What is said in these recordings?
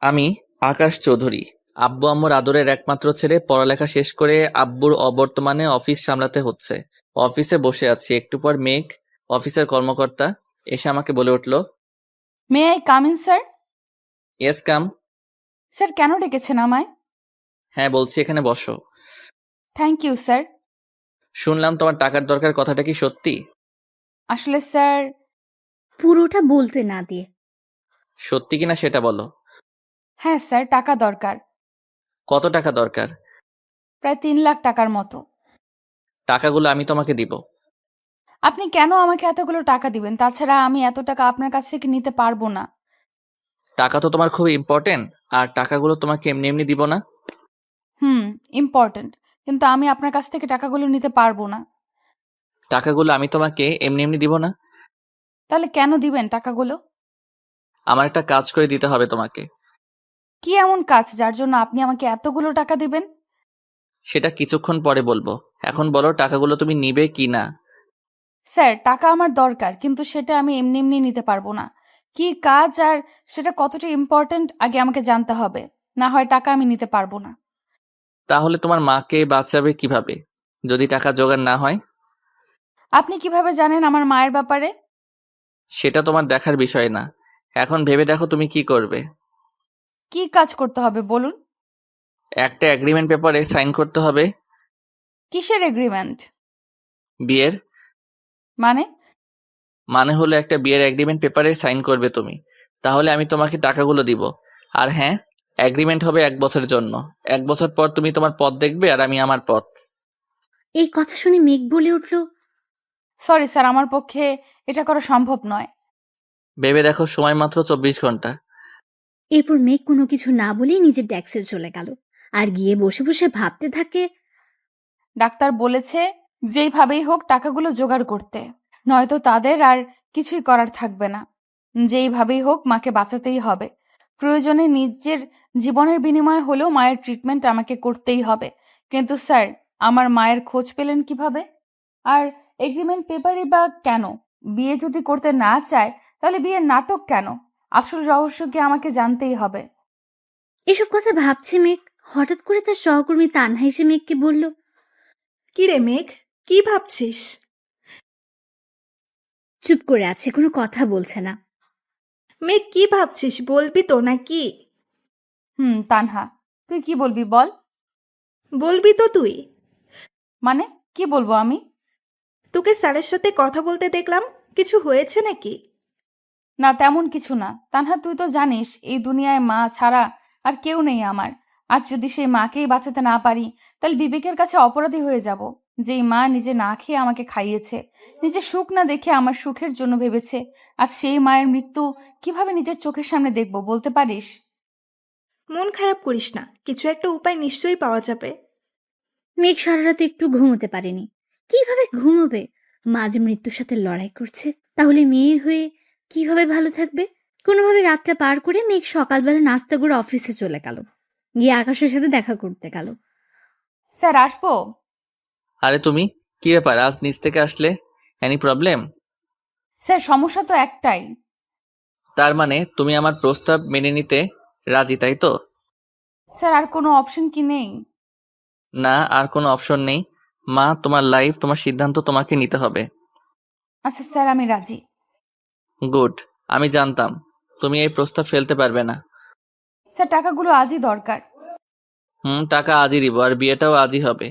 আমি আকাশ চৌধুরী, আব্বু আম্মুর আদরের একমাত্র ছেলে। পড়ালেখা শেষ করে আব্বুর অবর্তমানে অফিস সামলাতে হচ্ছে। অফিসে বসে আছি, একটু পর মেঘ, অফিসের কর্মকর্তা, এসে আমাকে বলে উঠল, may I come in sir? Yes come. Sir কেন ডেকেছেন আমায়? হ্যাঁ বলছি, এখানে বসো। Thank you sir. শুনলাম তোমার টাকার দরকার, কথাটা কি সত্যি? আসলে স্যার, পুরোটা বলতে না দিয়ে সত্যি কিনা সেটা বলো। হ্যাঁ স্যার, টাকা দরকার। কত টাকা দরকার? প্রায় 3 লাখ টাকার মতো। টাকাগুলো আমি তোমাকে দিব। আপনি কেন আমাকে এতগুলো টাকা দিবেন? তাছাড়া আমি এত টাকা আপনার কাছ থেকে নিতে পারবো না। টাকা তো তোমার খুব ইম্পর্টেন্ট, আর টাকাগুলো তোমাকে এমনি এমনি দিব না। হুম, ইম্পর্ট্যান্ট, কিন্তু আমি আপনার কাছ থেকে টাকাগুলো নিতে পারবো না। টাকাগুলো আমি তোমাকে এমনি এমনি দিব না। তাহলে কেন দিবেন টাকাগুলো? আমার একটা কাজ করে দিতে হবে তোমাকে। কি এমন কাজ যার জন্য আপনি আমাকে এতগুলো টাকা দিবেন? সেটা কিছুক্ষণ পরে বলবো। এখন বলো, টাকাগুলো তুমি নিবে কি না? স্যার, টাকা আমার দরকার, কিন্তু সেটা আমি এমনি এমনি নিতে পারবো না। কি কাজ আর সেটা কতটা ইম্পর্ট্যান্ট আগে আমাকে জানতে হবে, না হয় টাকা আমি নিতে পারবো না। তাহলে তোমার মাকে বাঁচাবে কিভাবে যদি টাকা জোগাড় না হয়? আপনি কিভাবে জানেন আমার মায়ের ব্যাপারে? সেটা তোমার দেখার বিষয় না। এখন ভেবে দেখো তুমি কি করবে। কি কাজ করতে হবে বলুন? একটা এগ্রিমেন্ট পেপারে সাইন করতে হবে। কিসের এগ্রিমেন্ট? বিয়ের। মানে? মানে হলো একটা বিয়ের এগ্রিমেন্ট পেপারে সাইন করবে তুমি, তাহলে আমি তোমাকে টাকাগুলো দিব। আর হ্যাঁ, এগ্রিমেন্ট হবে 1 বছরের জন্য। 1 বছর পর তুমি তোমার পথ দেখবে আর আমি আমার পথ। এই কথা শুনে মেঘ বলে উঠল, সরি স্যার, আমার পক্ষে এটা করা সম্ভব নয়। ভেবে দেখো, সময় মাত্র 24 ঘন্টা। এরপর মেঘ কোনো কিছু না বলেই নিজের ডেস্কে চলে গেল আর গিয়ে বসে বসে ভাবতে থাকে। ডাক্তার বলেছে যেইভাবেই হোক টাকাগুলো জোগাড় করতে, নয়তো তাদের আর কিছুই করার থাকবে না। যেইভাবেই হোক মাকে বাঁচাতেই হবে। প্রয়োজনে নিজের জীবনের বিনিময়ে হলেও মায়ের ট্রিটমেন্ট আমাকে করতেই হবে। কিন্তু স্যার, আমার মায়ের খোঁজ পেলেন কিভাবে? আর এগ্রিমেন্ট পেপারই বা কেন? বিয়ে যদি করতে না চায়, তাহলে বিয়ের নাটক কেন? আসল রহস্য কি আমাকে জানতেই হবে। এসব কথা ভাবছে মেঘ, হঠাৎ করে তার সহকর্মী তানহা এসে মেঘকে বলল, কি রে মেঘ, কি ভাবছিস? চুপ করে আছে, কোনো কথা বলছে না। মেঘ কি ভাবছিস, বলবি তো নাকি? তানহা, তুই কি বলবি বল। বলবি তো তুই? মানে, কি বলবো আমি? তোকে স্যারের সাথে কথা বলতে দেখলাম, কিছু হয়েছে নাকি? না, তেমন কিছু না তানহা, তুই তো জানিস এই দুনিয়ায় মা ছাড়া আর কেউ নেই আমার। আজ যদি সেই মাকেই বাঁচাতে না পারি, তাহলে বিবেকের কাছে অপরাধী হয়ে যাব। যেই মা নিজে না খেয়ে আমাকে খাইয়েছে, নিজে সুখ না দেখে আমার সুখের জন্য ভেবেছে, আজ সেই মায়ের মৃত্যু কিভাবে নিজের চোখের সামনে দেখবো বলতে পারিস? মন খারাপ করিস না, কিছু একটা উপায় নিশ্চয়ই পাওয়া যাবে। মেঘ সারা রাতে একটু ঘুমোতে পারেনি। কিভাবে ঘুমোবে? মা যে মৃত্যুর সাথে লড়াই করছে, তাহলে মেয়ে হয়ে কিভাবে ভালো থাকবে? কোনোভাবে রাতটা পার করে মেঘ সকালবেলা নাস্তা করে অফিসে চলে গেল, গিয়ে আকাশের সাথে দেখা করতে গেল। স্যার, আসবো? আরে তুমি, কি ব্যাপার আজ নিচ থেকে আসলে? Any problem? স্যার, সমস্যা তো একটাই। তার মানে তুমি আমার প্রস্তাব মেনে নিতে রাজি, তাই তো? স্যার, আর কোনো অপশন কি নেই? না, আর কোনো অপশন নেই। মা, তোমার লাইফ, তোমার সিদ্ধান্ত তোমাকে নিতে হবে। আচ্ছা স্যার, আমি রাজি। গুড। আমি জানতাম তুমি এই প্রস্তাব ফেলতে পারবে না। স্যার, টাকাগুলো আজই দরকার। টাকা আজই দিব, আর বিয়েটাও আজই হবে।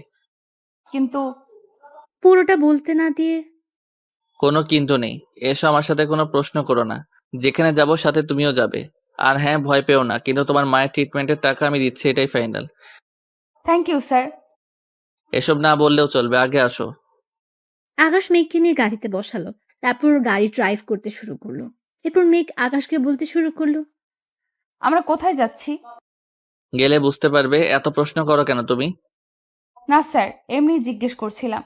কিন্তু পুরোটা বলতে না দিয়ে কোনো কিন্তু নেই। এসো, আমার সাথে কোনো প্রশ্ন করো না। যেখানে যাব সাথে তুমিও যাবে। আর হ্যাঁ, ভয় পেও না, কিন্তু তোমার মায়ের ট্রিটমেন্টের টাকা আমি দিচ্ছি, এটাই ফাইনাল। Thank you sir. এসব না বললেও চলবে, আগে আসো। আকাশ মেঘকে নিয়ে গাড়িতে বসালো, তারপর গাড়ি ড্রাইভ করতে শুরু করলো। এরপর মেঘ আকাশকে বলতে শুরু করলো, আমরা কোথায় যাচ্ছি? গেলে বুঝতে পারবে, এত প্রশ্ন করো কেন তুমি? না স্যার, এমনি জিজ্ঞেস করছিলাম।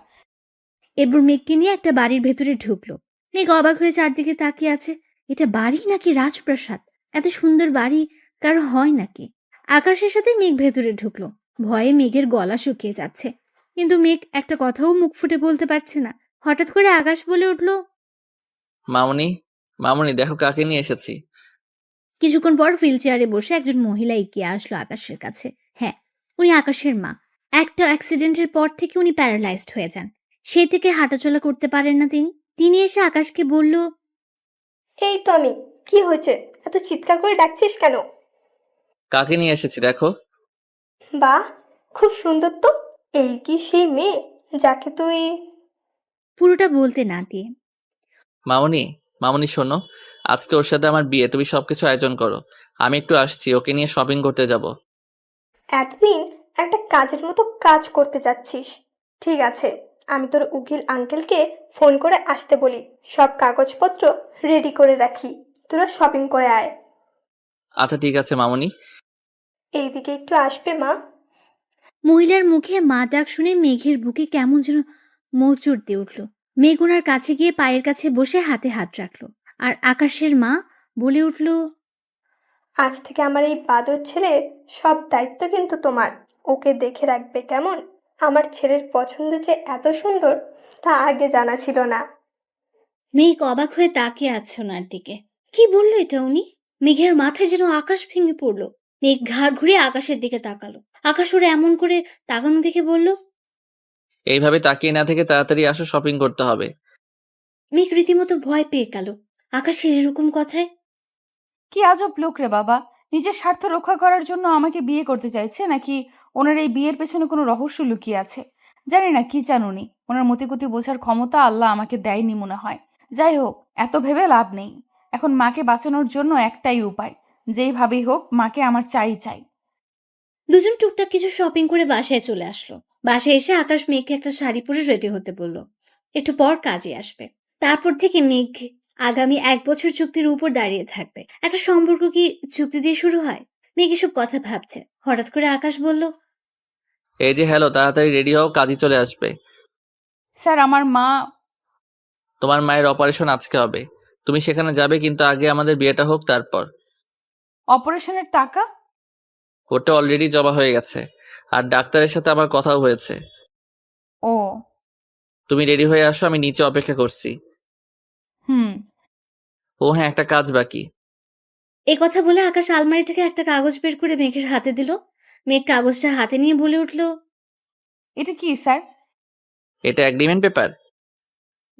এরপর মেঘকে নিয়ে একটা বাড়ির ভেতরে ঢুকলো। মেঘ অবাক হয়ে চারদিকে তাকিয়ে আছে। এটা বাড়ি নাকি রাজপ্রাসাদ? এত সুন্দর বাড়ি কারো হয় নাকি? আকাশের সাথে মেঘ ভেতরে ঢুকলো। ভয়ে মেঘের গলা শুকিয়ে যাচ্ছে, কিন্তু মেঘ একটা কথাও মুখ ফুটে বলতে পারছে না। হঠাৎ করে আকাশ বলে উঠল, মামুনি, মামুনি দেখো কাকে নিয়ে এসেছি। কিছুক্ষণ পর হুইল চেয়ারে বসে একজন মহিলা এগিয়ে আসলো আকাশের কাছে। হ্যাঁ, উনি আকাশের মা। একটা অ্যাক্সিডেন্টের পর থেকে উনি প্যারালাইজড হয়ে যান। সেই থেকে হাঁটাচলা করতে পারেন না তিনি। তিনি এসে আকাশকে বলল, এই তো আমি। কি হয়েছে? এত চিৎকার করে ডাকছিস কেন? কাকে নিয়ে এসেছি দেখো। বাহ, খুব সুন্দর তো। এই কি সেই মেয়ে যাকে তুই... পুরোটা বলতে না দিয়ে, মামুনি, মামুনি শোনো, আজকে ওর সাথে আমার বিয়ে, তুমি সবকিছু আয়োজন করো। আমি একটু আসছি, ওকে নিয়ে শপিং করতে যাব। এতদিন একটা কাজের মতো কাজ করতে যাচ্ছিস। ঠিক আছে, আমি তোর উকিল আঙ্কেলকে ফোন করে আসতে বলি, সব কাগজপত্র রেডি করে রাখি। তোরা শপিং করে আয়। আচ্ছা ঠিক আছে মামুনি। এইদিকে একটু আসবে মা? মহিলার মুখে মা ডাক শুনে মেঘের বুকে কেমন যেন মোচড় দিয়ে উঠল। মেঘ ওনার কাছে গিয়ে পায়ের কাছে বসে হাতে হাত রাখলো। আর আকাশের মা বলে উঠল, আজ থেকে আমার এই বাদর ছেলের সব দায়িত্ব কিন্তু তোমার। ওকে দেখে রাখবে কেমন? আমার ছেলের পছন্দ যে এত সুন্দর তা আগে জানা ছিল না। মেঘ অবাক হয়ে তাকিয়ে আছে ওনার দিকে। কি বললো এটা উনি? মেঘের মাথায় যেন আকাশ ভেঙে পড়লো। মেঘ ঘাড় ঘুরিয়ে আকাশের দিকে তাকালো। আকাশ ওরা এমন করে তাকানো দেখে বলল, এইভাবে তাকিয়ে না থেকে তাড়াতাড়ি আসো, শপিং করতে হবে। মেঘ রীতিমতো ভয় পেয়ে গেল আকাশের এরকম কথায়। কি আজব লোক রে বাবা, নিজের স্বার্থ রক্ষা করার জন্য আমাকে বিয়ে করতে চাইছে, নাকি ওনার এই বিয়ের পেছনে কোনো রহস্য লুকিয়ে আছে? জানি না কি চান উনি। ওনার মতিগতি বোঝার ক্ষমতা আল্লাহ আমাকে দেয়নি মনে হয়। যাই হোক, এত ভেবে লাভ নেই। এখন মাকে বাঁচানোর জন্য একটাই উপায়, যেইভাবেই হোক মাকে আমার চাই চাই। দুজন টুকটাক কিছু শপিং করে বাসায় চলে আসলো। বাসায় এসে আকাশ মেঘকে একটা শাড়ি পরে রেডি হতে বলল। একটু পর কাজে আসবে। তারপর থেকে মেঘ আগামী 1 বছর চুক্তির উপর দাঁড়িয়ে থাকবে। একটা সম্পর্ক কি চুক্তি দিয়ে শুরু হয়? মেঘ এসব কথা ভাবছে। হঠাৎ করে আকাশ বলল, এই যে হ্যালো, তাড়াতাড়ি রেডি হও, কাজই চলে আসবে। স্যার, আমার মা... তোমার মায়ের অপারেশন আজকে হবে, তুমি সেখানে যাবে, কিন্তু আগে আমাদের বিয়েটা হোক তারপর। অপারেশনের টাকা? ওটা অলরেডি জমা হয়ে গেছে, আর ডাক্তারের সাথে আমার কথাও হয়েছে। ও। তুমি রেডি হয়ে আসো, আমি নিচে অপেক্ষা করছি। হুম। ও হ্যাঁ, একটা কাজ বাকি। এ কথা বলে আকাশ আলমারি থেকে একটা কাগজ বের করে মেঘের হাতে দিল। মেঘ কাগজটা হাতে নিয়ে বলে উঠল, এটা কি স্যার? এটা এগ্রিমেন্ট পেপার।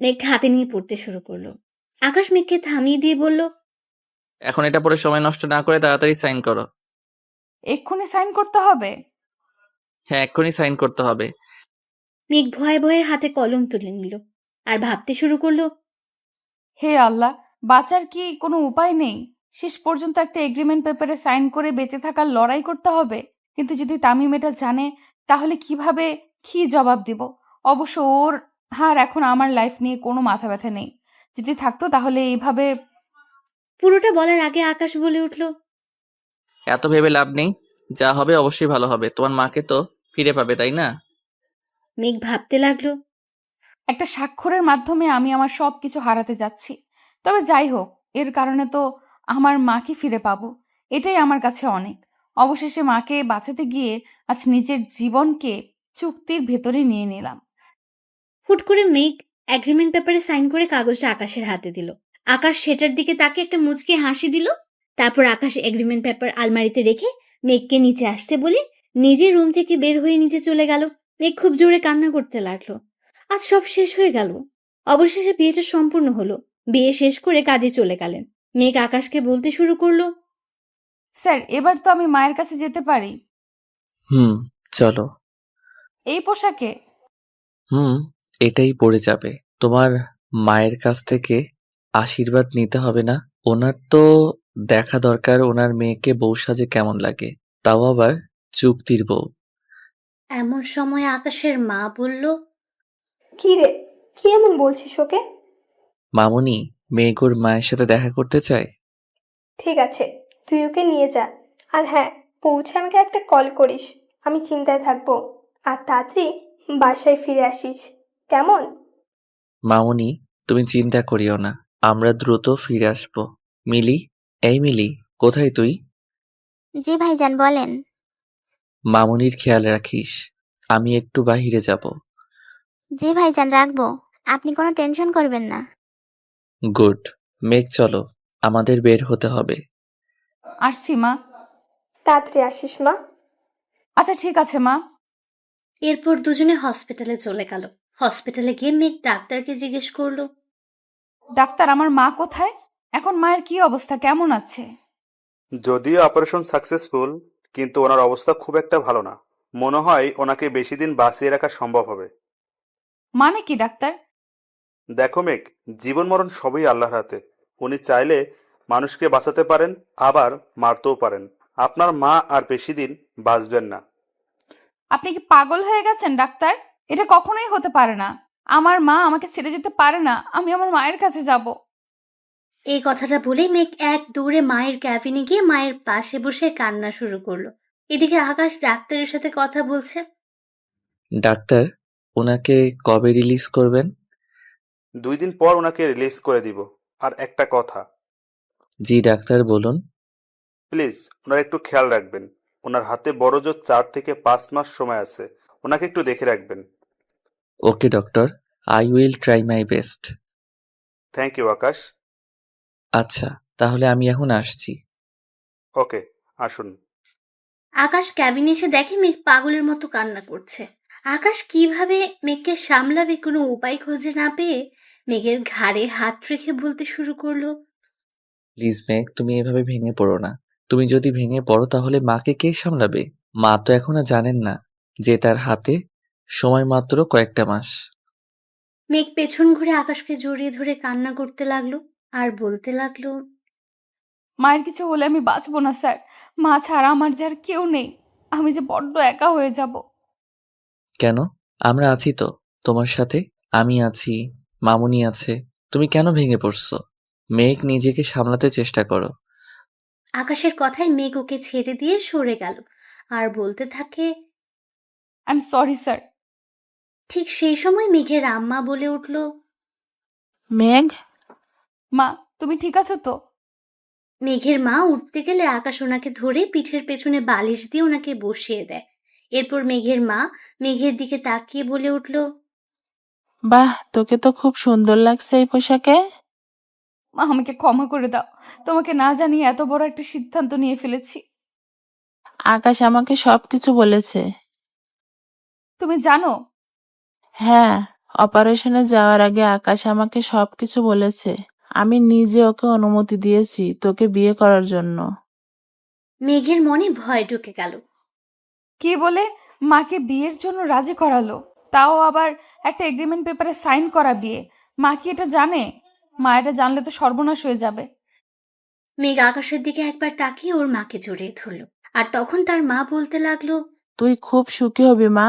মেঘ হাতে নিয়ে পড়তে শুরু করলো। আকাশ মেঘকে থামিয়ে দিয়ে বলল, এখন এটা পরে সময় নষ্ট না করে তাড়াতাড়ি সাইন করো। এক্ষুনি সাইন করতে হবে? হ্যাঁ, এক্ষুনি সাইন করতে হবে। মেঘ ভয়ে ভয়ে হাতে কলম তুলে নিল আর ভাবতে শুরু করলো, হে আল্লাহ, বাঁচার কি কোনো উপায় নেই? শেষ পর্যন্ত একটা এগ্রিমেন্ট পেপারে সাইন করে বেঁচে থাকার লড়াই করতে হবে। কিন্তু যদি তামিম এটা জানে, তাহলে কিভাবে, কি জবাব দিব? অবশ্য ওর আর এখন আমার লাইফ নিয়ে কোনো মাথা ব্যথা নেই। যদি থাকতো তাহলে এইভাবে... পুরোটা বলার আগে আকাশ বলে উঠল, এত ভেবে লাভ নেই, যা হবে অবশ্যই ভালো হবে। তোমার মাকে তো ফিরে পাবে, তাই না? মেঘ ভাবতে লাগলো, একটা স্বাক্ষরের মাধ্যমে আমি আমার সব কিছু হারাতে যাচ্ছি। তবে যাই হোক, এর কারণে তো আমার মাকে ফিরে পাবো, এটাই আমার কাছে অনেক। অবশেষে মাকে বাঁচাতে গিয়ে আজ নিজের জীবনকে চুক্তির ভেতরে নিয়ে নিলাম। হুট করে মেঘ এগ্রিমেন্ট পেপারে সাইন করে কাগজটা আকাশের হাতে দিল। আকাশ সেটার দিকে তাকে একটা মুচকি হাসি দিল। তারপর আকাশ এগ্রিমেন্ট পেপার আলমারিতে রেখে মেঘকে নিচে আসতে বলে নিজের রুম থেকে বের হয়ে নিচে চলে গেল। মেঘ খুব জোরে কান্না করতে লাগলো। আজ সব শেষ হয়ে গেল। অবশেষে বিয়েটা সম্পূর্ণ হলো। বিয়ে শেষ করে কাজে চলে গেলেন। মেঘ আকাশকে বলতে শুরু করলো, স্যার, এবার তো আমি মায়ের কাছে যেতে পারি? চলো। এই পোশাকে? এটাই পড়ে যাবে। তোমার মায়ের কাছ থেকে আশীর্বাদ নিতে হবে না? ওনার তো দেখা দরকার ওনার মেয়েকে বউ সাজে কেমন লাগে, তাও আবার চুক্তির বউ। এমন সময় আকাশের মা বলল, কি রে, কি এমন বলছিস ওকে? মামুনি, মেয়ে ওর মায়ের সাথে দেখা করতে চায়। ঠিক আছে, তুই ওকে নিয়ে যা। আর হ্যাঁ, পৌঁছে আমাকে একটা কল করিস। আমি চিন্তায় থাকবো। আর তাড়াতাড়ি বাসায় ফিরে আসিস, কেমন? মামুনি, তুমি চিন্তা করিও না, আমরা দ্রুত ফিরে আসবো। মিলি, এই মিলি, কোথায় তুই? জি ভাইজান, বলেন। মামুনির খেয়াল রাখিস, আমি একটু বাহিরে যাব। জি ভাইজান, রাখবো। আপনি কোনো টেনশন করবেন না। গুড। মেঘ চলো, আমাদের বের হতে হবে। আসছি মা। তাড়াতাড়ি আসিস মা। আচ্ছা ঠিক আছে মা। এরপর দুজনে হসপিটালে চলে গেল। হসপিটালে গিয়ে মেঘ ডাক্তারকে জিজ্ঞেস করলো, ডাক্তার, আমার মা কোথায়? এখন মায়ের কি অবস্থা, কেমন আছে? যদিও অপারেশন সাকসেসফুল, কিন্তু ওনার অবস্থা খুব একটা ভালো না। মনে হয় ওনাকে বেশি দিন বাঁচিয়ে রাখা সম্ভব হবে। মানে কি ডাক্তার? দেখো মেঘ, জীবন মরণ সবই আল্লাহর হাতে। উনি চাইলে মানুষকে বাঁচাতে পারেন, আবার মারতেও পারেন। আপনার মা আর বেশি দিন বাঁচবেন না। আপনি কি পাগল হয়ে গেছেন ডাক্তার? এটা কখনোই হতে পারে না। আমার মা আমাকে ছেড়ে যেতে পারে না, আমি আমার মায়ের কাছে যাব। এই কথাটা বলেই মেঘ এক দৌড়ে মায়ের ক্যাবিনে গিয়ে মায়ের পাশে বসে কান্না শুরু করলো। এদিকে আকাশ ডাক্তারের সাথে কথা বলছে। ডাক্তার, ওনাকে কবে রিলিজ করবেন? 2 দিন পর ওনাকে রিলিজ করে দিব। আর একটা কথা, জি ডাক্তার, বলুন। প্লিজ ওনার একটু খেয়াল রাখবেন। ওনার হাতে বড় জোর 4 থেকে 5 মাস সময় আছে। ওনাকে একটু দেখে রাখবেন। Okay doctor, I will try my best. Thank you Akash. আচ্ছা, তাহলে আমি এখন আসছি। ওকে, আসুন। আকাশ ক্যাবিনে এসে দেখে মেঘ পাগলের মতো কান্না করছে। আকাশ কিভাবে মেঘকে সামলাবে কোনো উপায় খুঁজে না পেয়ে মেঘের ঘাড়ে হাত রেখে বলতে শুরু করলো, প্লিজ মেঘ, তুমি এভাবে ভেঙে পড়ো না। তুমি যদি ভেঙে পড়ো তাহলে মাকে কে সামলাবে? মা তো এখনো জানেন না যে তার হাতে সময় মাত্র কয়েকটা মাস। মেঘ পেছন ঘুরে আকাশকে জড়িয়ে ধরে কান্না করতে লাগলো আর বলতে লাগলো, মায়ের কিছু হলে আমি বাঁচবো না স্যার। মা ছাড়া আমার যে আর কেউ নেই। আমি যে বড্ড একা হয়ে যাব। কেন? আমরা আছি তো তোমার সাথে। আমি আছি, মামুনি আছে। তুমি কেন ভেঙে পড়ছো? মেঘ, নিজেকে সামলাতে চেষ্টা করো। আকাশের কথায় মেঘ ওকে ছেড়ে দিয়ে সরে গেল আর বলতে থাকে। I am sorry sir. ঠিক সেই সময় মেঘের আম্মা বলে উঠল, মেঘ, মা, তুমি ঠিক আছো তো? মেঘের মা উঠতে গেলে আকাশ ওনাকে ধরে পিঠের পেছনে বালিশ দিয়ে ওনাকে বসিয়ে দেয়। এরপর মেঘের মা মেঘের দিকে তাকিয়ে বলে উঠল, বাহ, তোকে তো খুব সুন্দর লাগছে এই পোশাকে। মা, আমাকে ক্ষমা করে দাও। তোমাকে না জানিয়ে এত বড় একটা সিদ্ধান্ত নিয়ে ফেলেছি। আকাশ আমাকে সবকিছু বলেছে। তুমি জানো? হ্যাঁ, অপারেশনে যাওয়ার আগে আকাশ আমাকে সবকিছু বলেছে। আমি নিজে ওকে অনুমতি দিয়েছি তোকে বিয়ে করার জন্য। মেঘের মনে ভয় ঢুকে গেল। কি বলে? মাকে বিয়ের জন্য রাজি করালো? তাও আবার একটা এগ্রিমেন্ট পেপারে সাইন করা বিয়ে। মা কি এটা জানে? মা এটা জানলে তো সর্বনাশ হয়ে যাবে। মেঘ আকাশের দিকে একবার তাকিয়ে ওর মাকে জড়িয়ে ধরল। আর তখন তার মা বলতে লাগলো, তুই খুব সুখী হবি মা।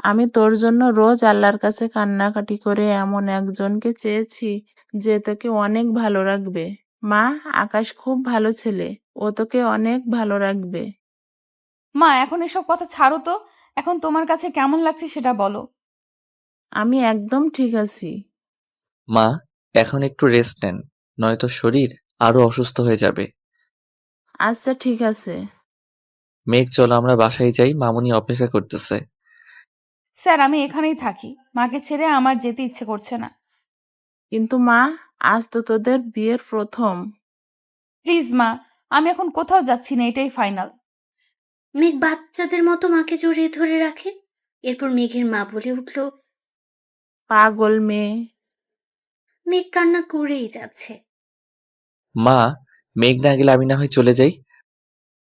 আমি তোর জন্য রোজ আল্লাহর কাছে কান্নাকাটি করে এমন একজনকে চেয়েছি যে তোকে অনেক ভালো রাখবে। মা, আকাশ খুব ভালো ছেলে, ও তোকে অনেক ভালো রাখবে। মা, এখন এসব কথা ছাড়ো তো। এখন তোমার কাছে কেমন লাগছে সেটা বলো। আমি একদম ঠিক আছি। মা, এখন একটু রেস্ট নেন, নয়তো শরীর আরো অসুস্থ হয়ে যাবে। আচ্ছা ঠিক আছে। মেঘ, চলো আমরা বাসায় যাই, মামুনি অপেক্ষা করতেছে। স্যার, আমি এখানেই থাকি। মাকে ছেড়ে আমার যেতে ইচ্ছে করছে না। কিন্তু মা, আজ তো তোদের বিয়ের প্রথম। প্লিজ মা, আমি এখন কোথাও যাচ্ছি না, এটাই ফাইনাল। মেঘ বাচ্চাদের মতো মাকে জড়িয়ে ধরে রাখে। এরপর মেঘের মা বলে উঠল, পাগল মেয়ে। মেঘ কান্না করেই যাচ্ছে। মা, মেঘ না গেলে আমি না হয় চলে যাই।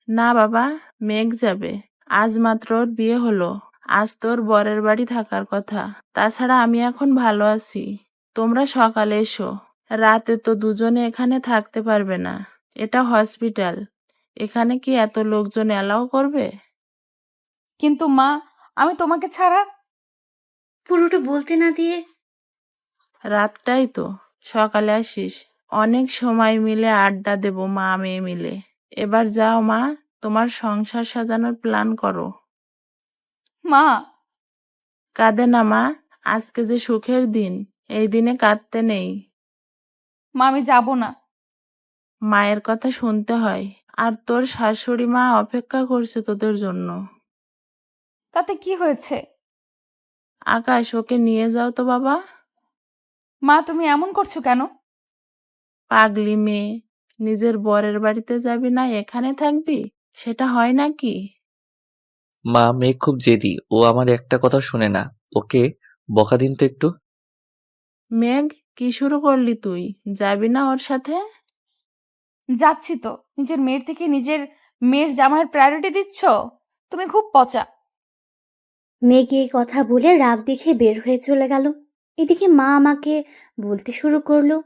না বাবা, মেঘ যাবে। আজ মাত্র ওর বিয়ে হলো। আজ তোর বরের বাড়ি থাকার কথা। তাছাড়া আমি এখন ভালো আছি। তোমরা সকালে এসো। রাতে তো দুজনে এখানে থাকতে পারবে না। এটা হসপিটাল। এখানে কি এত লোকজন অ্যালাউ করবে? কিন্তু মা, আমি তোমাকে ছাড়া। পুরোটা বলতে না দিয়ে, রাতটাই তো, সকালে আসিস। অনেক সময় মিলে আড্ডা দেব মা মেয়ে মিলে। এবার যাও মা, তোমার সংসার সাজানোর প্ল্যান করো। মা, কাঁদে না মা, আজকে যে সুখের দিন, এই দিনে কাঁদতে নেই। মা, আমি যাব না। মায়ের কথা শুনতে হয়। আর তোর শাশুড়ি মা অপেক্ষা করছে তোদের জন্য। তাতে কি হয়েছে? আকাশ, ওকে নিয়ে যাও তো বাবা। মা, তুমি এমন করছো কেন? পাগলি মেয়ে, নিজের বরের বাড়িতে যাবি না এখানে থাকবি? সেটা হয় নাকি? মা, মেয়ে খুব জেদি, ও আমার একটা কথা শুনে না। ওকে বকা দিন তো একটু। মেঘ, কি শুরু করলি তুই? যাবি না ওর সাথে? যাচ্ছি তো। নিজের মেয়ের থেকে নিজের মেয়ের জামাইয়ের প্রায়োরিটি দিচ্ছ? তুমি খুব পচা। মেঘ এই কথা বলে রাগ দেখে বের হয়ে চলে গেল। এদিকে মা আমাকে বলতে শুরু করলো,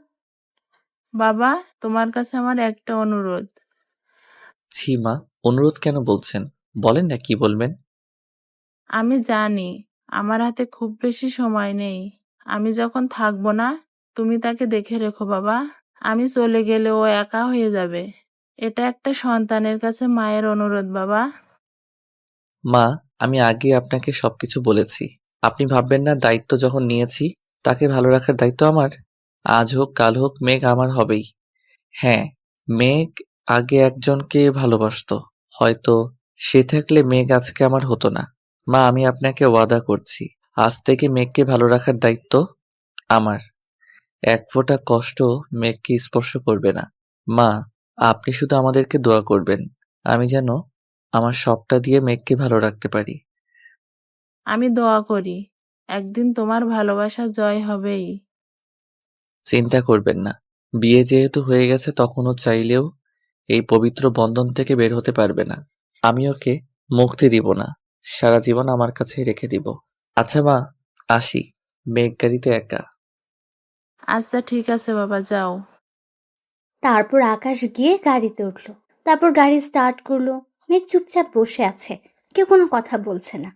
বাবা, তোমার কাছে আমার একটা অনুরোধ। ছি মা, অনুরোধ কেন বলছেন? বলেন না কি বলবেন। আমি জানি আমার হাতে খুব বেশি সময় নেই। আমি যখন থাকবো না, তুমি তাকে দেখে রেখো বাবা। আমি চলে গেলে ও একা হয়ে যাবে। এটা একটা সন্তানের কাছে মায়ের অনুরোধ বাবা। মা, আমি আগে আপনাকে সবকিছু বলেছি। আপনি ভাববেন না দায়িত্ব যখন নিয়েছি, তাকে ভালো রাখার দায়িত্ব আমার। আজ হোক কাল হোক মেঘ আমার হবেই। হ্যাঁ, মেঘ আগে একজনকে ভালোবাসতো। হয়তো সে থাকলে মেঘ আজকে আমার হতো না। মা, আমি আপনাকে ওয়াদা করছি, আজ থেকে মেঘকে ভালো রাখার দায়িত্ব আমার। এক ফোঁটা কষ্ট মেঘকে স্পর্শ করবে না। মা, আপনি শুধু আমাদেরকে দোয়া করবেন, আমি যেন আমার সবটা দিয়ে মেঘকে ভালো রাখতে পারি। আমি দোয়া করি একদিন তোমার ভালোবাসা জয় হবেই। চিন্তা করবেন না, বিয়ে যেহেতু হয়ে গেছে তখনও চাইলেও এই পবিত্র বন্ধন থেকে বের হতে পারবে না। আমি ওকে মুক্তি দিব না, সারা জীবন আমার কাছেই রেখে দিব। আচ্ছা মা, আসি। মেঘ গাড়িতে একা। আচ্ছা ঠিক আছে বাবা, যাও। তারপর আকাশ গিয়ে গাড়িতে উঠলো। তারপর গাড়ি স্টার্ট করলো। মেঘ চুপচাপ বসে আছে, কেউ কোনো কথা বলছে না।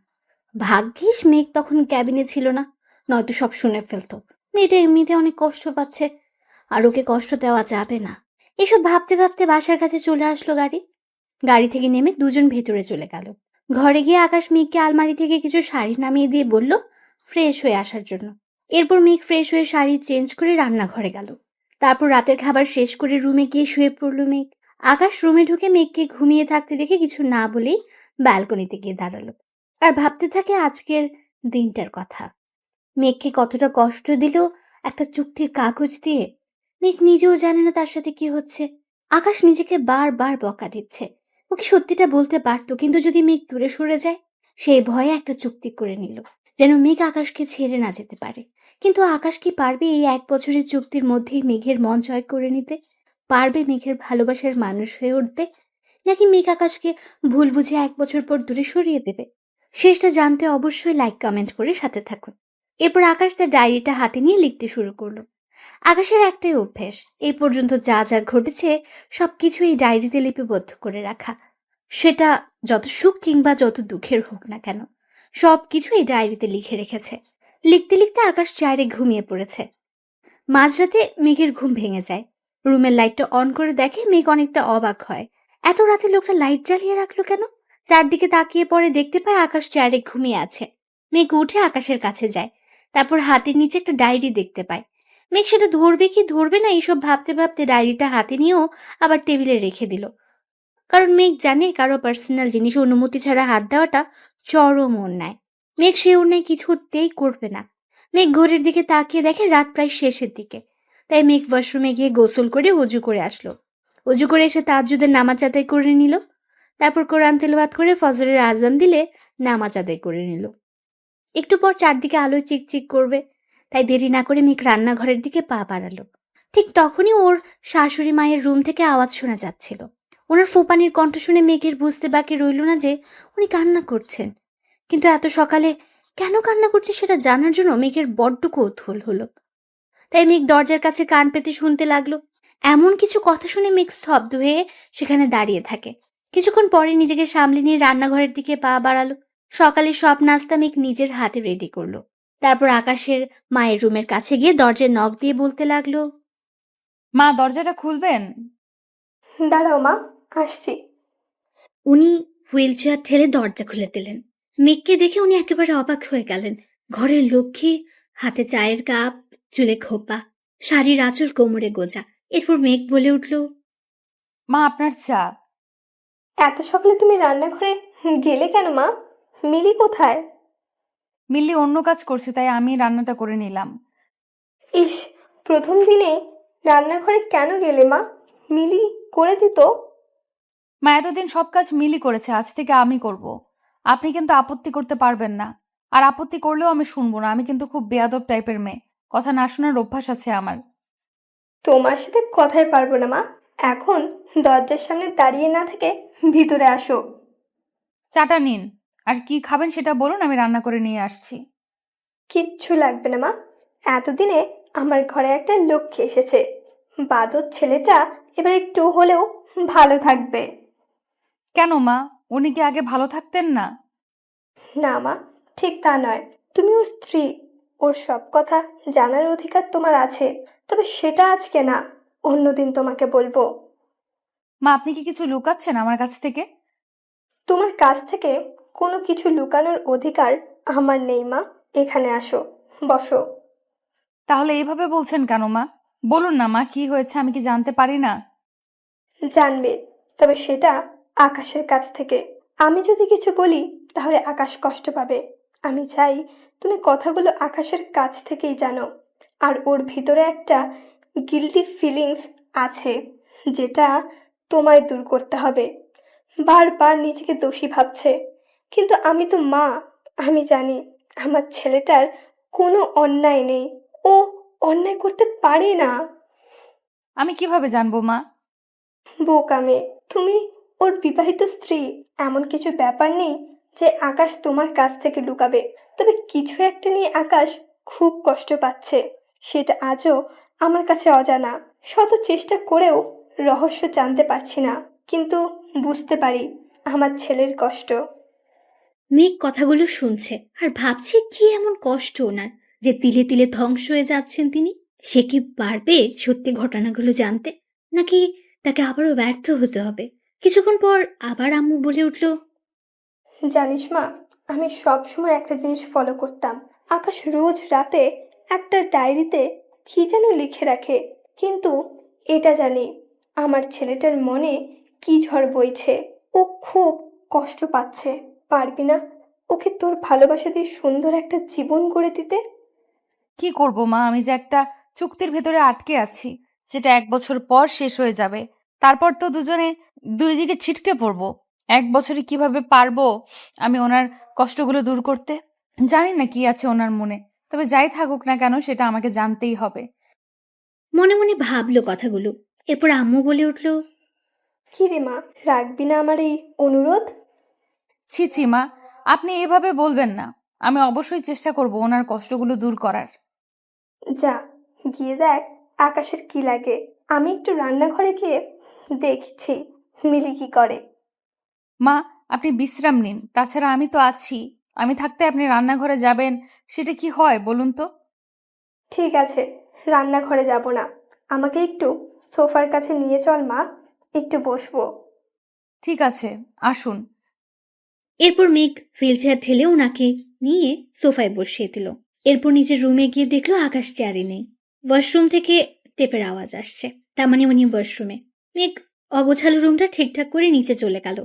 ভাগ্যিস মেঘ তখন ক্যাবিনে ছিল না, নয়তো সব শুনে ফেলতো। মেয়েটা এমনিতে অনেক কষ্ট পাচ্ছে, আর ওকে কষ্ট দেওয়া যাবে না। এসব ভাবতে ভাবতে বাসার কাছে চলে আসলো গাড়ি। গাড়ি থেকে নেমে দুজন ভেতরে চলে গেল। ঘরে গিয়ে আকাশ মেঘকে আলমারি থেকে কিছু শাড়ি নামিয়ে দিয়ে বলল ফ্রেশ হয়ে আসার জন্য। এরপর মেঘ ফ্রেশ হয়ে শাড়ি চেঞ্জ করে রান্নাঘরে গেল। তারপর রাতের খাবার শেষ করে রুমে গিয়ে শুয়ে পড়ল মেঘ। আকাশ রুমে ঢুকে মেঘকে ঘুমিয়ে থাকতে দেখে কিছু না বলেই ব্যালকনিতে গিয়ে দাঁড়ালো আর ভাবতে থাকে আজকের দিনটার কথা। মেঘকে কতটা কষ্ট দিল একটা চুক্তির কাগজ দিয়ে। মেঘ নিজেও জানে না তার সাথে কি হচ্ছে। আকাশ নিজেকে বারবার বকা দিচ্ছে। ওকে সত্যিটা বলতে পারতো, কিন্তু যদি মেঘ দূরে সরে যায়, সেই ভয়ে একটা চুক্তি করে নিল যেন মেঘ আকাশকে ছেড়ে না যেতে পারে। কিন্তু আকাশ কি পারবে এই 1 বছরের চুক্তির মধ্যেই মেঘের মন জয় করে নিতে? পারবে মেঘের ভালোবাসার মানুষ হয়ে উঠতে? নাকি মেঘ আকাশকে ভুল বুঝে 1 বছর পর দূরে সরিয়ে দেবে? শেষটা জানতে অবশ্যই লাইক কমেন্ট করে সাথে থাকুন। এরপর আকাশ তার ডায়েরিটা হাতে নিয়ে লিখতে শুরু করলো। আকাশের একটাই অভ্যেস, এই পর্যন্ত যা যা ঘটেছে সবকিছু এই ডায়েরিতে লিপিবদ্ধ করে রাখা। সেটা যত সুখ কিংবা যত দুঃখের হোক না কেন, সবকিছু এই ডায়েরিতে লিখে রেখেছে। লিখতে লিখতে আকাশ চেয়ারে ঘুমিয়ে পড়েছে। মাঝরাতে মেঘের ঘুম ভেঙে যায়। রুমের লাইটটা অন করে দেখে মেঘ অনেকটা অবাক হয়। এত রাতে লোকটা লাইট জ্বালিয়ে রাখলো কেন? চারদিকে তাকিয়ে পরে দেখতে পায় আকাশ চেয়ারে ঘুমিয়ে আছে। মেঘ উঠে আকাশের কাছে যায়। তারপর হাতের নিচে একটা ডায়েরি দেখতে পায়। মেঘ সেটা ধরবে কি ধরবে না এইসব ভাবতে ভাবতে ডায়েরিটা হাতে নিয়েও আবার টেবিলে রেখে দিল। কারণ মেঘ জানে কারো পার্সোনাল জিনিস অনুমতি ছাড়া হাত দেওয়াটা চরম অন্যায়। মেঘ সে অন্যায় কিছুতেই করবে না। মেঘ ঘড়ির দিকে তাকিয়ে দেখে রাত প্রায় শেষের দিকে। তাই মেঘ ওয়াশরুমে গিয়ে গোসল করে অজু করে আসলো। অজু করে এসে তাহাজ্জুদের নামাজ আদায় করে নিল। তারপর কোরআন তেলাওয়াত করে ফজরের আজান দিলে নামাজ আদায় করে নিল। একটু পর চারদিকে আলোয় চিকচিক করবে, তাই দেরি না করে মেঘ রান্নাঘরের দিকে পা বাড়ালো। ঠিক তখনই ওর শাশুড়ি মায়ের রুম থেকে আওয়াজ শোনা যাচ্ছিল। ওনার ফোপানির কণ্ঠ শুনে মেঘের বুঝতে বাকি রইল না যে উনি কান্না করছেন। কিন্তু এত সকালে কেন কান্না করছে সেটা জানার জন্য মেঘের বড্ড কৌতূহল হলো। তাই মেঘ দরজার কাছে কান পেতে শুনতে লাগলো। এমন কিছু কথা শুনে মেঘ স্তব্ধ হয়ে সেখানে দাঁড়িয়ে থাকে। কিছুক্ষণ পরে নিজেকে সামলে নিয়ে রান্নাঘরের দিকে পা বাড়ালো। সকালে সব নাস্তা মেঘ নিজের হাতে রেডি করলো। তারপর আকাশের মায়ের রুমের কাছে গিয়ে দরজায় নখ দিয়ে বলতে লাগলো, মা, দরজাটা খুলবেন? দাঁড়াও মা, আসছি। উনি হুইল চেয়ার ঠেলে দরজা খুলে দিলেন। মেঘকে দেখে উনি একেবারে অবাক হয়ে গেলেন। ঘরের লক্ষ্মী, হাতে চায়ের কাপ, চুলে খোপা, শাড়ির আঁচল কোমরে গোজা। এরপর মেঘ বলে উঠল, মা, আপনার চা। এত সকালে তুমি রান্নাঘরে গেলে কেন মা? মিলি কোথায়? মিল্লি অন্য কাজ করছে, তাই আমি রান্নাটা করে নিলাম। ইস, প্রথম দিনে রান্নাঘরে কেন গেলে মা? মিলি করে দিত। মা এতদিন সব কাজ মিলি করেছে, আজ থেকে আমি করব। আপনি কিন্তু আপত্তি করতে পারবেন না, আর আপত্তি করলেও আমি শুনবো না। আমি কিন্তু খুব বেয়াদব টাইপের মেয়ে, কথা না শোনার অভ্যাস আছে আমার। তোমার সাথে কথাই পারবো না মা। এখন দরজার সামনে দাঁড়িয়ে না থেকে ভিতরে আসো। চাটা নিন, আর কি খাবেন সেটা বলুন, আমি রান্না করে নিয়ে আসছি। কিচ্ছু লাগবে না মা। এতদিনে আমার ঘরে একটা লক্ষ্মী এসেছে। বাদর ছেলেটা এবার একটু হলেও ভালো থাকবে। কেন মা, উনি কি আগে ভালো থাকতেন না? না মা, ঠিক তা নয়। তুমি ওর স্ত্রী, ওর সব কথা জানার অধিকার তোমার আছে। তবে সেটা আজকে না, অন্যদিন তোমাকে বলবো। মা, আপনি কি কিছু লুকাচ্ছেন আমার কাছ থেকে? তোমার কাছ থেকে কোনো কিছু লুকানোর অধিকার আমার নেই মা। এখানে আসো, বসো। তাহলে এইভাবে বলছেন কেন মা? বলুন না মা, কি হয়েছে, আমি কি জানতে পারি না? জানবে, তবে সেটা আকাশের কাছ থেকে। আমি যদি কিছু বলি তাহলে আকাশ কষ্ট পাবে। আমি চাই তুমি কথাগুলো আকাশের কাছ থেকেই জানো। আর ওর ভিতরে একটা গিল্টি ফিলিংস আছে, যেটা তোমায় দূর করতে হবে। বারবার নিজেকে দোষী ভাবছে, কিন্তু আমি তো মা। আমি জানি আমার ছেলেটার কোনো অন্যায় নেই। ও অন্যায় করতে পারে না। আমি কিভাবে জানবো মা? বোকা মেয়ে তুমি, ওর বিবাহিত স্ত্রী। এমন কিছু ব্যাপার নেই যে আকাশ তোমার কাছ থেকে লুকাবে। তবে কিছু একটা নিয়ে আকাশ খুব কষ্ট পাচ্ছে, সেটা আজও আমার কাছে অজানা। শত চেষ্টা করেও রহস্য জানতে পারছি না, কিন্তু বুঝতে পারি আমার ছেলের কষ্ট। মেঘ কথাগুলো শুনছে আর ভাবছে কি এমন কষ্ট ওনার যে তিলে তিলে ধ্বংস হয়ে যাচ্ছেন তিনি। সে কি পারবে সত্যি ঘটনাগুলো জানতে, নাকি তাকে আবারও ব্যর্থ হতে হবে? কিছুক্ষণ পর আবার আম্মু বলে উঠল, জানিস মা, আমি সব সময় একটা জিনিস ফলো করতাম। আকাশ রোজ রাতে একটা ডায়েরিতে কি যেন লিখে রাখে, কিন্তু এটা জানি আমার ছেলেটার মনে কি ঝড় বইছে। ও খুব কষ্ট পাচ্ছে। পারবি না ওকে তোর ভালোবাসা দিয়ে সুন্দর একটা জীবন গড়ে দিতে? কি করব মা, আমি যে একটা চুক্তির ভেতরে আটকে আছি, যেটা 1 বছর পর শেষ হয়ে যাবে। তারপর তো দুজনে দুই দিকে ছিটকে পড়বো। 1 বছরে কিভাবে পারবো আমি ওনার কষ্টগুলো দূর করতে? জানি না কি আছে ওনার মনে, তবে যাই থাকুক না কেন সেটা আমাকে জানতেই হবে। মনে মনে ভাবলো কথাগুলো। এরপর আম্মু বলে উঠল, কি রে মা, রাখবি না আমার এই অনুরোধ? ছি ছি মা, আপনি এভাবে বলবেন না। আমি অবশ্যই চেষ্টা করব ওনার কষ্টগুলো দূর করার। যা, গিয়ে দেখ আকাশের কি লাগে। আমি একটু রান্নাঘরে গিয়ে দেখছি মিলি কি করে। মা, আপনি বিশ্রাম নিন, তাছাড়া আমি তো আছি। আমি থাকতে আপনি রান্নাঘরে যাবেন, সেটা কি হয় বলুন তো? ঠিক আছে, রান্নাঘরে যাব না। আমাকে একটু সোফার কাছে নিয়ে চল মা, একটু বসবো। ঠিক আছে, আসুন। এরপর মেঘ হুইল চেয়ার ঠেলে ওনাকে নিয়ে সোফায় বসিয়ে দিল। এরপর নিজের রুমে গিয়ে দেখলো আকাশ চেয়ারে নেই। ওয়াশরুম থেকে টেপের আওয়াজ আসছে, তার মানে উনি ওয়াশরুমে। মেঘ অগোছালো রুমটা ঠিকঠাক করে নিচে চলে গেল।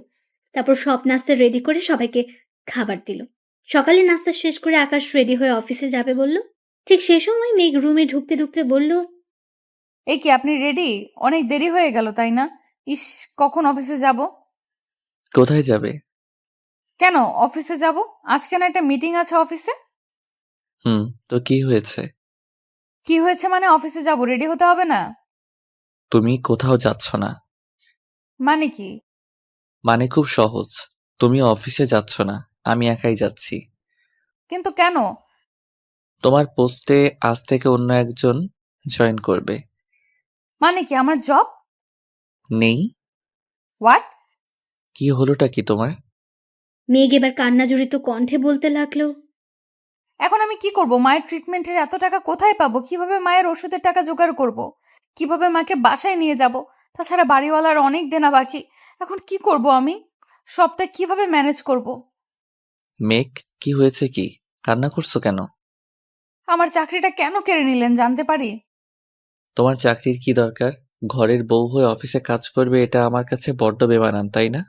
তারপর সব নাস্তা রেডি করে সবাইকে খাবার দিল। সকালে নাস্তা শেষ করে আকাশ রেডি হয়ে অফিসে যাবে বলল। ঠিক সে সময় মেঘ রুমে ঢুকতে ঢুকতে বলল, এই কি, আপনি রেডি? অনেক দেরি হয়ে গেল তাই না? ইস, কখন অফিসে যাব? কোথায় যাবে? কেন অফিসে যাব? আজকে না একটা মিটিং আছে অফিসে। তো কি হয়েছে? কি হয়েছে মানে? অফিসে যাব, রেডি হতে হবে না? তুমি কোথাও যাচ্ছ না। মানে কি? মানে খুব সহজ, তুমি অফিসে যাচ্ছ না, আমি একাই যাচ্ছি। কিন্তু কেন? তোমার পোস্টে আজ থেকে অন্য একজন জয়েন করবে। মানে কি, আমার জব? নেই? হোয়াট? কি হলোটা কি তোমার? মেঘ এবার কান্না জড়িত কণ্ঠে বলতে লাগলো, এখন আমি কি করব? মায়ের ট্রিটমেন্টের এত টাকা কোথায় পাবো? কিভাবে মায়ের ওষুধের টাকা জোগাড় করব? কিভাবে মাকে বাসায় নিয়ে যাব? তাছাড়া বাড়িওয়ালার অনেক দেনা বাকি। এখন কি করব আমি? সবটা কিভাবে ম্যানেজ করব? মেঘ, কি হয়েছে? কি কান্না করছো কেন? আমার চাকরিটা কেন কেড়ে নিলেন জানতে পারি? তোমার চাকরির কি দরকার? ঘরের বউ হয়ে অফিসে কাজ করবে, এটা আমার কাছে বড্ড বেমানান, তাই না?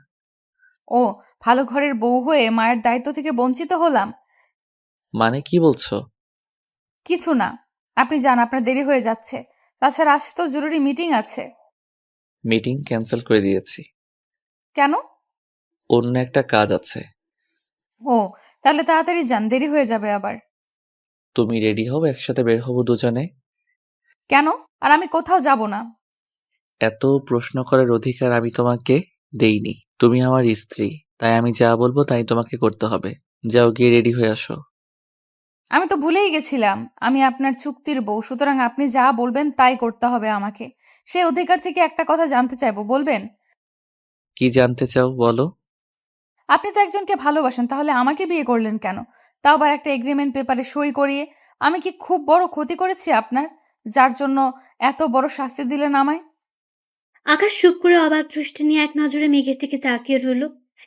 ও, ভালো ঘরের বউ হয়ে মায়ের দায়িত্ব থেকে বঞ্চিত হলাম? মানে কি বলছো? কিছু না, আপনি যান, আপনার দেরি হয়ে যাচ্ছে। তাছাড়া আজ তো জরুরি মিটিং আছে। মিটিং ক্যান্সেল করে দিয়েছি। কেন? অন্য একটা কাজ আছে। ও, তাহলে তাড়াতাড়ি যান, দেরি হয়ে যাবে আবার। তুমি রেডি হও, একসাথে বের হবো দুজনে। কেন? আর আমি কোথাও যাব না। এত প্রশ্ন করার অধিকার আমি তোমাকে দেইনি। তুমি আমার স্ত্রী, তাই আমি যা বলবো তাই তোমাকে করতে হবে। যাও, গিয়ে রেডি হয়ে আসো। আমি তো ভুলেই গেছিলাম আমি আপনার চুক্তির বউ, সুতরাং আপনি যা বলবেন তাই করতে হবে আমাকে। সেই অধিকার থেকে একটা কথা জানতে চাইবো, বলবেন? কি জানতে চাও বলো। আপনি তো একজনকে ভালোবাসেন, তাহলে আমাকে বিয়ে করলেন কেন? তাও আবার একটা এগ্রিমেন্ট পেপারে সই করিয়ে। আমি কি খুব বড় ক্ষতি করেছি আপনার, যার জন্য এত বড় শাস্তি দিলেন আমায়? আকাশ চুপ করে অবাক দৃষ্টি নিয়ে এক নজরে মেঘের দিকে তাকিয়ে রইল।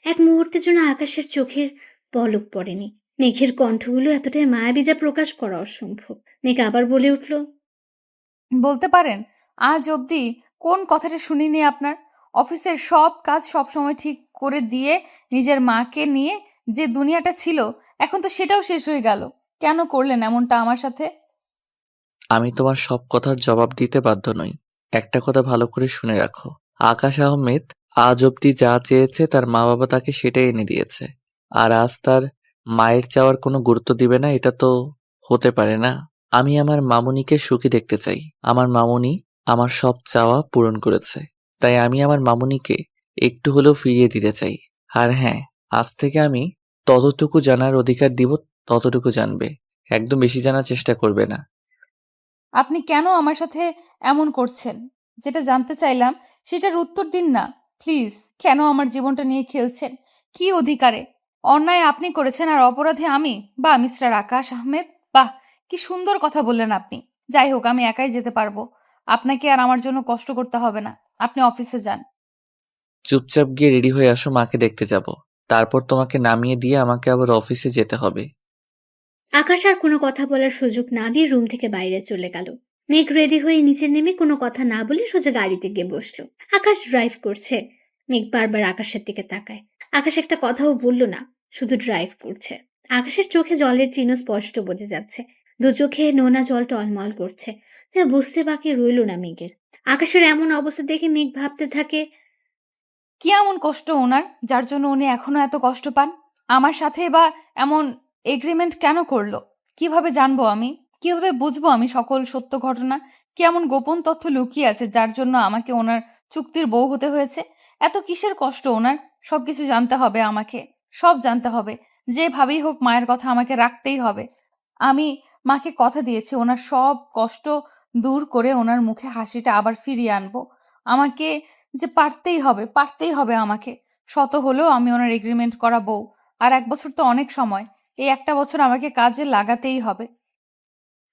এক মুহূর্তের জন্য আকাশের চোখের পলক পড়েনি। মেঘের কণ্ঠগুলো এতটাই মায়াবী যা প্রকাশ করা অসম্ভব। মেঘ আবার বলে উঠল, বলতে পারেন আজ অবধি কোন কথাটা শুনিনি আপনার? অফিসের সব কাজ সব সময় ঠিক করে দিয়ে নিজের মাকে নিয়ে যে দুনিয়াটা ছিল, এখন তো সেটাও শেষ হয়ে গেল। কেন করলেন এমনটা আমার সাথে? আমি তোমার সব কথার জবাব দিতে বাধ্য নই। একটা কথা ভালো করে শুনে রাখো। আকাশ আহমেদ আজ অব্দি যা চেয়েছে তার মা বাবা তাকে সেটাই এনে দিয়েছে। আর আজ তার মায়ের চাওয়ার কোনো গুরুত্ব দিবে না, এটা তো হতে পারে না। আমি আমার মামুনিকে সুখী দেখতে চাই। আমার মামুনি আমার সব চাওয়া পূরণ করেছে, তাই আমি আমার মামুনিকে একটু হলেও ফিরিয়ে দিতে চাই। আর হ্যাঁ, আজ থেকে আমি ততটুকু জানার অধিকার দিব, ততটুকু জানবে। একদম বেশি জানার চেষ্টা করবে না। আপনি কেন আমার সাথে এমন করছেন? যেটা জানতে চাইলাম সেটার উত্তর দিন না প্লিজ। কেন আমার জীবনটা নিয়ে খেলছেন? কি অধিকারে? অন্যায় আপনি করেছেন আর অপরাধী আমি? বাহ মিস্টার আকাশ আহমেদ, বাহ, কি সুন্দর কথা বললেন আপনি। যাই হোক, আমি একাই যেতে পারবো। আপনাকে আর আমার জন্য কষ্ট করতে হবে না। আপনি অফিসে যান। চুপচাপ গিয়ে রেডি হয়ে আসো, মাকে দেখতে যাব। তারপর তোমাকে নামিয়ে দিয়ে আমাকে আবার অফিসে যেতে হবে। আকাশ আর কোনো কথা বলার সুযোগ না দিয়ে রুম থেকে বাইরে চলে গেল। মেঘ রেডি হয়ে নিচে নেমে কোনো কথা না বলে সোজা গাড়িতে গিয়ে বসলো। আকাশ ড্রাইভ করছে। মেঘ বারবার আকাশের দিকে তাকায়। আকাশ একটা কথাও বলল না, শুধু ড্রাইভ করছে। আকাশের চোখে জলের চিহ্ন স্পষ্ট বোঝা যাচ্ছে। দু চোখে নোনা জল টলমল করছে, যা বুঝতে বাকি রইল না মেঘের। আকাশের এমন অবস্থা দেখে মেঘ ভাবতে থাকে, কি এমন কষ্ট ওনার, যার জন্য উনি এখনো এত কষ্ট পান? আমার সাথে বা এমন এগ্রিমেন্ট কেন করলো? কিভাবে জানবো আমি? কিভাবে বুঝবো আমি সকল সত্য ঘটনা? কি এমন গোপন তথ্য লুকিয়ে আছে যার জন্য আমাকে ওনার চুক্তির বউ হতে হয়েছে? এত কিসের কষ্ট ওনার? সবকিছু জানতে হবে আমাকে, সব জানতে হবে। যেভাবেই হোক মায়ের কথা আমাকে রাখতেই হবে। আমি মাকে কথা দিয়েছি ওনার সব কষ্ট দূর করে ওনার মুখে হাসিটা আবার ফিরিয়ে আনবো। আমাকে যে পারতেই হবে আমাকে। শত হলেও আমি ওনার এগ্রিমেন্ট করা বউ। আর 1 বছর তো অনেক সময়। এই একটা বছর আমাকে কাজে লাগাতেই হবে।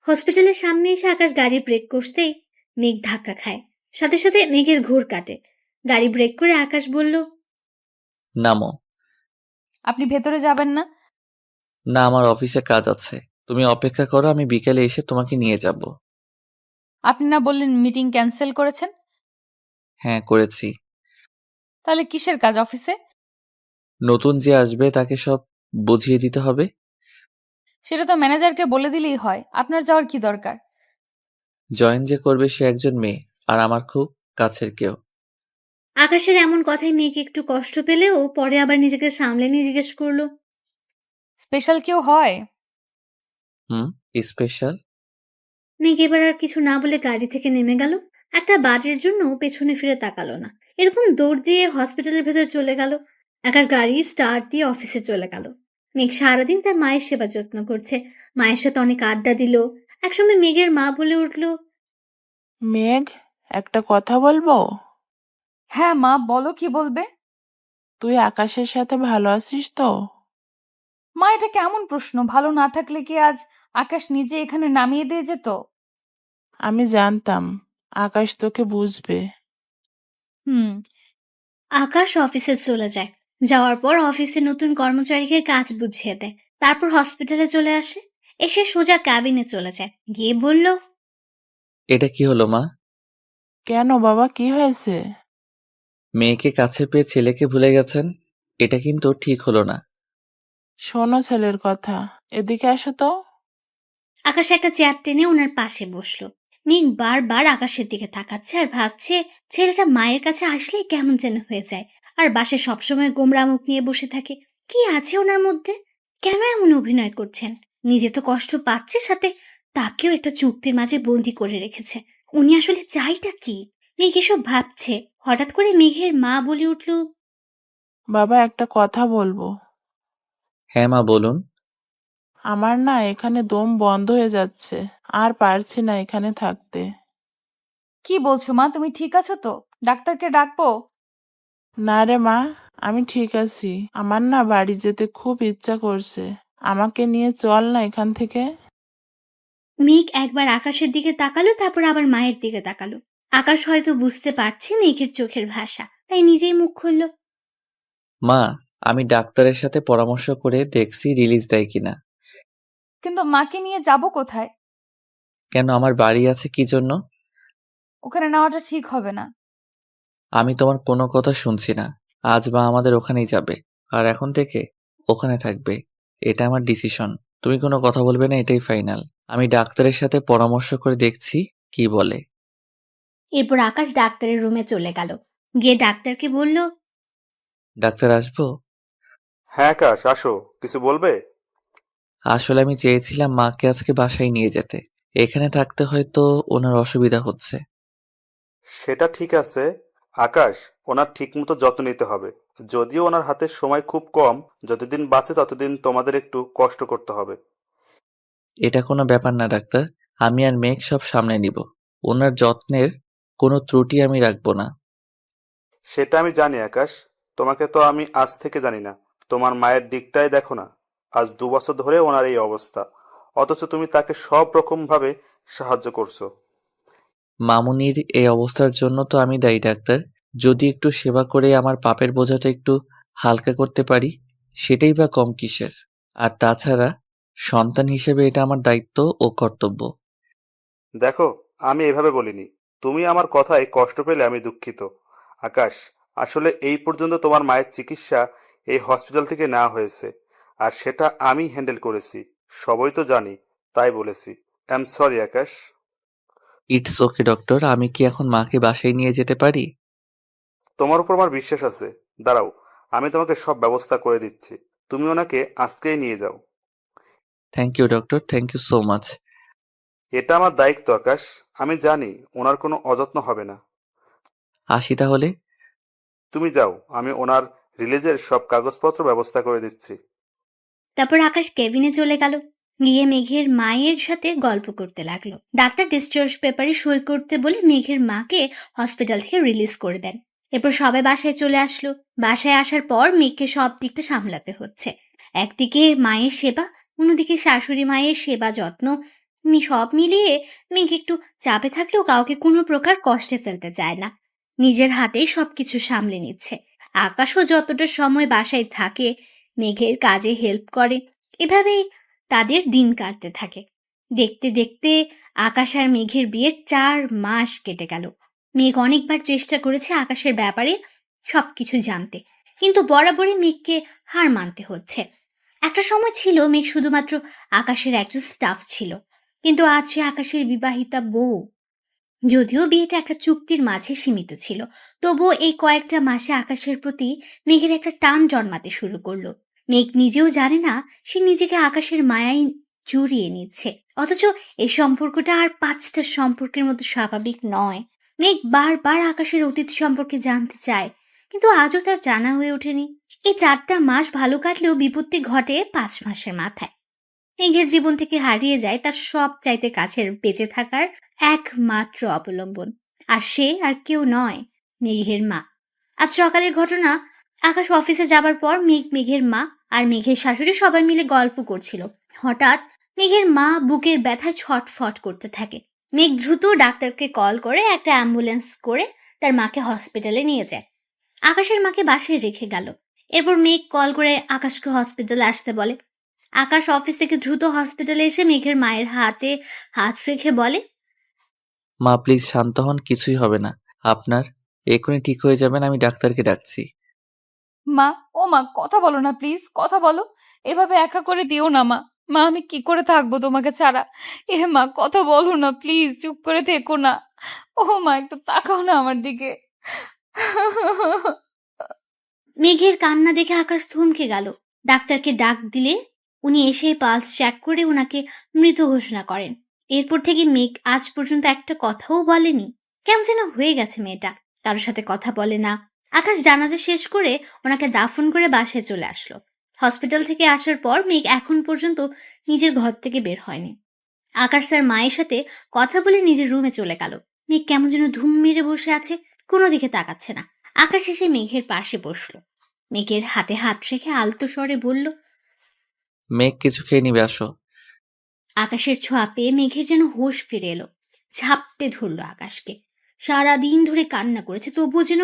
হসপিটালের সামনে এসে আকাশ গাড়ি ব্রেক করতেই মেঘ ধাক্কা খায়। সাথে সাথে মেঘের ঘোর কাটে। গাড়ি ব্রেক করে আকাশ বলল, নামো। আপনি ভেতরে যাবেন না? না, আমার অফিসে কাজ আছে। তুমি অপেক্ষা করো, আমি বিকেলে এসে তোমাকে নিয়ে যাব। আপনি না বললেন মিটিং ক্যান্সেল করেছেন? হ্যাঁ, করেছি। তাহলে কিসের কাজ অফিসে? নতুন যে আসবে তাকে সব বুঝিয়ে দিতে হবে। সেটা তো ম্যানেজারকে বলে দিলেই হয়, আপনার যাওয়ার কি দরকার? জয়েন যে করবে সে একজন মেয়ে, আর আমার খুব কাছের কেউ। আকাশের এমন কথায় মেঘ একটু কষ্ট পেলেও পরে আবার নিজেকে সামলে নিয়ে জিজ্ঞেস করলো, স্পেশাল কেউ হয়? হুম, স্পেশাল। মেঘ এবার আর কিছু না বলে গাড়ি থেকে নেমে গেল। একটা বাড়ির জন্য পেছনে ফিরে তাকালো না, এরকম দৌড় দিয়ে হসপিটালের ভেতর চলে গেল। আকাশ গাড়ি স্টার্ট দিয়ে অফিসে চলে গেল। মেঘ সারাদিন তার মায়ের সেবা যত্ন করছে, মায়ের সাথে অনেক আড্ডা দিল। একসময় মেঘের মা বলে উঠল, মেঘ, একটা কথা বলবো? হ্যাঁ মা, বলো, কি বলবে? তুই আকাশের সাথে ভালো আছিস তো? মা, এটা কেমন প্রশ্ন? ভালো না থাকলে কি আজ আকাশ নিজে এখানে নামিয়ে দিয়ে যেত? আমি জানতাম আকাশ তোকে বুঝবে। হুম। আকাশ অফিসে চলে যায়। যাওয়ার পর অফিসে নতুন কর্মচারীকে কাজ বুঝিয়ে দেয়। তারপর হসপিটালে চলে আসে। এসে সোজা ক্যাবিনে চলে যায়, গিয়ে বলল, এটা কি হলো মা? কেন বাবা, কি হয়েছে? মেয়েকে কাছে পেয়ে ছেলেকে ভুলে গেছেন। এটা কিন্তু ঠিক হলো না। শোনো ছেলের কথা, এদিকে আসো তো। আকাশ একটা চেয়ার টেনে ওনার পাশে বসলো। মেঘ বারবার আকাশের দিকে তাকাচ্ছে আর ভাবছে ছেলেটা মায়ের কাছে আসলে কেমন যেন হয়ে যায়। আর বাসায় সবসময় গোমরা মুখ নিয়ে বসে থাকে। কি আছে ওনার মধ্যে? কেন এমন অভিনয় করছেন? নিজে তো কষ্ট পাচ্ছে, সাথে তাকেও একটা চুক্তির মাঝে বন্দি করে রেখেছে। উনি আসলে চাইটা কি? মেঘ এসব ভাবছে, হঠাৎ করে মেঘের মা বলে উঠল, বাবা, একটা কথা বলবো। হ্যাঁ মা, বলুন। আমার না এখানে দম বন্ধ হয়ে যাচ্ছে, আর পারছি না এখানে থাকতে। কি বলছো মা? তুমি ঠিক আছো তো? ডাক্তারকে ডাকবো? না রে মা, আমি ঠিক আছি। আমার না বাড়ি যেতে খুব ইচ্ছা করছে। আমাকে নিয়ে চল না এখান থেকে। মেঘ একবার আকাশের দিকে তাকালো, তারপর আবার মায়ের দিকে তাকালো। আকাশ হয়তো বুঝতে পারছে মেঘের চোখের ভাষা, তাই নিজেই মুখ খুলল। মা, আমি ডাক্তারের সাথে পরামর্শ করে দেখছি রিলিজ দেয় কিনা। কিন্তু মাকে নিয়ে যাব কোথায়? কেন, আমার বাড়ি আছে কি জন্য? ওখানে নেওয়াটা ঠিক হবে না। আমি তোমার কোনো কথা শুনছি না। আজ বা আমাদের ওখানেই যাবে, আর এখন থেকে ওখানে থাকবে। এটা আমার ডিসিশন। তুমি কোনো কথা বলবে না, এটাই ফাইনাল। আমি ডাক্তারের সাথে পরামর্শ করে দেখছি কি বলে। এরপর আকাশ ডাক্তারের রুমে চলে গেল। গিয়ে ডাক্তারকে বলল, ডাক্তার, আসবো? হ্যাঁ আকাশ, আসো। কিছু বলবে? আসলে আমি চেয়েছিলাম মাকে আজকে বাসায় নিয়ে যেতে। এখানে থাকতে হয়তো ওনার অসুবিধা হচ্ছে। সেটা ঠিক আছে আকাশ, ওনার ঠিকমতো যত্ন নিতে হবে। যদিও ওনার হাতে সময় খুব কম, যতদিন বাঁচে ততদিন তোমাদের একটু কষ্ট করতে হবে। এটা কোনো ব্যাপার না ডাক্তার, আমি আর মেঘ সব সামনে নিব। ওনার যত্নের কোনো ত্রুটি আমি রাখবো না। সেটা আমি জানি আকাশ, তোমাকে তো আমি আজ থেকে জানি না। তোমার মায়ের দিকটাই দেখো না। আজ 2 বছর ধরে ওনার এই অবস্থা, অথচ তুমি তাকে সব রকম ভাবে সাহায্য করছো। মামুনির এই অবস্থার জন্য তো আমি দায়ী ডাক্তার। যদি একটু সেবা করে আমার পাপের বোঝাটা একটু হালকা করতে পারি, সেটাই বা কম কিসের। আর তাছাড়া সন্তান হিসেবে এটা আমার দায়িত্ব ও কর্তব্য। দেখো, আমি এভাবে বলিনি। তুমি আমার কথায় কষ্ট পেলে আমি দুঃখিত আকাশ। আসলে এই পর্যন্ত তোমার মায়ের চিকিৎসা এই হসপিটাল থেকে নেওয়া হয়েছে, আর সেটা আমি হ্যান্ডেল করেছি। সবই তো জানি, তাই বলেছি। I am sorry Akash. It's okay doctor, আমি কি এখন মাকে বাসায় নিয়ে যেতে পারি? তোমার উপর আমার বিশ্বাস আছে। দাঁড়াও, আমি তোমাকে সব ব্যবস্থা করে দিচ্ছি। তুমি ওনাকে আজকেই নিয়ে যাও। Thank you doctor, thank you so much. এটা আমার দায়িত্ব আকাশ। আমি জানি ওনার কোনো অযত্ন হবে না। আসি তাহলে। তুমি যাও, আমি ওনার রিলিজের সব কাগজপত্র ব্যবস্থা করে দিচ্ছি। তারপর আকাশ কেবিনে চলে গেল। গিয়ে মেঘের মায়ের সাথে গল্প করতে লাগলো। ডাক্তার ডিসচার্জ পেপারে সই করতে বলে মেঘের মাকে হসপিটাল থেকে রিলিজ করে দেন। এরপর সবাই বাসায় চলে আসলো। বাসায় আসার পর মেঘকে সব দিকটা সামলাতে হচ্ছে। একদিকে মায়ের সেবা, অন্যদিকে শাশুড়ি মায়ের সেবা যত্ন। সব মিলিয়ে মেঘ একটু চাপে থাকলেও কাউকে কোনো প্রকার কষ্টে ফেলতে চায় না। নিজের হাতেই সবকিছু সামলে নিচ্ছে। আকাশও যতটা সময় বাসায় থাকে মেঘের কাজে হেল্প করে। এভাবেই তাদের দিন কাটতে থাকে। দেখতে দেখতে আকাশ আর মেঘের বিয়ের 4 মাস কেটে গেল। মেঘ অনেকবার চেষ্টা করেছে আকাশের ব্যাপারে সবকিছু জানতে, কিন্তু বরাবরই মেঘকে হার মানতে হচ্ছে। একটা সময় ছিল মেঘ শুধুমাত্র আকাশের একজন স্টাফ ছিল, কিন্তু আজ সে আকাশের বিবাহিতা বউ। যদিও বিয়েটা একটা চুক্তির মাঝে সীমিত ছিল, তবুও এই কয়েকটা মাসে আকাশের প্রতি মেঘের একটা টান জন্মাতে শুরু করলো। মেঘ নিজেও জানে না সে নিজেকে আকাশের মায়ায় জড়িয়ে নিচ্ছে, অথচ এই সম্পর্কটা আর 5টা সম্পর্কের মতো স্বাভাবিক নয়। মেঘ বারবার আকাশের অতীত সম্পর্কে জানতে চায়, কিন্তু আজও তার জানা হয়ে ওঠেনি। এই 4টা মাস ভালো কাটলেও বিপত্তি ঘটে 5 মাসের মাথায়। মেঘের জীবন থেকে হারিয়ে যায় তার সব চাইতে কাছের বেঁচে থাকার একমাত্র অবলম্বন, আর সে আর কেউ নয়, মেঘের মা। আজ সকালের ঘটনা। আকাশ অফিসে যাবার পর মেঘের মা আর মেঘের শাশুড়ি সবাই মিলে গল্প করছিল। হঠাৎ মেঘের মা বুকের ব্যথায় ছটফট করতে থাকে। মেঘ দ্রুত ডাক্তারকে কল করে একটা অ্যাম্বুলেন্স করে তার মাকে হসপিটালে নিয়ে যায়। আকাশের মাকে বাসায় রেখে গেল। এরপর মেঘ কল করে আকাশকে হসপিটালে আসতে বলে। আকাশ অফিস থেকে দ্রুত হসপিটালে এসে মেঘের মায়ের হাতে হাত রেখে বলে, মা প্লিজ শান্ত হন, কিছুই হবে না আপনার। এক্ষুনি ঠিক হয়ে যাবেন, আমি ডাক্তারকে ডাকছি। মা, ও মা, কথা বলো না প্লিজ, কথা বলো। এভাবে একা করে দিও না মা। মা আমি কি করে থাকবো তোমাকে ছাড়া? মা কথা বলো না প্লিজ, চুপ করে থেকো না। ও মা একটু তাকাও না আমার দিকে। মেঘের কান্না দেখে আকাশ থমকে গেল। ডাক্তারকে ডাক দিলে উনি এসে পালস চেক করে ওনাকে মৃত ঘোষণা করেন। এরপর থেকে মেঘ আজ পর্যন্ত একটা কথাও বলেনি। কেমন যেন হয়ে গেছে মেয়েটা, কারোর সাথে কথা বলে না। আকাশ জানাজা শেষ করে ওনাকে দাফন করে বাসায় চলে আসলো। হসপিটাল থেকে আসার পর মেঘ এখন পর্যন্ত নিজের ঘর থেকে বের হয়নি। আকাশ তার মায়ের সাথে কথা বলে নিজের রুমে চলে গেল। মেঘ কেমন যেন ধুম মেরে বসে আছে, কোনো দিকে তাকাচ্ছে না। আকাশ এসে মেঘের পাশে বসলো। মেঘের হাতে হাত রেখে আলতো স্বরে বলল, মেঘ কিছু খেয়ে নিবে, আসো। আকাশের ছোঁয়া পেয়ে মেঘের যেন হোশ ফিরে এলো। ঝাপটে ধরলো আকাশকে। সারাদিন ধরে কান্না করেছে, তবুও যেন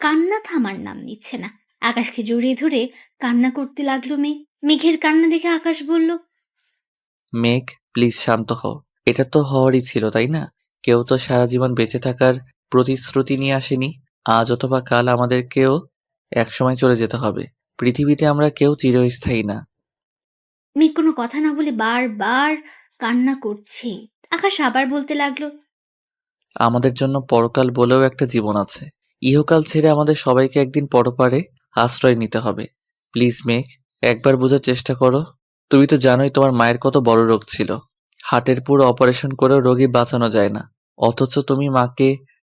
কান্না থামার নাম নিচ্ছে না। আকাশকে জড়িয়ে ধরে কান্না করতে লাগলো মেঘ। মেঘের কান্না দেখে আকাশ বলল, মেঘ প্লিজ শান্ত হও। এটা তো হওয়ারই ছিল, তাই না? কেউ তো সারা জীবন বেঁচে থাকার প্রতিশ্রুতি নিয়ে আসেনি। আজ অথবা কাল আমাদেরকেও একসময় চলে যেতে হবে। পৃথিবীতে আমরা কেউ চিরস্থায়ী না। মেঘ কোনো কথা না বলে বারবার কান্না করছে। আকাশ আবার বলতে লাগলো, আমাদের জন্য পরকাল বলেও একটা জীবন আছে। ইহকাল ছেড়ে আমাদের সবাইকে একদিন পরপারে আশ্রয় নিতে হবে। প্লিজ মেঘ, একবার বোঝার চেষ্টা করো। তুমি তো জানোই তোমার মায়ের কত বড় রোগ ছিল। হার্টের পুরো অপারেশন করেও রোগী বাঁচানো যায় না। অথচ তুমি মাকে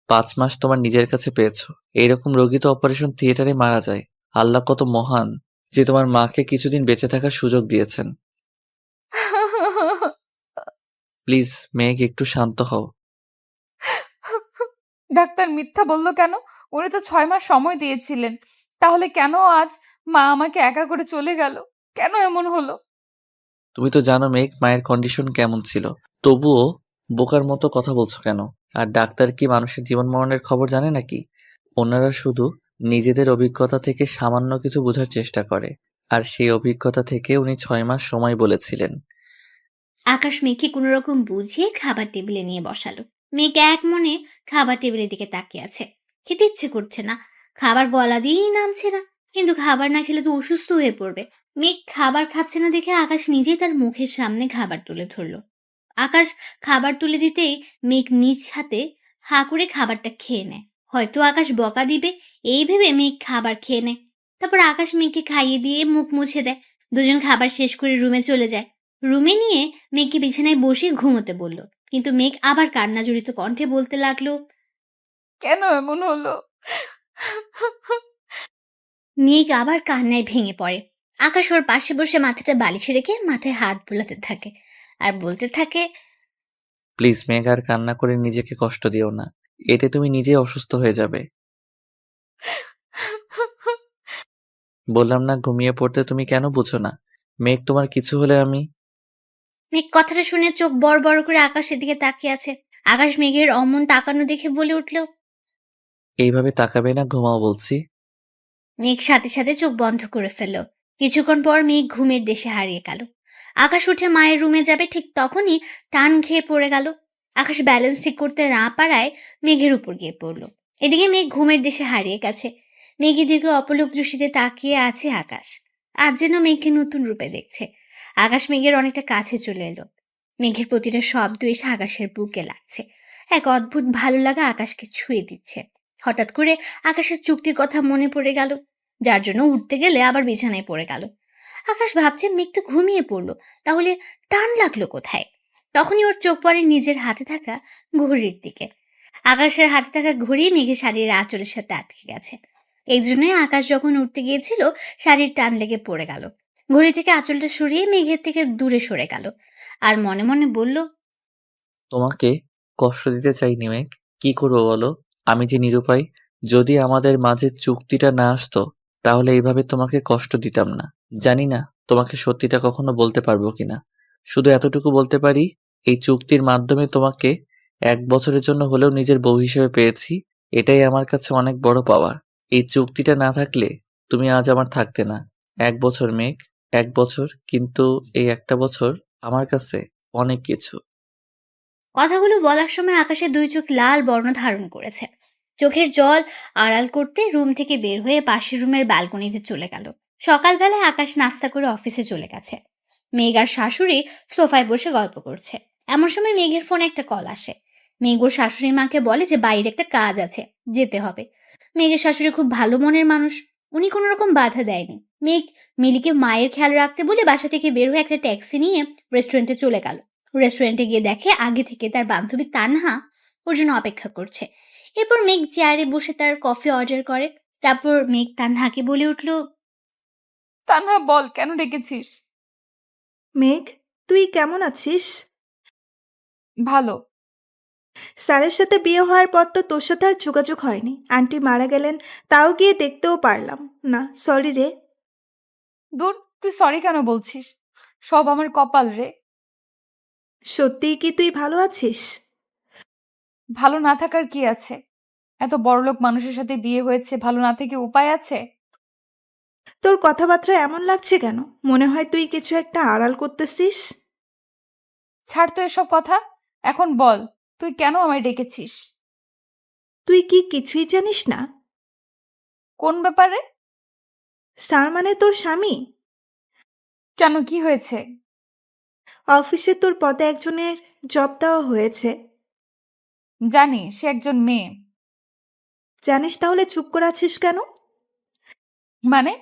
5 মাস তোমার নিজের কাছে পেয়েছো। এইরকম রোগী তো অপারেশন থিয়েটারে মারা যায়। আল্লাহ কত মহান যে তোমার মাকে কিছুদিন বেঁচে থাকার সুযোগ দিয়েছেন। প্লিজ মেঘ, একটু শান্ত হও। ডাক্তার মিথ্যা বললো কেন? উনি তো 6 মাস সময় দিয়েছিলেন। তাহলে কেন আজ মা আমাকে একা করে চলে গেল? কেন এমন হলো? তুমি তো জানো মেঘ, মায়ের কন্ডিশন কেমন ছিল। তবুও বোকার মতো কথা বলছো কেন? আর ডাক্তার কি মানুষের জীবন মরণের খবর জানে নাকি? ওনারা শুধু নিজেদের অভিজ্ঞতা থেকে সামান্য কিছু বোঝার চেষ্টা করে। আর সেই অভিজ্ঞতা থেকে উনি 6 মাস সময় বলেছিলেন। আকাশ মেঘকে কোনো রকম বুঝিয়ে খাবার টেবিলে নিয়ে বসালো। মেঘ এক মনে খাবার টেবিলের দিকে তাকিয়ে আছে। খেতে ইচ্ছে করছে না, খাবার গলা দিয়েই নামছে না। কিন্তু খাবার না খেলে তো অসুস্থ হয়ে পড়বে। মেঘ খাবার খাচ্ছে না দেখে আকাশ নিজেই তার মুখের সামনে খাবার তুলে ধরলো। আকাশ খাবার তুলে দিতেই মেঘ নিজ হাতে হা করে খাবারটা খেয়ে নেয়। হয়তো আকাশ বকা দিবে এই ভেবে মেঘ খাবার খেয়ে নেয়। তারপর আকাশ মেঘকে খাইয়ে দিয়ে মুখ মুছে দেয়। দুজন খাবার শেষ করে রুমে চলে যায়। রুমে নিয়ে মেঘকে বিছানায় বসে ঘুমোতে বলল। কিন্তু মেঘ আবার কান্না জড়িত কণ্ঠে বলতে লাগলো। কেন এমন হলো? মেঘ আবার কান্নায় ভেঙে পড়ে। আকাশ ওর পাশে বসে মাথাটা বালিশে রেখে মাথায় হাত বোলাতে থাকে আর বলতে থাকে, প্লিজ মেঘ, আর কান্না করে নিজেকে কষ্ট দিও না। এতে তুমি নিজেই অসুস্থ হয়ে যাবে। বললাম না ঘুমিয়ে পড়তে, তুমি কেন বুঝো না? মেঘ, তোমার কিছু হলে আমি। মেঘ কথাটা শুনে চোখ বড় বড় করে আকাশের দিকে তাকিয়ে আছে। আকাশ মেঘের অমন তাকানো দেখে বলে উঠল। এইভাবে তাকাবে না, ঘুমাও বলছি। মেঘ সাথে সাথে চোখ বন্ধ করে ফেলল। কিছুক্ষণ পর মেঘ ঘুমের দেশে হারিয়ে গেল। আকাশ উঠে মায়ের রুমে যাবে, ঠিক তখনই টান খেয়ে পড়ে গেল। আকাশ ব্যালেন্স ঠিক করতে না পারায় মেঘের উপর গিয়ে পড়ল। এদিকে মেঘ ঘুমের দেশে হারিয়ে গেছে। মেঘের দিকে অপলক দৃষ্টিতে তাকিয়ে আছে আকাশ। আজ যেন মেঘকে নতুন রূপে দেখছে। আকাশ মেঘের অনেকটা কাছে চলে এলো। মেঘের প্রতিটা শব্দ এসে আকাশের বুকে লাগছে। এক অদ্ভুত ভালো লাগা আকাশকে ছুঁয়ে দিচ্ছে। হঠাৎ করে আকাশের চুক্তির কথা মনে পড়ে গেল, যার জন্য উঠতে গেলে আবার বিছানায় পড়ে গেল। আকাশ ভাবছে মেঘ তো ঘুমিয়ে পড়লো, তাহলে টান লাগলো কোথায়? তখনই ওর চোখ পড়ে নিজের হাতে থাকা ঘড়ির দিকে। আকাশের হাতে থাকা ঘড়ি মেঘের শাড়ির আঁচলের সাথে আটকে গেছে। এই জন্যই আকাশ যখন উঠতে গিয়েছিল শাড়ির টান লেগে পড়ে গেল। ঘড়ি থেকে আঁচলটা সরিয়ে মেঘের থেকে দূরে সরে গেল আর মনে মনে বলল, তোমাকে কষ্ট দিতে চাইনি মেঘ। কি করবো বলো? আমি যে নিরুপায়। যদি আমাদের মাঝে চুক্তিটা না আসতো তাহলে এইভাবে তোমাকে কষ্ট দিতাম না। জানি না তোমাকে সত্যিটা কখনো বলতে পারবো কিনা। শুধু এতটুকু বলতে পারি, এই চুক্তির মাধ্যমে তোমাকে 1 বছরের জন্য হলেও নিজের বউ হিসেবে পেয়েছি। এটাই আমার কাছে অনেক বড় পাওয়া। এই চুক্তিটা না থাকলে তুমি আজ আমার থাকতে না। 1 বছর মেঘ, 1 বছর, কিন্তু এই একটা বছর আমার কাছে অনেক কিছু। কথাগুলো বলার সময় আকাশের দুই চোখ লাল বর্ণ ধারণ করেছে। চোখের জল আড়াল করতে রুম থেকে বের হয়ে পাশের রুমের ব্যালকনিতে চলে গেল। সকালবেলায় আকাশ নাস্তা করে অফিসে চলে গেছে। মেঘ আর শাশুড়ি সোফায় বসে গল্প করছে। এমন সময় মেঘের ফোনে একটা কল আসে। মেঘ ওর শাশুড়ি মাকে বলে যে বাইরে একটা কাজ আছে, যেতে হবে। মেঘের শাশুড়ি খুব ভালো মনের মানুষ, উনি কোনো রকম বাধা দেয়নি। মেঘ মিলিকে মায়ের খেয়াল রাখতে বলে বাসা থেকে বের হয়ে একটা ট্যাক্সি নিয়ে রেস্টুরেন্টে চলে গেল। রেস্টুরেন্টে গিয়ে দেখে আগে থেকে তার বান্ধবী তানহা ওর জন্য অপেক্ষা করছে। এরপর মেঘ চেয়ারে বসে তার কফি অর্ডার করে। তারপর মেঘ তানহাকে বলে উঠল, তানহা বল, কেন ডেকেছিস? মেঘ, তুই কেমন আছিস? ভালো। স্যারের সাথে বিয়ে হওয়ার পর তো তোর সাথে আর যোগাযোগ হয়নি। আন্টি মারা গেলেন, তাও গিয়ে দেখতেও পারলাম না। সরি রে। দূর, তুই সরি কেন বলছিস? সব আমার কপাল রে। সত্যিই কি তুই ভালো আছিস? ভালো না থাকার কি আছে? এত বড়লোক মানুষের সাথে বিয়ে হয়েছে, ভালো না থেকে উপায় আছে? তোর কথাবার্তা এমন লাগছে কেন? মনে হয় তুই কিছু একটা আড়াল করতেছিস। ছাড় তো এসব কথা। এখন বল, তুই কেন আমায় ডেকেছিস? তুই কি কিছুই জানিস না? কোন ব্যাপারে? স্যার মানে তোর স্বামী। কেন, কি হয়েছে? অফিসে তোর পদে একজনের জব দেওয়া হয়েছে। জানি, সে একজন মেয়ে। জানিস, তাহলে চুপ করে আছিস কেন? মানে?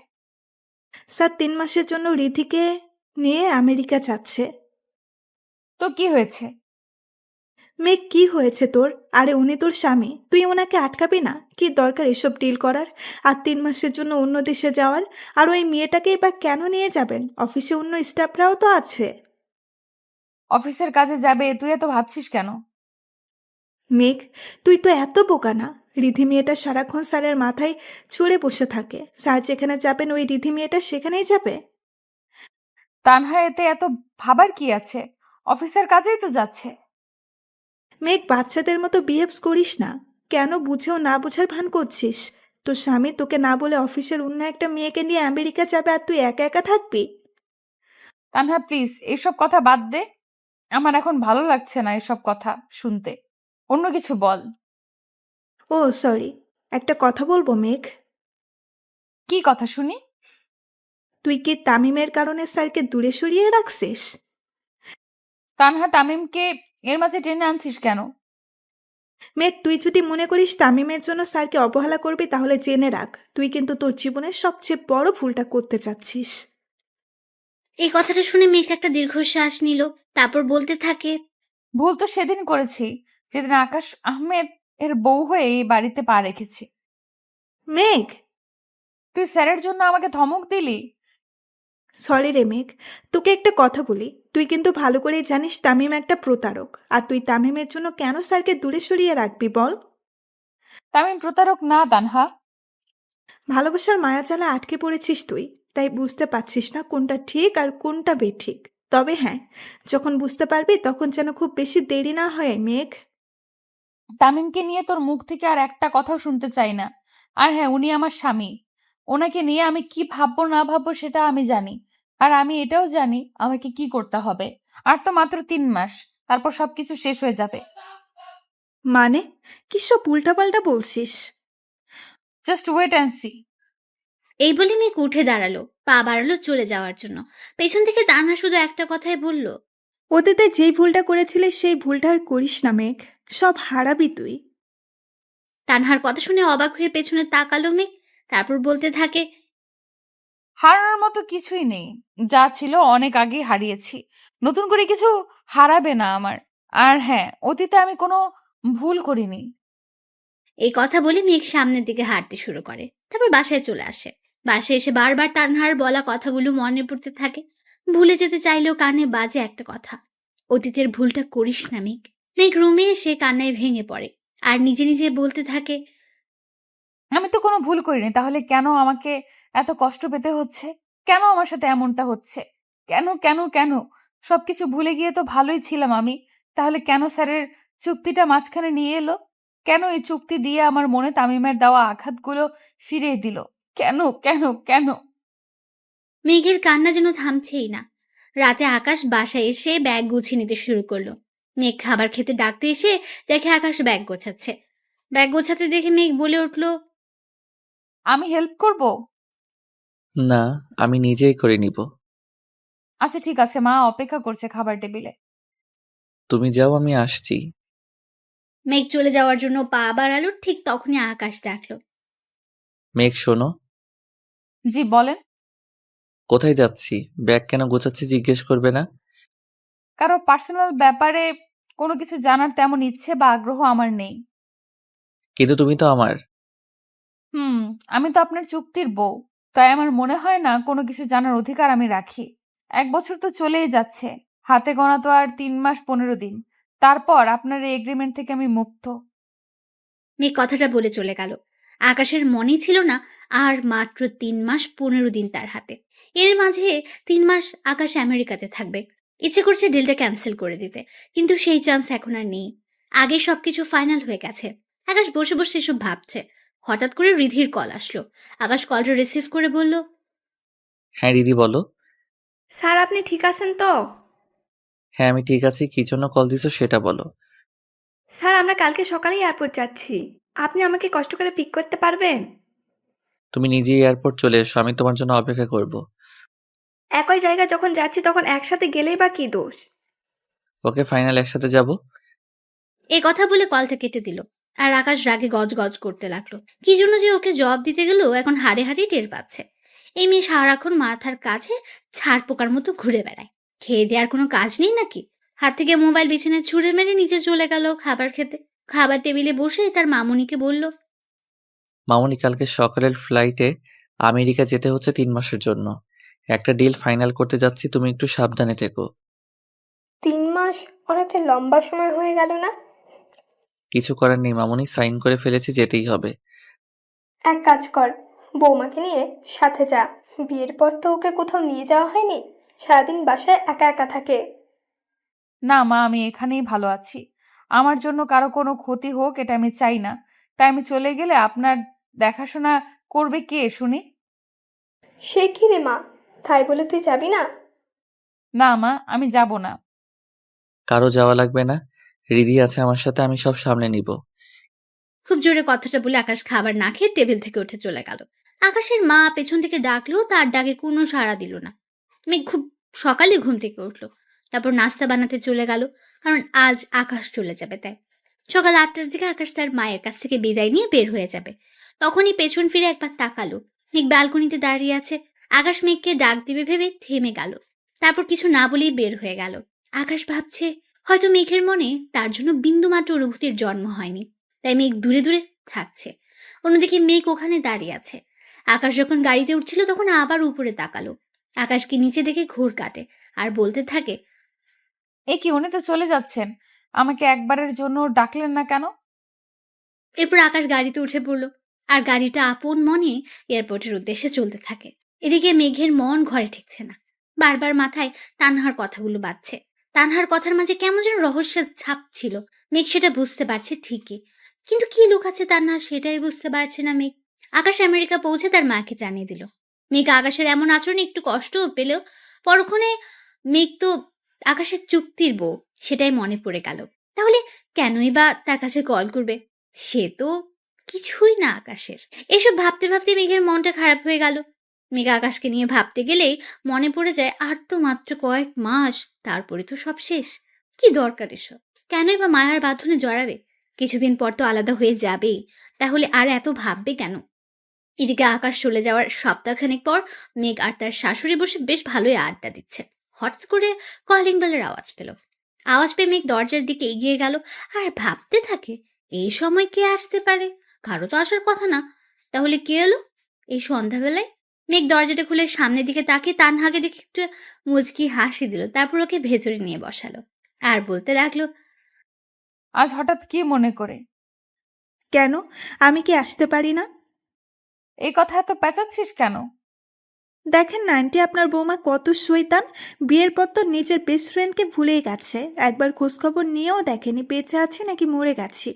স্যার 3 মাসের জন্য রিধিকে নিয়ে আমেরিকা যাচ্ছে। তো কি হয়েছে? মেঘ, কি হয়েছে তোর? আরে উনি তোর স্বামী, তুই ওনাকে আটকাবি না? কি দরকার এসব ডিল করার? আর 3 মাসের জন্য অন্য দেশে যাওয়ার? আর ওই মেয়েটাকেই বা কেন নিয়ে যাবেন? অফিসে অন্য স্টাফরাও তো আছে। অফিসের কাজে যাবে, তুই এত ভাবছিস কেন? মেঘ, তুই তো এত বোকা না। রিধি মেয়েটা সারাক্ষণ স্যারের মাথায় চড়ে বসে থাকে। স্যার যেখানে যাবেন ওই রিধি মেয়েটা সেখানেই যাবে। তানহা, এতে এত ভাবার কি আছে? অফিসের কাজেই তো যাচ্ছে। মেঘ, বাচ্চাদের মতো বিহেভস করিস না। কেন বুঝেও না বোঝার ভান করছিস? তোর স্বামী তোকে না বলে অফিসের অন্য একটা মেয়েকে নিয়ে আমেরিকা যাবে আর তুই একা একা থাকবি? তানহা প্লিজ, এইসব কথা বাদ দে। আমার এখন ভালো লাগছে না এসব কথা শুনতে। অন্য কিছু বল। ও সরি, একটা কথা বলবো মেঘ? কি কথা শুনি? তুই কি তামিমের কারণে স্যারকে দূরে সরিয়ে রাখছিস? তানহা, তামিমকে এর মাঝে টেনে আনছিস কেন? মেঘ, তুই যদি মনে করিস তামিমের জন্য স্যারকে অবহেলা করবি তাহলে জেনে রাখ, তুই কিন্তু তোর জীবনের সবচেয়ে বড় ভুলটা করতে চাচ্ছিস। এই কথাটা শুনে মেঘ একটা দীর্ঘশ্বাস নিল। তারপর বলতে থাকে, ভুল তো সেদিন করেছি, যেদিন আকাশ আহমেদ এর বউ হয়ে এই বাড়িতে পা রেখেছি। মেঘ, তুই স্যারের জন্য আমাকে ধমক দিলি। সরি রে মেঘ, তোকে একটা কথা বলি, তুই কিন্তু ভালো করেই জানিস তামিম একটা প্রতারক। আর তুই তামিমের জন্য কেন স্যারকে দূরে সরিয়ে রাখবি বল? তামিম প্রতারক না তানহা। ভালোবাসার মায়াজালে আটকে পড়েছিস তুই, তাই বুঝতে পারছিস না কোনটা ঠিক আর কোনটা বেঠিক। তবে হ্যাঁ, যখন বুঝতে পারবি তখন যেন খুব বেশি দেরি না হয় মেঘ। তামিমকে নিয়ে তোর মুখ থেকে আর একটা কথাও শুনতে চাই না। আর হ্যাঁ, উনি আমার স্বামী। ওনাকে নিয়ে আমি কি ভাববো না ভাববো সেটা আমি জানি। আর আমি এটাও জানি আমাকে কি করতে হবে। আর তো মাত্র 3 মাস, তারপর সবকিছু শেষ হয়ে যাবে। মানে কি সব উল্টাপাল্টা বলছিস? Just wait and see. এই বলে মেঘ উঠে দাঁড়ালো, পা বাড়ালো চলে যাওয়ার জন্য। পেছন থেকে তানহা শুধু একটা কথাই বলল, অতীতে যেই ভুলটা করেছিলিস সেই ভুলটা আর করিস না মেঘ, সব হারাবি তুই। তানহার কথা শুনে অবাক হয়ে পেছনে তাকালো মেঘ। তারপর বলতে থাকে, হারানোর মতো কিছুই নেই। যা ছিল অনেক আগেই হারিয়েছি। নতুন করে কিছু হারাবে না আমার। আর হ্যাঁ, অতীতে আমি কোনো ভুল করিনি। এই কথা বলে মেঘ সামনের দিকে হাঁটতে শুরু করে। তারপর বাসায় চলে আসে। বাসায় এসে বারবার তানহার বলা কথাগুলো মনে পড়তে থাকে। ভুলে যেতে চাইলেও কানে বাজে একটা কথা, অতীতের ভুলটা করিস না মেঘ। মেঘ রুমে এসে কান্নায় ভেঙে পড়ে আর নিজে নিজে বলতে থাকে, আমি তো কোনো ভুল করিনি, তাহলে কেন আমাকে এত কষ্ট পেতে হচ্ছে? কেন আমার সাথে এমনটা হচ্ছে? কেন কেন কেন? সবকিছু ভুলে গিয়ে তো ভালোই ছিলাম আমি। তাহলে কেন স্যারের চুক্তিটা মাঝখানে নিয়ে এলো? কেন এই চুক্তি দিয়ে আমার মনে তামিমের দেওয়া আঘাতগুলো ফিরিয়ে দিল? কেন কেন কেন? মেঘের কান্না যেন থামছেই না। রাতে আকাশ বাসায় এসে ব্যাগ গুছিয়ে নিতে শুরু করলো। মেঘ খাবার খেতে ডাকতে এসে দেখে আকাশ ব্যাগ গোছাচ্ছে। ব্যাগ গোছাতে দেখে মেঘ বলে উঠল, আমি হেল্প করব? না, আমি নিজেই করে নিব। আচ্ছা ঠিক আছে, মা অপেক্ষা করছে খাবার টেবিলে। তুমি যাও, আমি আসছি। মেঘ চলে যাওয়ার জন্য পা বাড়ালো, ঠিক তখনই আকাশ ডাকলো। মেঘ শোনো, জি বলেন। কোথায় যাচ্ছি, ব্যাগ কেন গোছাচ্ছি জিজ্ঞেস করবে না? কারো পার্সোনাল ব্যাপারে কোনো কিছু জানার তেমন ইচ্ছে বা আগ্রহ আমার নেই। কিন্তু তুমি তো আমার। হুম, আমি তো আপনার চুক্তির বউ, তাই আমার মনে হয় না কোনো কিছু জানার অধিকার আমি রাখি। 1 বছর তো চলেই যাচ্ছে, হাতে গোনা তো আর 3 মাস 15 দিন। তারপর আপনার এই এগ্রিমেন্ট থেকে আমি মুক্ত। মেঘ কথাটা বলে চলে গেল। আকাশের মনেই ছিল না আর মাত্র 3 মাস 15 দিন তার হাতে। এর মাঝে 3 মাস আকাশ আমেরিকাতে থাকবে। ইচ্ছে করছে ডিলটা ক্যান্সেল করে দিতে, কিন্তু সেই চান্স এখন আর নেই। আগে সবকিছু ফাইনাল হয়ে গেছে। আকাশ বসে বসে এসব ভাবছে। হঠাৎ করে রিধির কল আসলো। আকাশ কলটা রিসিভ করে বলল, হ্যাঁ রিদি বলো। স্যার আপনি ঠিক আছেন তো? হ্যাঁ আমি ঠিক আছি, কি জন্য কল দিছো সেটা বলো। স্যার আমরা কালকে সকালেই এয়ারপোর্ট যাচ্ছি, আপনি আমাকে কষ্ট করে পিক করতে পারবেন? তুমি নিজেই এয়ারপোর্ট চলে এসো, আমি তোমার জন্য অপেক্ষা করব। একই জায়গায় যখন যাচ্ছি তখন একসাথে গেলেই বা কি দোষ? ওকে ফাইনাল, একসাথে যাব। এই কথা বলে কলটা কেটে দিল। আর আকাশ রাগে গজগজ করতে লাগলো। কি জন্য যে ওকে জবাব দিতে গেল এখন হাড়ে হাড়ে টের পাচ্ছে। এই মেয়ে সারাক্ষণ মাথার কাছে ছাড় পোকার মতো ঘুরে বেড়ায়। খেয়ে দেওয়ার কোনো কাজ নেই নাকি? হাত থেকে মোবাইল বিছানায় ছুঁড়ে মেরে নিচে চলে গেল খাবার খেতে। খাবার টেবিলে বসে তার মামুনিকে বলল, মামুনি কালকে সকালের ফ্লাইটে আমেরিকা যেতে হচ্ছে 3 মাসের জন্য। একটা ডিল ফাইনাল করতে যাচ্ছি, তুমি একটু সাবধানে থেকো। 3 মাস অনেকটা লম্বা সময় হয়ে গেল না? কিছু করার নেই মামুনি, সাইন করে ফেলেছি, যেতেই হবে। এক কাজ কর, বৌমাকে নিয়ে সাথে যা। বিয়ের পর তো ওকে কোথাও নিয়ে যাওয়া হয়নি, সারাদিন বাসায় একা একা থাকে। না মা, আমি এখানেই ভালো আছি। আমার জন্য কারো কোনো ক্ষতি হোক এটা আমি চাই না। তাই আমি চলে গেলে আপনার দেখাশোনা করবে কে শুনি? সে কি রে মা, তাই বলে তুই যাবি না? না মা, আমি যাব না। কারো যাওয়া লাগবে না, রিদি আছে আমার সাথে, আমি সব সামলে নিব। খুব জোরে কথাটা বলে আকাশ খাবার না খেয়ে টেবিল থেকে উঠে চলে গেল। আকাশের মা পেছন থেকে ডাকলেও তার ডাকে কোনো সাড়া দিল না। মেঘ খুব সকালে ঘুম থেকে উঠলো। তারপর নাস্তা বানাতে চলে গেল, কারণ আজ আকাশ চলে যাবে তাই। সকাল 8টার দিকে আকাশ তার মায়ের কাছ থেকে বিদায় নিয়ে বের হয়ে যাবে। তখনই পেছন ফিরে একবার তাকালো। মেঘ ব্যালকনিতে দাঁড়িয়ে আছে। আকাশ মেঘকে ডাক দিবে ভেবে থেমে গেল। তারপর কিছু না বলেই বের হয়ে গেল। আকাশ ভাবছে হয়তো মেঘের মনে তার জন্য বিন্দুমাত্র অনুভূতির জন্ম হয়নি, তাই মেঘ দূরে দূরে থাকছে। অন্যদিকে মেঘ ওখানে দাঁড়িয়ে আছে। আকাশ যখন গাড়িতে উঠছিল তখন আবার উপরে তাকালো। আকাশকে নিচে দেখে ঘোর কাটে আর বলতে থাকে, এ কি, উনি তো চলে যাচ্ছেন, আমাকে একবারের জন্য ডাকলেন না কেন? এরপর আকাশ গাড়িতে উঠে পড়ল আর গাড়িটা আপন মনে এয়ারপোর্টের উদ্দেশ্যে চলতে থাকে। এদিকে মেঘের মন ঘরে ঠেকছে না। বারবার মাথায় তানহার কথাগুলো বাজছে। তানহার কথার মাঝে কেমন যেন রহস্যের ছাপ ছিল। মেঘ সেটা বুঝতে পারছে ঠিকই, কিন্তু কি লুকাচ্ছে তানহা সেটাই বুঝতে পারছে না মেঘ। আকাশ আমেরিকা পৌঁছে তার মাকে জানিয়ে দিল। মেঘ আকাশের এমন আচরণে একটু কষ্টও পেল। পরক্ষণে মেঘ তো আকাশের চুক্তির বউ, সেটাই মনে পড়ে গেল। তাহলে কেনই বা তার কাছে কল করবে? সে তো কিছুই না আকাশের। এসব ভাবতে ভাবতে মেঘের মনটা খারাপ হয়ে গেল। মেঘ আকাশকে নিয়ে ভাবতে গেলেই মনে পড়ে যায় আর তো মাত্র কয়েক মাস, তারপরে তো সব শেষ। কি দরকার এসব? কেনই বা মায়ার বাঁধনে জড়াবে? কিছুদিন পর তো আলাদা হয়ে যাবেই, তাহলে আর এত ভাববে কেন? এদিকে আকাশ চলে যাওয়ার সপ্তাহখানেক পর মেঘ আর তার শাশুড়ি বসে বেশ ভালোই আড্ডা দিচ্ছে। হঠাৎ করে কলিং বেলের আওয়াজ পেল। আওয়াজ পেয়ে মেঘ দরজার দিকে এগিয়ে গেল আর ভাবতে থাকে, এই সময় কে আসতে পারে? কারো তো আসার কথা না, তাহলে কে এলো এই সন্ধ্যাবেলায়? মেঘ দরজাটা খুলে সামনের দিকে তাকিয়ে তানহাকে দেখে একটু মুচকি হাসি দিল। তারপর ওকে ভেতরে নিয়ে বসালো আর বলতে লাগলো, আজ হঠাৎ কি মনে করে? কেন, আমি কি আসতে পারি না? এই কথা এত পেঁচাচ্ছিস কেন? দেখেন না আন্টি, আপনার বৌমা কত শয়তান। বিয়ের পর তো নিজের বেস্ট ফ্রেন্ডকে ভুলেই গেছে, একবার খোঁজখবর নিয়েও দেখেনি বেঁচে আছে নাকি মরে গেছি।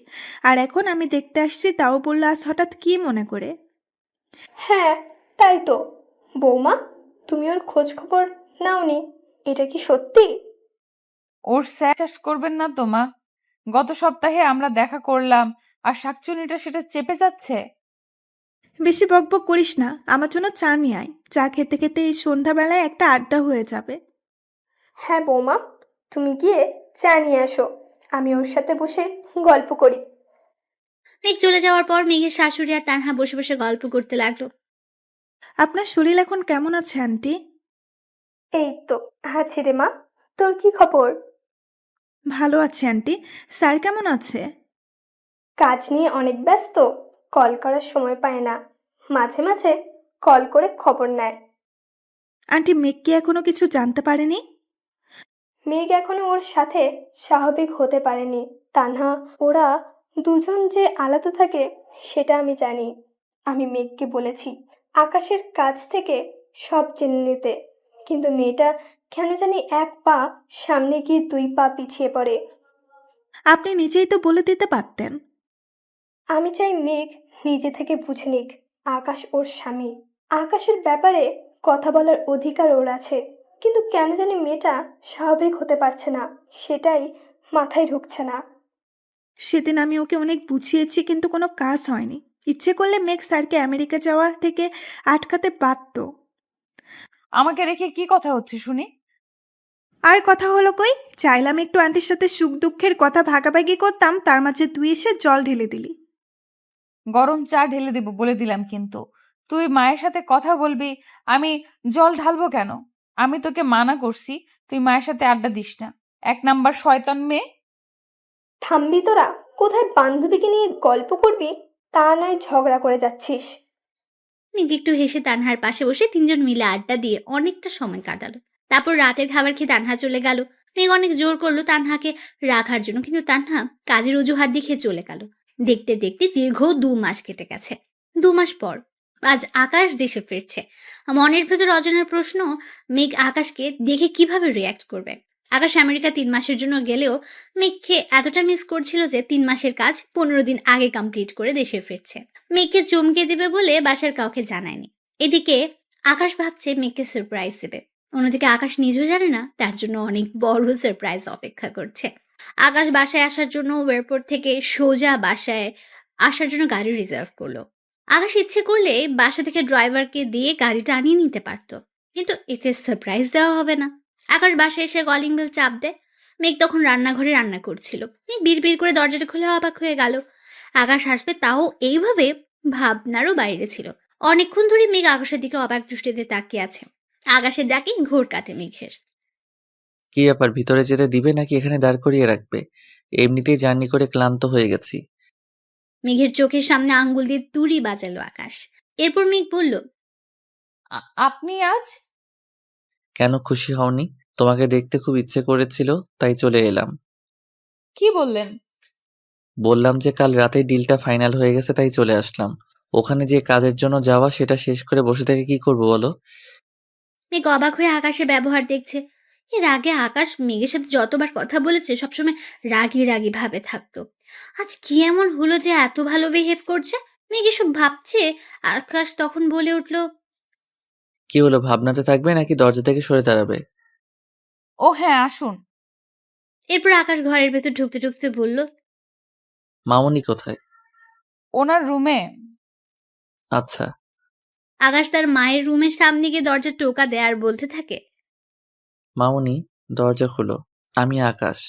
আর এখন আমি দেখতে আসছি, তাও বললো আজ হঠাৎ কি মনে করে। হ্যাঁ তাই তো। বৌমা, তুমি ওর খোঁজ খবর নাওনি, এটা কি সত্যি? ওর স্যাস করবেন না তো মা। গত সপ্তাহে আমরা দেখা করলাম আর শাকচুনিটা সেটা চেপে যাচ্ছে। বেশি বকবক করিস না, আমার জন্য চা নিয়ে আয়। চা খেতে খেতে এই সন্ধ্যাবেলায় একটা আড্ডা হয়ে যাবে। হ্যাঁ বৌমা, তুমি গিয়ে চা নিয়ে আসো, আমি ওর সাথে বসে গল্প করি। মেঘ চলে যাওয়ার পর মেঘের শাশুড়ি আর তানহা বসে বসে গল্প করতে লাগলো। আপনার শরীর এখন কেমন আছে আন্টি? এই তো আছি রে মা, তোর কি খবর? ভালো আছে আন্টি। স্যার কেমন আছে? কাজ নিয়ে অনেক ব্যস্ত, কল করার সময় পায় না, মাঝে মাঝে কল করে খবর নেয়। আন্টি মেঘ কি এখনো কিছু জানতে পারেনি? মেঘ এখনো ওর সাথে স্বাভাবিক হতে পারেনি। তানহা, ওরা দুজন যে আলাদা থাকে সেটা আমি জানি। আমি মেঘকে বলেছি আকাশের কাছ থেকে সব জেনে নিতে, কিন্তু মেয়েটা কেন জানি এক পা সামনে গিয়ে 2 পা পিছিয়ে পড়ে। আপনি নিজেই তো বলে দিতে পারতেন। আমি চাই মেঘ নিজে থেকে বুঝে নিক আকাশ ওর স্বামী। আকাশের ব্যাপারে কথা বলার অধিকার ওর আছে, কিন্তু কেন জানি মেয়েটা স্বাভাবিক হতে পারছে না, সেটাই মাথায় ঢুকছে না। সেদিন আমি ওকে অনেক বুঝিয়েছি, কিন্তু কোনো কাজ হয়নি। ইচ্ছে করলে মেঘ স্যারকে আমেরিকা যাওয়া থেকে আটকাতে পারত। আমাকে রেখে কি কথা হচ্ছে শুনি? আর কথা হলো কই? চাইলাম একটু আন্টির সাথে সুখ দুঃখের কথা ভাগাভাগি করতাম, তার মাঝে তুই এসে জল ঢেলে দিলি। গরম চা ঢেলে দেব বলে দিলাম, কিন্তু তুই মায়ের সাথে কথা বলবি, আমি জল ঢালবো কেন? আমি তোকে মানা করছি তুই মায়ের সাথে আড্ডা দিস না। 1 নাম্বার শয়তান মেয়ে। থামবি তোরা? কোথায় বান্ধবীকে নিয়ে গল্প করবি, তা নয় ঝগড়া করে যাচ্ছিস। মেঘ একটু হেসে তানহার পাশে বসে তিনজন মিলে আড্ডা দিয়ে অনেকটা সময় কাটালো। তারপর রাতের খাবার খেয়ে তানহা চলে গেল। মেঘ অনেক জোর করলো তানহাকে রাখার জন্য, কিন্তু তানহা কাজের অজুহাত দেখিয়ে চলে গেল। দেখতে দেখতে দীর্ঘ 2 মাস কেটে গেছে। 2 মাস পর আজ আকাশ দেশে ফিরছে। মনের ভেতর অজানার প্রশ্ন, মেঘ আকাশকে দেখে কিভাবে রিয়াক্ট করবে। আকাশ আমেরিকা 3 মাসের জন্য গেলেও মেঘকে এতটা মিস করছিল যে 3 মাসের কাজ 15 দিন আগে কমপ্লিট করে দেশে ফিরছে। মেঘকে চমকে দেবে বলে বাসার কাউকে জানায়নি। এদিকে আকাশ ভাবছে মেঘকে সারপ্রাইজ দেবে, অন্যদিকে আকাশ নিজেও জানে না তার জন্য অনেক বড় সারপ্রাইজ অপেক্ষা করছে। আকাশ বাসায় আসার জন্য এয়ারপোর্ট থেকে সোজা বাসায় আসার জন্য গাড়ি রিজার্ভ করলো। আকাশ ইচ্ছে করলে বাসা থেকে ড্রাইভারকে দিয়ে গাড়িটা আনিয়ে নিতে পারতো, কিন্তু এতে সারপ্রাইজ দেওয়া হবে না। আকাশ বাসায় এসে কলিং বেল চাপ দেয়। মেঘ তখন রান্নাঘরে রান্না করছিল। মেঘ বিড়বিড় করে দরজাটা খুলে অবাক হয়ে গেল। আকাশ আসবে তাও এইভাবে ভাবনারও বাইরে ছিল। অনেকক্ষণ ধরে মেঘ আকাশের দিকে অবাক দৃষ্টিতে তাকিয়ে আছে। আকাশের ডাকে ঘোর কাটে মেঘের। কি ব্যাপার, ভিতরে যেতে দিবে নাকি এখানে দাঁড় করিয়ে রাখবে? এমনিতেই জার্নি করে ক্লান্ত হয়ে গেছি। মেঘের চোখের সামনে আঙ্গুল দিয়ে তুড়ি বাজালো আকাশ। এরপর মেঘ বলল, আপনি আজ? কেন, খুশি হওনি? তোমাকে দেখতে খুব ইচ্ছে করেছিল, তাই চলে এলাম। কি বললেন? বললাম যে কাল রাতেই ডিলটা ফাইনাল হয়ে গেছে, তাই চলে আসলাম। ওখানে যে কাজের জন্য যাওয়া, সেটা শেষ করে বসে থেকে কি করবো বলো? মেঘ অবাক হয়ে আকাশের ব্যবহার দেখছে। এর আগে আকাশ মেঘের সাথে যতবার কথা বলেছে সবসময় রাগী রাগী ভাবে থাকতো। আজ কি এমন হলো যে এত ভালো বিহেভ করছে? মেঘ এসব ভাবছে। আকাশ তখন বলে উঠল, কি হলো, ভাবনাতে থাকবে নাকি দরজা থেকে সরে দাঁড়াবে? ও হ্যাঁ, আসুন। এরপর আকাশ ঘরের ভেতর ঢুকতে ঢুকতে বলল, মামুনি কোথায়? ওনার রুমে। আচ্ছা। আকাশ তার মায়ের রুমের সামনে গিয়ে দরজা টোকা দেয় আর বলতে থাকে, মামুনি, দরজা খোলো, আমি আকাশ।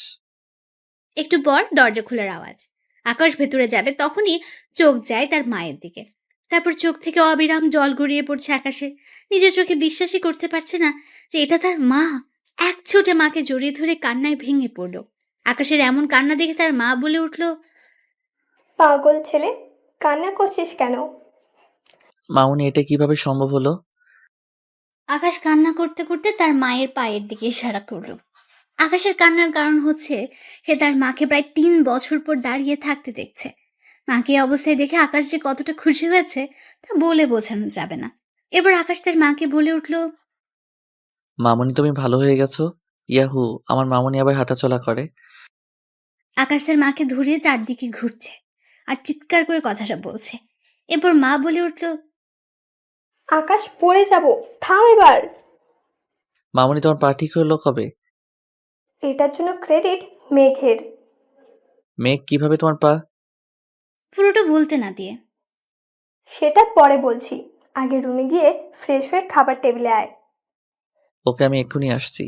একটু পর দরজা খোলার আওয়াজ। আকাশ ভেতরে যাবে তখনই চোখ যায় তার মায়ের দিকে। তারপর চোখ থেকে অবিরাম জল গড়িয়ে পড়ছে আকাশের। নিজের চোখে বিশ্বাসই করতে পারছে না যে এটা তার মা। এক ছোটে মাকে জড়িয়ে ধরে কান্নায় ভেঙে পড়ল। আকাশের এমন কান্না দেখে তার মা বলে উঠল, পাগল ছেলে, কান্না করছিস কেন? মামুনি, এটা কিভাবে সম্ভব হলো? আকাশ কান্না করতে করতে তার মায়ের পায়ের দিকে ইশারা করল। আকাশের কান্নার কারণ হচ্ছে সে তার মাকে প্রায় 3 বছর পর দাঁড়িয়ে থাকতে দেখছে। মাকে এই অবস্থায় দেখে আকাশ যে কতটা খুশি হয়েছে তা বলে বোঝানো যাবে না। এবার আকাশ তার মাকে বলে উঠল, মামুনি, তুমি ভালো হয়ে গেছো? ইয়াহু, আমার মামুনি আবার হাঁটাচলা করে। আকাশ তার মাকে ধরে চারদিকে ঘুরছে আর চিৎকার করে কথাটা বলছে। এরপর মা বলে উঠল, আকাশ, পড়ে যাব, থাম এবার। মামুনি, তোমার পা ঠিক হলো কবে? এটার জন্য ক্রেডিট মেঘের। মেঘ, কিভাবে তোমার পা? পুরোটা বলতে না দিয়ে, সেটা পরে বলছি, আগে রুমে গিয়ে ফ্রেশ হয়ে খাবার টেবিলে আয়। ওকে, আমি এক্ষুনি আসছি।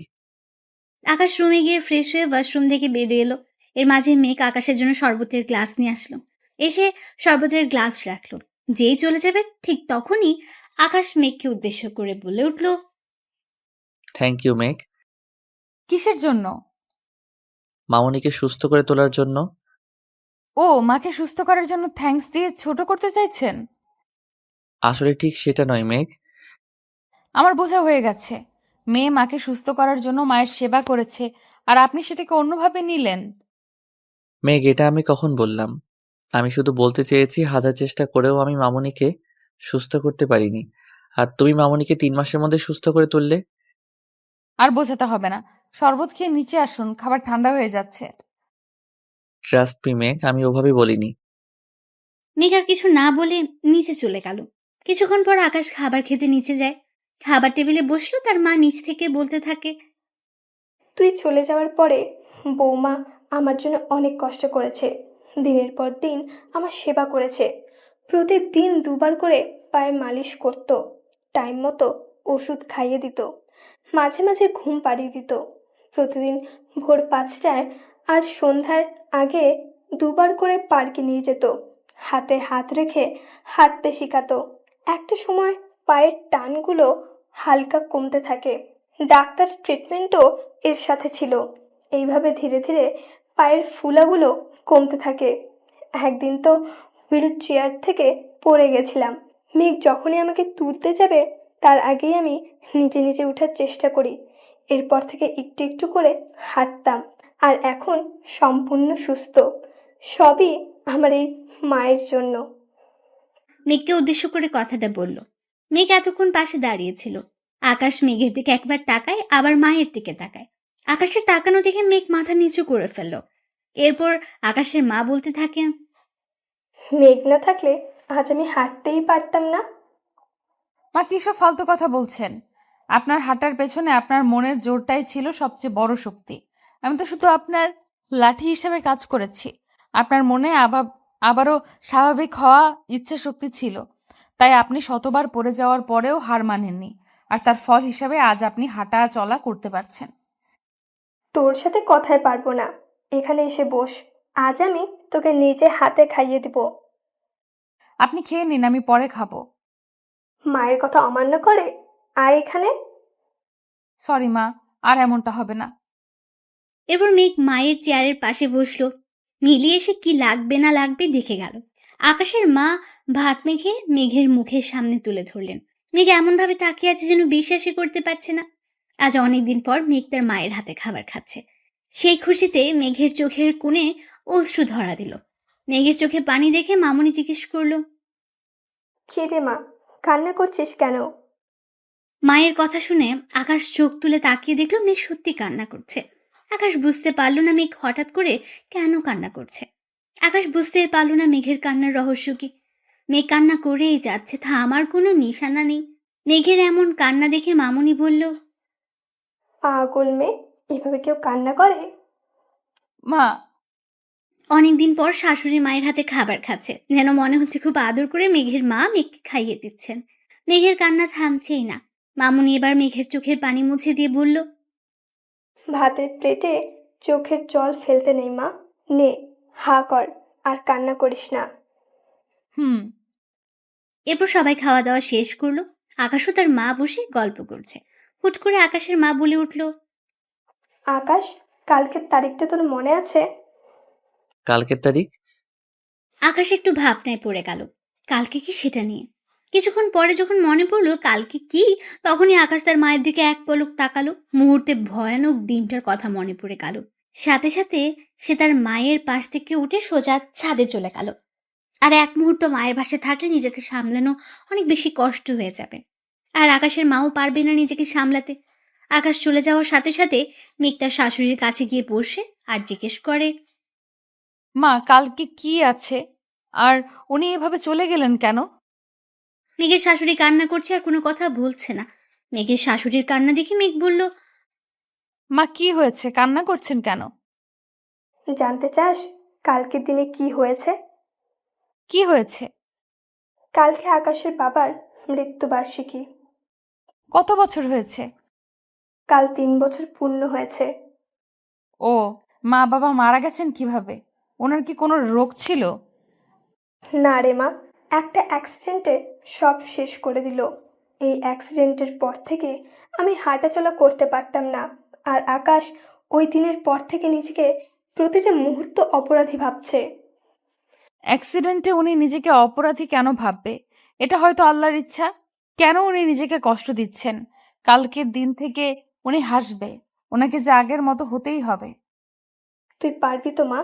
আকাশ রুমে গিয়ে ফ্রেশ হয়ে ওয়াশরুম থেকে বেরিয়ে এলো। এর মাঝে মেঘ আকাশের জন্য শরবতের গ্লাস নিয়ে আসলো। এসে শরবতের গ্লাস রাখলো। যেই চলে যাবে ঠিক তখনই আকাশ মেঘকে উদ্দেশ্য করে বলে উঠল, থ্যাংক ইউ মেঘ। কিসের জন্য? মামুনিকে সুস্থ করে তোলার জন্য। ও, মাকে সুস্থ করার জন্য থ্যাঙ্কস দিয়ে ছোট করতে চাইছেন? আসলে ঠিক সেটা নয় মেঘ। আমার বোঝা হয়ে গেছে। মেয়ে মাকে সুস্থ করার জন্য মায়ের সেবা করেছে, আর আপনি সেটাকে অন্যভাবে নিলেন। মেঘ, এটা আমি কখন বললাম? আমি শুধু বলতে চেয়েছি হাজার চেষ্টা করেও আমি মামুনিকে সুস্থ করতে পারিনি, আর তুমি মামুনিকে 3 মাসের মধ্যে সুস্থ করে তুললে। আর বোঝাতে হবে না। শরবত খেয়ে নিচে আসুন, খাবার ঠান্ডা হয়ে যাচ্ছে। ট্রাস্ট মি মেঘ, আমি ওভাবে বলিনি। মেঘ আর কিছু না বলে নিচে চলে গেল। কিছুক্ষণ পর আকাশ খাবার খেতে নিচে যায়। খাবার টেবিলে বসলো, তার মা নিচ থেকে বলতে থাকে, তুই চলে যাওয়ার পরে বৌমা আমার জন্য অনেক কষ্ট করেছে। দিনের পর দিন আমার সেবা করেছে। প্রতিদিন 2বার করে পায়ে মালিশ করত, টাইম মতো ওষুধ খাইয়ে দিত, মাঝে মাঝে ঘুম পাড়িয়ে দিত। প্রতিদিন ভোর 5টায় আর সন্ধ্যার আগে 2বার করে পার্কে নিয়ে যেত, হাতে হাত রেখে হাঁটতে শেখাতো। একটা সময় পায়ের টানগুলো হালকা কমতে থাকে, ডাক্তার ট্রিটমেন্টও এর সাথে ছিল। এইভাবে ধীরে ধীরে পায়ের ফুলাগুলো কমতে থাকে। একদিন তো হুইল চেয়ার থেকে পড়ে গেছিলাম। মেঘ যখনই আমাকে তুলতে যাবে তার আগেই আমি নিজে নিজে ওঠার চেষ্টা করি। এরপর থেকে একটু একটু করে হাঁটতাম, আর এখন সম্পূর্ণ সুস্থ। সবই আমার এই মায়ের জন্য। মেঘকে উদ্দেশ্য করে কথাটা বলল। মেঘ এতক্ষণ পাশে দাঁড়িয়েছিল। আকাশ মেঘের দিকে একবার তাকায়, আবার মায়ের দিকে তাকায়। আকাশের তাকানো দেখে মেঘ মাথা নিচু করে ফেলল। এরপর আকাশের মা বলতে থাকে, মেঘ না থাকলে আজ আমি হাঁটতেই পারতাম না। মা, কি সব ফালতু কথা বলছেন? আপনার হাঁটার পেছনে আপনার মনের জোরটাই ছিল সবচেয়ে বড় শক্তি। আমি তো শুধু আপনার লাঠি হিসেবে কাজ করেছি। আপনার মনে আবারও স্বাভাবিক হওয়া ইচ্ছা শক্তি ছিল, তাই আপনি শতবার পড়ে যাওয়ার পরেও হার মানেননি, আর তার ফল হিসাবে আজ আপনি হাঁটা চলা করতে পারছেন। তোর সাথে কথায় পারবো না, এখানে এসে বস। আজ আমি তোকে নিজে হাতে খাইয়ে দিব। আপনি খেয়ে নিন, আমি পরে খাবো। মায়ের কথা অমান্য করে? আয় এখানে। সরি মা, আর এমনটা হবে না। এরপর মেঘ মায়ের চেয়ারের পাশে বসলো। মিলি এসে কি লাগবে না লাগবে দেখে গেল। আকাশের মা ভাত মেখে মেঘের মুখের সামনে তুলে ধরলেন। মেঘ এমনভাবে তাকিয়ে আছে যেন বিশ্বাসই করতে পারছে না। আজ অনেকদিন পর মেঘ তার মায়ের হাতে খাবার খাচ্ছে। সেই খুশিতে মেঘের চোখের কোণে অশ্রু ধরা দিল। মেঘের চোখে পানি দেখে মামুনি জিজ্ঞেস করলো, কি রে মা, কান্না করছিস কেন? মায়ের কথা শুনে আকাশ চোখ তুলে তাকিয়ে দেখলো মেঘ সত্যি কান্না করছে। আকাশ বুঝতে পারল না মেঘ হঠাৎ করে কেন কান্না করছে। আকাশ বুঝতে পারল না মেঘের কান্নার রহস্য কি। মেঘ কান্না করেই যাচ্ছে, থামার কোনো নিশানা নেই। মেঘের এমন কান্না দেখে মামুনি বলল, পাগল মেয়ে, এভাবে কেউ কান্না করে? মা, অনেকদিন পর শাশুড়ি মায়ের হাতে খাবার খাচ্ছে, যেন মনে হচ্ছে খুব আদর করে মেঘের মা মেঘকে খাইয়ে দিচ্ছেন। মেঘের কান্না থামছেই না। মামুনি এবার মেঘের চোখের পানি মুছে দিয়ে বলল, ভাতের প্লেটে চোখের জল ফেলতে নেই মা, নে হা কর, আর কান্না করিস না। হুম। এরপর সবাই খাওয়া দাওয়া শেষ করলো। আকাশও তার মা বসে গল্প করছে। হুট করে আকাশের মা বলে উঠল, আকাশ, কালকের তারিখটা তোর মনে আছে? কালকের তারিখ? আকাশ একটু ভাবনায় পড়ে গেল। কালকে কি সেটা নিয়ে। কিছুক্ষণ পরে যখন মনে পড়লো কালকে কি, তখনই আকাশ তার মায়ের দিকে এক পলক তাকালো। মুহূর্তে ভয়ানক দিনটার কথা মনে পড়ে গেল। সাথে সাথে সে তার মায়ের পাশ থেকে উঠে সোজা ছাদে চলে গেল। আর এক মুহূর্ত মায়ের পাশে থাকলে নিজেকে সামলানো অনেক বেশি কষ্ট হয়ে যাবে। আর আকাশের মাও পারবে না নিজেকে সামলাতে। আকাশ চলে যাওয়ার সাথে সাথে মেঘ তার শাশুড়ির কাছে গিয়ে বসে আর জিজ্ঞেস করে, মা, কালকে কি আছে? আর উনি এভাবে চলে গেলেন কেন? মেঘের শাশুড়ি কান্না করছে আর কোনো কথা বলছে না। মেঘের শাশুড়ির কান্না দেখে মেঘ বলল, মা, কি হয়েছে? কান্না করছেন কেন? জানতে চাস কালকের দিনে কি হয়েছে? কি হয়েছে? কালকে আকাশের বাবার মৃত্যুবার্ষিকী। কত বছর হয়েছে? কাল 3 বছর পূর্ণ হয়েছে। ও, মা বাবা মারা গেছেন কিভাবে? ওনার কি কোনো রোগ ছিল? না রে মা, একটা অ্যাক্সিডেন্টে সব শেষ করে দিল। এই অ্যাক্সিডেন্টের পর থেকে আমি হাঁটাচলা করতে পারতাম না। আর আকাশ ওই দিনের পর থেকে নিজেকে প্রতিটা মুহূর্ত অপরাধী ভাবছে। অ্যাক্সিডেন্টে উনি নিজেকে অপরাধী কেন ভাববে? এটা হয়তো আল্লাহর ইচ্ছা। কেন উনি নিজেকে কষ্ট দিচ্ছেন? কালকের দিন থেকে উনি হাসবে। ওনাকে যে আগের মতো হতেই হবে। তুই পারবি তো মা?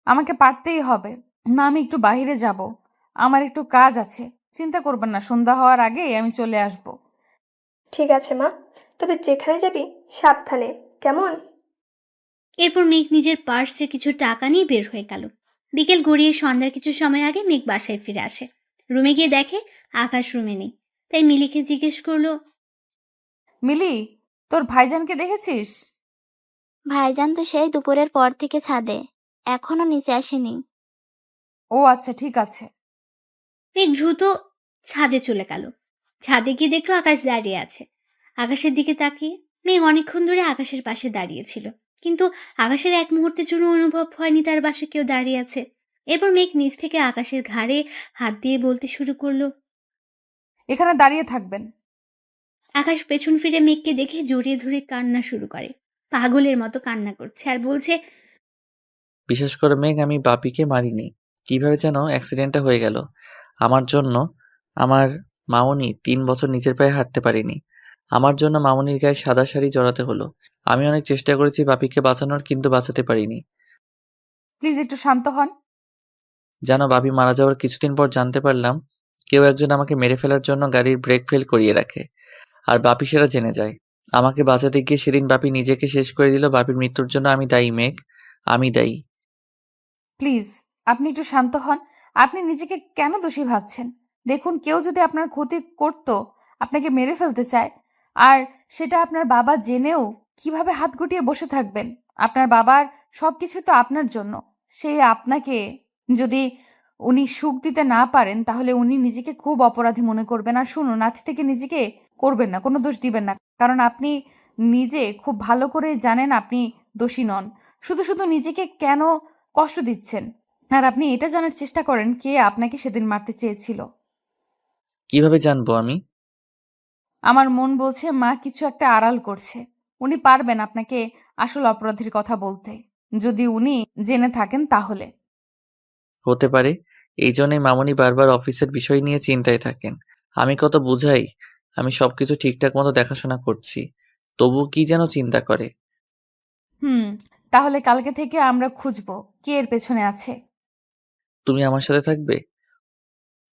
আমাকে পারতেই হবে। মা, আমি একটু বাইরে যাব। আমার একটু কাজ আছে। চিন্তা করবেন না, সন্ধ্যা হওয়ার আগেই আমি চলে আসব। ঠিক আছে মা, তবে যেখানে যাবি সাবধানে, কেমন? এরপর মেঘ নিজের পার্সে কিছু টাকা নিয়ে বের হয়ে গেল। বিকেল গড়িয়ে সন্ধ্যার কিছু সময় আগে মেঘ বাসায় ফিরে আসে। রুমে গিয়ে দেখে আকাশ রুমে নেই। তাই মিলিকে জিজ্ঞেস করলো, মিলি, তোর ভাইজানকে দেখেছিস? ভাইজান তো সেই দুপুরের পর থেকে ছাদে, এখনো নিচে আসেনি। ও আচ্ছা, ঠিক আছে। মেঘ দ্রুত ছাদে চলে গেল। ছাদে গিয়ে দেখলো আকাশ দাঁড়িয়ে আছে। আকাশের দিকে তাকিয়ে মেঘ অনেকক্ষণ ধরে আকাশের পাশে দাঁড়িয়েছিল, কিন্তু আকাশের এক মুহূর্তের জন্য অনুভব হয়নি তার পাশে কেউ দাঁড়িয়ে আছে। এরপর মেঘ নিচ থেকে আকাশের ঘাড়ে হাত দিয়ে বলতে শুরু করলো। এখানে দাঁড়িয়ে থাকবেন। আকাশ পেছন ফিরে মেঘকে দেখে জড়িয়ে ধরে কান্না শুরু করে। পাগলের মতো কান্না করছে আর বলছে, বিশেষ করে মেঘ, আমি বাপিকে মারিনি। কিভাবে যেন অ্যাক্সিডেন্টটা হয়ে গেল আমার জন্য। আমার মামুনি 3 বছর নিজের পায়ে হাঁটতে পারিনি। আমার জন্য মামুনির গায়ে সাদা শাড়ি জড়াতে হলো। আমি অনেক চেষ্টা করেছি বাপিকে বাঁচানোর, কিন্তু বাঁচাতে পারিনি। প্লিজ একটু শান্ত হন। জানো, বাপি মারা যাওয়ার কিছুদিন পর জানতে পারলাম কেউ একজন আমাকে মেরে ফেলার জন্য গাড়ির ব্রেক ফেল করিয়ে রাখে, আর বাপি সেটা জেনে যায়। আমাকে বাঁচাতে গিয়ে সেদিন বাপি নিজেকে শেষ করে দিল। বাপির মৃত্যুর জন্য আমি দায়ী মেঘ, আমি দায়ী। প্লিজ আপনি একটু শান্ত হন। আপনি নিজেকে কেন দোষী ভাবছেন? দেখুন, কেউ যদি আপনার ক্ষতি করত, আপনাকে মেরে ফেলতে চায়, আর সেটা আপনার বাবা জেনেও কিভাবে হাত গুটিয়ে বসে থাকবেন? আপনার বাবার সবকিছু তো আপনার জন্য। সেই আপনাকে যদি উনি সুখ দিতে না পারেন, তাহলে উনি নিজেকে খুব অপরাধী মনে করবেন। আর শুনুন, আজ থেকে নিজেকে করবেন না, কোনো দোষ দিবেন না, কারণ আপনি নিজে খুব ভালো করে জানেন আপনি দোষী নন। শুধু শুধু নিজেকে কেন কষ্ট দিচ্ছেন? আর আপনি এটা জানার চেষ্টা করেন কে আপনাকে সেদিন মারতে চেয়েছিল। কিভাবে জানবো আমি? আমার মন বলছে মা কিছু একটা আড়াল করছে। উনি পারবেন আপনাকে আসল অপরাধীর কথা বলতে, যদি উনি জেনে থাকেন তাহলে। হতে পারে। এই জন্যই মামুনি বারবার অফিসের বিষয় নিয়ে চিন্তায় থাকেন। আমি কত বুঝাই, আমি সবকিছু ঠিকঠাক মতো দেখাশোনা করছি, তবু কি যেন চিন্তা করে। হুম, তাহলে কালকে থেকে আমরা খুঁজবো কে এর পেছনে আছে। তুমি আমার সাথে থাকবে?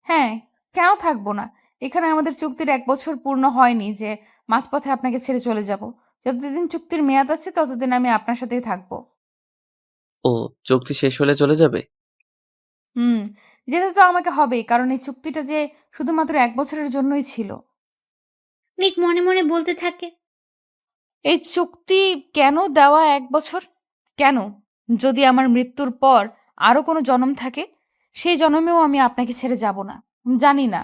হ্যাঁ, কেন থাকবো না? এখানে আমাদের চুক্তির 1 বছর পূর্ণ হয়নি যে মাঝপথে আপনাকে ছেড়ে চলে যাব। যতদিন চুক্তির মেয়াদ আছে ততদিন আমি আপনার সাথেই থাকবো। ও, চুক্তি শেষ হলে চলে যাবে? হুম, যেতে তো আমাকে হবেই, কারণ এই চুক্তিটা যে শুধুমাত্র 1 বছরের জন্যই ছিল। মেঘ মনে মনে বলতে থাকে, এই চুক্তি কেন দেওয়া 1 বছর? কেন? যদি আমার মৃত্যুর পর আরো কোনো জন্ম থাকে, সেই জন্মেও আমি আপনাকে ছেড়ে যাব না। জানি না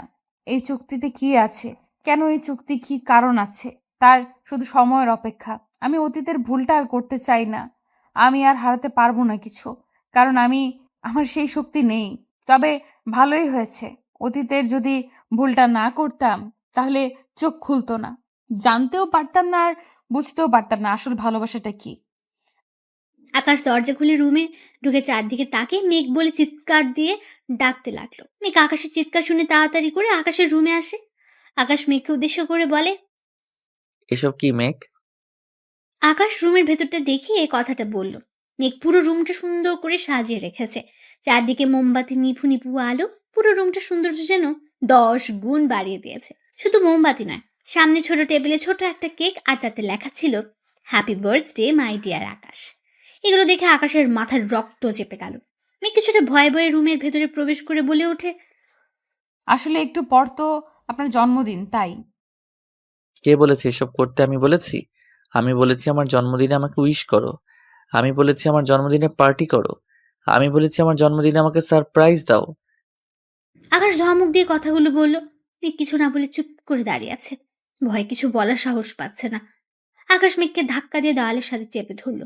এই চুক্তিতে কি আছে, কেন এই চুক্তি, কি কারণ আছে, তার শুধু সময়ের অপেক্ষা। আমি অতীতের ভুলটা আর করতে চাই না। আমি আর হারাতে পারবো না কিছু, কারণ আমার সেই শক্তি নেই। তবে ভালোই হয়েছে, অতীতের যদি ভুলটা না করতাম তাহলে চোখ খুলতো না, জানতেও পারতাম না আর বুঝতেও পারতাম না আসল ভালোবাসাটা কি। আকাশ দরজা খুলে রুমে ঢুকে চারদিকে তাকে মেঘ বলে চিৎকার দিয়ে ডাকতে লাগলো। মেঘ আকাশের চিৎকার শুনে তাড়াতাড়ি করে আকাশের রুমে আসে। আকাশ মেঘকে উদ্দেশ্য করে বলে, এসব কি মেঘ? আকাশ রুমের ভেতরটা দেখিয়ে এই কথাটা বলল। মেঘ পুরো রুমটা সুন্দর করে সাজিয়ে রেখেছে। চারদিকে মোমবাতি নিভু নিভু আলো পুরো রুমটা সৌন্দর্য যেন 10 গুণ বাড়িয়ে দিয়েছে। শুধু মোমবাতি নয়, সামনে ছোট টেবিলে ছোট একটা কেক, আর তাতে লেখা ছিল হ্যাপি বার্থডে মাই ডিয়ার আকাশ। এগুলো দেখে আকাশের মাথার রক্ত চেপে গেল। মেঘ কিছুটা ভয়ে ভয়ে রুমের ভেতরে প্রবেশ করে বলে ওঠে, আসলে একটু পর তো আপনার জন্মদিন, তাই। কে বলেছে এসব করতে? আমি বলেছি? আমি বলেছি আমার জন্মদিনে আমাকে উইশ করো। আমি বলেছি আমার জন্মদিনে পার্টি করো। আমি বলেছি আমার জন্মদিনে আমাকে সারপ্রাইজ দাও। আকাশ ধমক দিয়ে কথাগুলো বলল। মেঘ কিছু না বলে চুপ করে দাঁড়িয়ে আছে। ভয় কিছু বলার সাহস পাচ্ছে না। আকাশ মেঘকে ধাক্কা দিয়ে দেওয়ালের সাথে চেপে ধরল।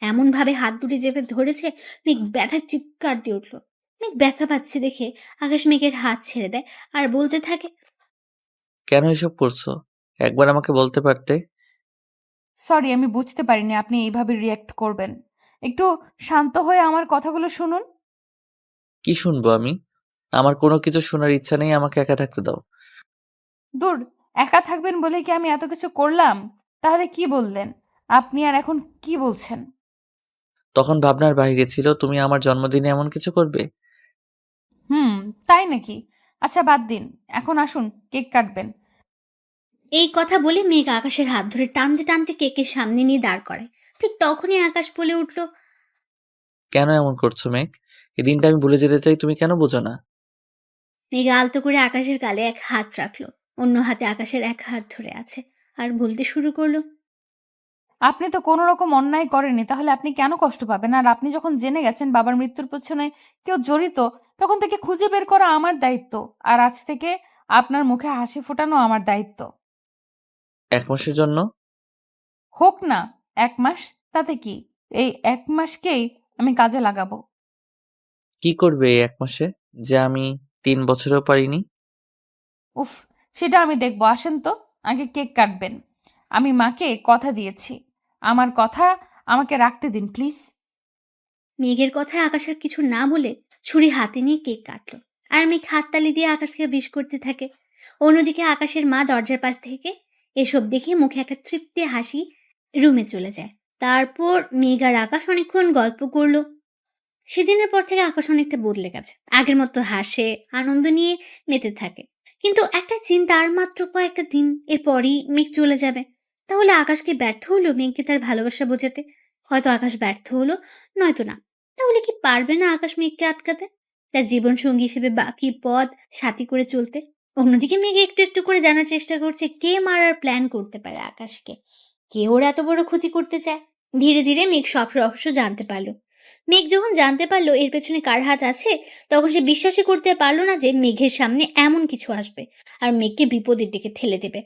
এমন ভাবে হাত দুটি চেপে ধরেছে, মেঘ ব্যথার চিৎকার দিয়ে উঠল। মেঘ ব্যথা পাচ্ছে দেখে আকাশ মেঘের হাত ছেড়ে দেয় আর বলতে থাকে, কেন এসব করছো? একবার আমাকে বলতে পারতে। সরি, আমি বুঝতে পারিনি আপনি এইভাবে রিয়্যাক্ট করবেন। একটু শান্ত হয়ে আমার কথাগুলো শুনুন। কি শুনবো আমি? আমার কোনো কিছু শোনার ইচ্ছা নেই, আমাকে একা থাকতে দাও। দূর, একা থাকবেন বলে কি আমি এত কিছু করলাম? তাহলে কি বললেন আপনি, আর এখন কি বলছেন? তখন ভাবনার বাইরে ছিল তুমি আমার জন্মদিনে এমন কিছু করবে। হুম, তাই নাকি? আচ্ছা বাদ দিন, এখন আসুন কেক কাটবেন। এই কথা বলে মেঘ আকাশের হাত ধরে টানতে টানতে কেকের সামনে নিয়ে দাঁড় করে। ঠিক তখনই আকাশ বলে উঠল, কেন এমন করছো মেঘ? এই দিনটা আমি ভুলে যেতে চাই, তুমি কেন বোঝো না? মেঘ আলতো করে আকাশের গালে এক হাত রাখলো, অন্য হাতে আকাশের এক হাত ধরে আছে আর বলতে শুরু করলো, আপনি তো কোনো রকম অন্যায় করেননি, তাহলে আপনি কেন কষ্ট পাবেন? আর আপনি যখন জেনে গেছেন বাবার মৃত্যুর পেছনে কেউ জড়িত, তখন থেকে খুঁজে বের করা আমার দায়িত্ব। আর আজ থেকে আপনার মুখে হাসি ফোটানো আমার দায়িত্ব। 1 মাসের জন্য? হোক না 1 মাস, তাতে কি? এই 1 মাসকেই আমি কাজে লাগাবো। কি করবে এই 1 মাসে, যে আমি 3 বছরেও পারিনি? উফ, সেটা আমি দেখবো। আসেন তো, আগে কেক কাটবেন। আমি মাকে কথা দিয়েছি, আমার কথা আমাকে রাখতে দিন প্লিজ। মেঘের কথায় আকাশ আর কিছু না বলে ছুরি হাতে নিয়ে কেক কাটলো। আর মেঘ হাততালি দিয়ে আকাশকে বিশ করতে থাকে। অন্যদিকে আকাশের মা দরজার পাশ থেকে এসব দেখে মুখে একটা তৃপ্তি হাসি রুমে চলে যায়। তারপর মেঘ আর আকাশ অনেকক্ষণ গল্প করলো। সেদিনের পর থেকে আকাশ অনেকটা বদলে গেছে। আগের মতো হাসে, আনন্দ নিয়ে মেতে থাকে। কিন্তু একটা চিন্তা, আর মাত্র কয়েকটা দিন এরপরই মেঘ চলে যাবে। তাহলে আকাশকে ব্যর্থ হলো মেঘকে তার ভালোবাসা বোঝাতে? হয়তো আকাশ ব্যর্থ হলো, নয়তো না। তাহলে কি পারবে না আকাশ মেঘকে আটকাতে, তার জীবন সঙ্গী হিসেবে বাকি পথ সাথী করে চলতে? অন্যদিকে মেঘ একটু একটু করে জানার চেষ্টা করছে কে মারার প্ল্যান করতে পারে আকাশকে, কে ওর এত বড় ক্ষতি করতে চায়। ধীরে ধীরে মেঘ সব রহস্য জানতে পারলো। মেঘ যখন জানতে পারলো এর পেছনে কার হাত আছে, তখন সে বিশ্বাসই করতে পারলো না যে মেঘের সামনে এমন কিছু আসবে আর মেঘকে বিপদের দিকে ঠেলে দেবে।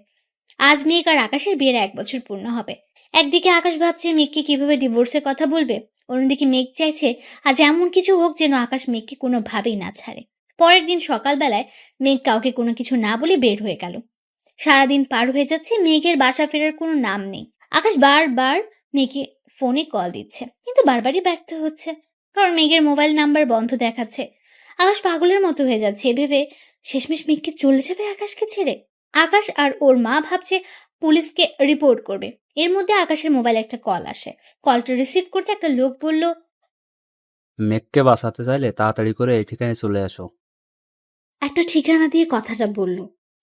আজ মেঘ আর আকাশের বিয়ের 1 বছর পূর্ণ হবে। একদিকে আকাশ ভাবছে মেঘকে কিভাবে ডিভোর্সের কথা বলবে, অন্যদিকে মেঘ চাইছে আজ এমন কিছু হোক যেন আকাশ মেঘকে কোনোভাবেই না ছাড়ে। পরের দিন সকালবেলায় মেঘ কাউকে কোনো কিছু না বলে বের হয়ে গেল। সারাদিন পার হয়ে যাচ্ছে, মেঘের বাসা ফেরার কোনো নাম নেই। আকাশ বারবার মেঘে ফোনে কল দিচ্ছে, কিন্তু বারবারই ব্যর্থ হচ্ছে, কারণ মেঘের মোবাইল নাম্বার বন্ধ দেখাচ্ছে। আকাশ পাগলের মতো হয়ে যাচ্ছে ভেবে শেষমেশ মেঘকে চলে যাবে আকাশকে ছেড়ে। আকাশ আর ওর মা ভাবছে পুলিশকে রিপোর্ট করবে। এর মধ্যে আকাশের মোবাইলে একটা কল আসে। কলটা রিসিভ করতে একটা লোক বলল, মেঘকে বাঁচাতে চাইলে তাড়াতাড়ি করে এই ঠিকানায় চলে আসো। একটা ঠিকানা দিয়ে কথাটা বলল।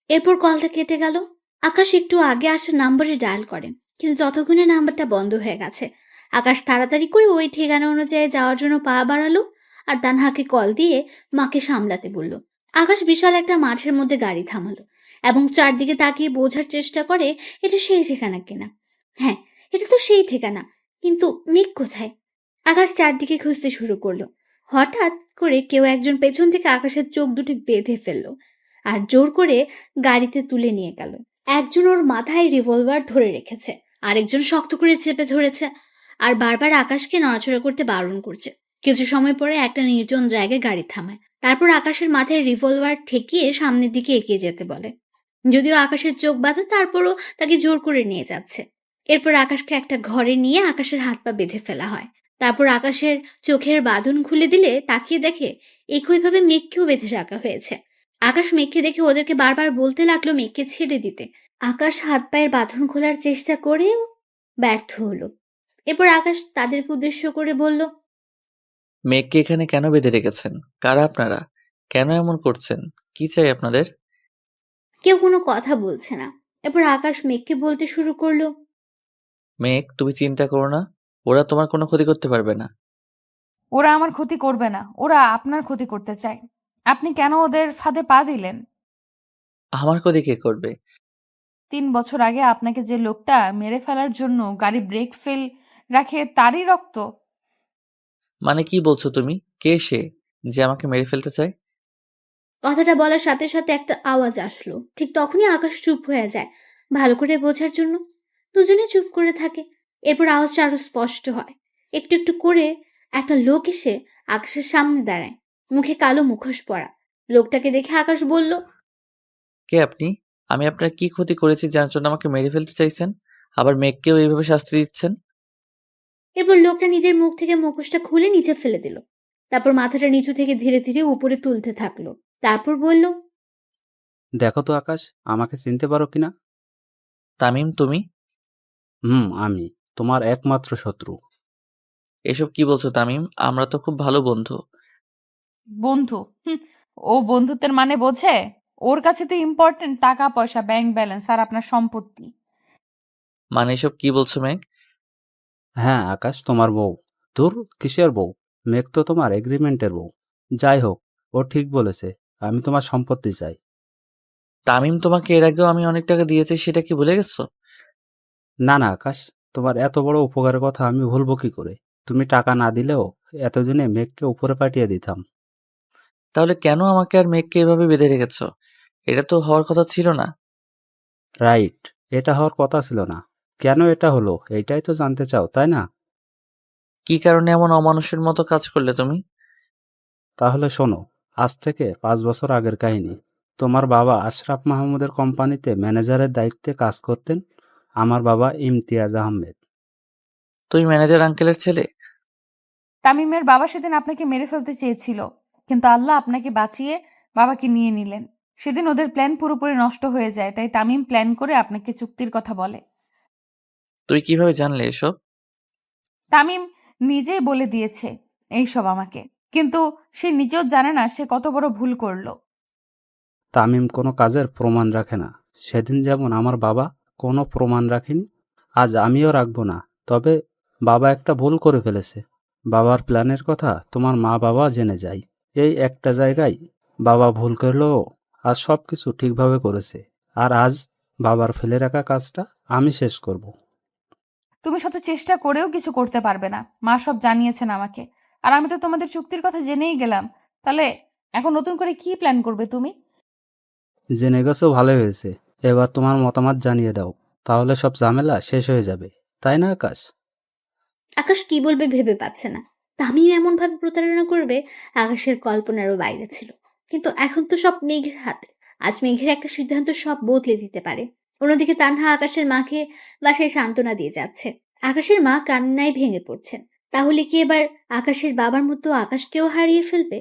এরপর কলটা কেটে গেল। আকাশ একটু আগে আসা নাম্বারে ডায়াল করে, কিন্তু ততক্ষণে নাম্বারটা বন্ধ হয়ে গেছে। আকাশ তাড়াতাড়ি করে ওই ঠিকানা অনুযায়ী যাওয়ার জন্য পা বাড়ালো আর তানহাকে কল দিয়ে মাকে সামলাতে বলল। আকাশ বিশাল একটা মাঠের মধ্যে গাড়ি থামালো এবং চারদিকে তাকিয়ে বোঝার চেষ্টা করে এটা সেই ঠিকানা কিনা। হ্যাঁ, এটা তো সেই ঠিকানা, কিন্তু মেঘ কোথায়? আকাশ চারদিকে খুঁজতে শুরু করলো। হঠাৎ করে কেউ একজন পেছন থেকে আকাশের চোখ দুটি বেঁধে ফেললো আর জোর করে গাড়িতে তুলে নিয়ে গেল। একজন ওর মাথায় রিভলভার ধরে রেখেছে, আরেকজন শক্ত করে চেপে ধরেছে আর বারবার আকাশকে নড়াচড়া করতে বারণ করছে। কিছু সময় পরে একটা নির্জন জায়গায় গাড়ি থামায়। তারপর আকাশের মাথায় রিভলভার ঠেকিয়ে সামনের দিকে এগিয়ে যেতে বলে। যদিও আকাশের চোখ বাঁধা, তারপরও তাকে জোর করে নিয়ে যাচ্ছে। এরপর আকাশকে একটা ঘরে নিয়ে আকাশের হাত পা বেঁধে ফেলা হয়। তারপর আকাশের চোখের বাঁধন খুলে দিলে তাকিয়ে দেখে একইভাবে মেঘকেও বেঁধে রাখা হয়েছে। আকাশ মেঘকে দেখে ওদেরকে বারবার বলতে লাগলো মেঘকে ছেড়ে দিতে। আকাশ হাত পায়ের বাঁধন খোলার চেষ্টা করেও ব্যর্থ হলো। এরপর আকাশ তাদেরকে উদ্দেশ্য করে বলল, মেঘকে এখানে কেন বেঁধে রেখেছেন? কারা আপনারা? কেন এমন করছেন? কি চাই আপনাদের? কেউ কোনো কথা বলছে না। এরপর আকাশ মেঘকে বলতে শুরু করলো, মেঘ, তুমি চিন্তা করো না, ওরা তোমার কোনো ক্ষতি করতে পারবে না। ওরা আমার ক্ষতি করবে না, ওরা আপনার ক্ষতি করতে চায়। আপনি কেন ওদের ফাঁদে পা দিলেন? আমার ক্ষতি কে করবে? 3 বছর আগে আপনাকে যে লোকটা মেরে ফেলার জন্য গাড়ি ব্রেক ফেল রাখে, তারই রক্ত। মানে কি বলছো তুমি? কে সে যে আমাকে মেরে ফেলতে চায়? কথাটা বলার সাথে সাথে একটা আওয়াজ আসলো। ঠিক তখনই আকাশ চুপ হয়ে যায় ভালো করে বোঝার জন্য। দুজনে চুপ করে থাকে। এরপর আওয়াজটা আরো স্পষ্ট হয়। একটু একটু করে একটা লোক এসে আকাশের সামনে দাঁড়ায়, মুখে কালো মুখোশ পরা। লোকটাকে দেখে আকাশ বলল, কে আপনি? আমি আপনার কি ক্ষতি করেছি যার জন্য আমাকে মেরে ফেলতে চাইছেন? আবার মেঘকেও এইভাবে শাস্তি দিচ্ছেন? এরপর লোকটা নিজের মুখ থেকে মুখোশটা খুলে নিচে ফেলে দিল। তারপর মাথাটা নিচু থেকে ধীরে ধীরে উপরে তুলতে থাকলো। তারপর বলল, দেখো তো আকাশ, আমাকে চিনতে পারো কিনা? তামিম, তুমি? আমি তোমার একমাত্র শত্রু। এসব কি বলছো তামিম? আমরা তো খুব ভালো বন্ধু। বন্ধু? ও বন্ধুত্বের মানে বোঝে? ওর কাছে তো ইম্পর্টেন্ট টাকা পয়সা, ব্যাংক ব্যালেন্স আর আপনার সম্পত্তি। মানে এসব কি বলছো মেঘ? হ্যাঁ আকাশ, তোমার বউ। তোর কিসের বউ? মেঘ তো তোমার এগ্রিমেন্টের বউ। যাই হোক, ও ঠিক বলেছে, আমি তোমার সম্পত্তি চাই। তামিম, তোমাকে এর আগেও আমি অনেক টাকা দিয়েছি, সেটা কি ভুলে গেছো? না না আকাশ, তোমার এত বড় উপকারের কথা আমি ভুলবো কি করে? তুমি টাকা না দিলেও এতদিনে মেঘকে উপরে পাঠিয়ে দিতাম। তাহলে কেন আমাকে আর মেঘকে এভাবে বেঁধে রেখেছো? এটা তো হওয়ার কথা ছিল না। রাইট, এটা হওয়ার কথা ছিল না। কেন এটা হলো এইটাই তো জানতে চাও, তাই না? কি কারণে এমন অমানুষের মতো কাজ করলে তুমি? তাহলে শোনো, আজ থেকে 5 বছর আগের কাহিনী। তোমার বাবা আশরাফ মাহমুদের কোম্পানিতে ম্যানেজারের দায়িত্বে কাজ করতেন। আমার বাবা ইমতিয়াজ আহমেদ। তুমি ম্যানেজার আঙ্কেলের ছেলে? তামিমের বাবা সেদিন আপনাকে মেরে ফেলতে চেয়েছিল, কিন্তু আল্লাহ আপনাকে বাঁচিয়ে বাবাকে নিয়ে নিলেন। সেদিন ওদের প্ল্যান পুরোপুরি নষ্ট হয়ে যায়, তাই তামিম প্ল্যান করে আপনাকে চুক্তির কথা বলে। তুই কিভাবে জানলে এসব? তামিম নিজেই বলে দিয়েছে এইসব আমাকে, কিন্তু সে নিজেও জানে না সে কত বড় ভুল করলো। তামিম কোনো কাজের প্রমাণ রাখে না। সেদিন যেমন আমার বাবা কোনো প্রমাণ রাখেনি, আজ আমিও রাখবো না। তবে বাবা একটা ভুল করে ফেলেছে। বাবার প্ল্যানের কথা তোমার মা বাবা জেনে যায়। এই একটা জায়গায় বাবা ভুল করলেও আজ সব কিছু ঠিকভাবে করেছে। আর আজ বাবার ফেলে রাখা কাজটা আমি শেষ করব। তুমি শত চেষ্টা করেও কিছু করতে পারবে না, মা সব জানিয়েছেন আমাকে। আর আমি তো তোমাদের চুক্তির কথা জেনেই গেলাম। তাহলে এখন নতুন করে কি প্ল্যান করবে তুমি? জেনে গেছো, ভালো হয়েছে। এবার তোমার মতামত জানিয়ে দাও, তাহলে সব ঝামেলা শেষ হয়ে যাবে, তাই না আকাশ? আকাশ কি বলবে ভেবে পাচ্ছে না। তামিম এমন ভাবে প্রতারণা করবে আকাশের কল্পনারও বাইরে ছিল। কিন্তু এখন তো সব মেঘের হাতে। আজ মেঘের একটা সিদ্ধান্ত সব বদলে দিতে পারে। অন্যদিকে তানহা আকাশের মাকে বাসায় সান্ত্বনা দিয়ে যাচ্ছে। আকাশের মা কান্নায় ভেঙে পড়ছেন। তাহলে কি এবার আকাশের বাবার মতো আকাশকেও হারিয়ে ফেলবে?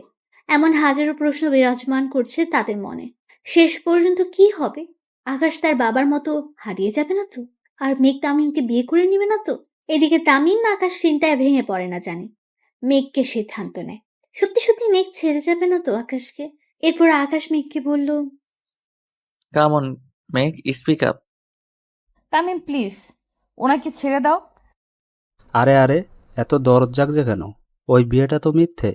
এমন হাজারো প্রশ্ন বিরাজমান করছে তাদের মনে। শেষ পর্যন্ত কি হবে? আকাশ তার বাবার মতো হারিয়ে যাবে না তো? আর মেঘ তামিমকে বিয়ে করে নেবে না তো? এদিকে তামিম আকাশ চিন্তায় ভেঙে পড়ে না জানে। মেঘকে সিদ্ধান্ত নেয়। সত্যি সত্যি মেঘ ছেড়ে যাবে না তো আকাশকে? এরপর আকাশ মেঘকে বলল, কাম অন মেঘ, স্পিক আপ। তামিম প্লিজ, ওনাকে ছেড়ে দাও। আরে আরে, এত দরদ জাগছে কেন? ওই বিয়েটা তো মিথ্যে।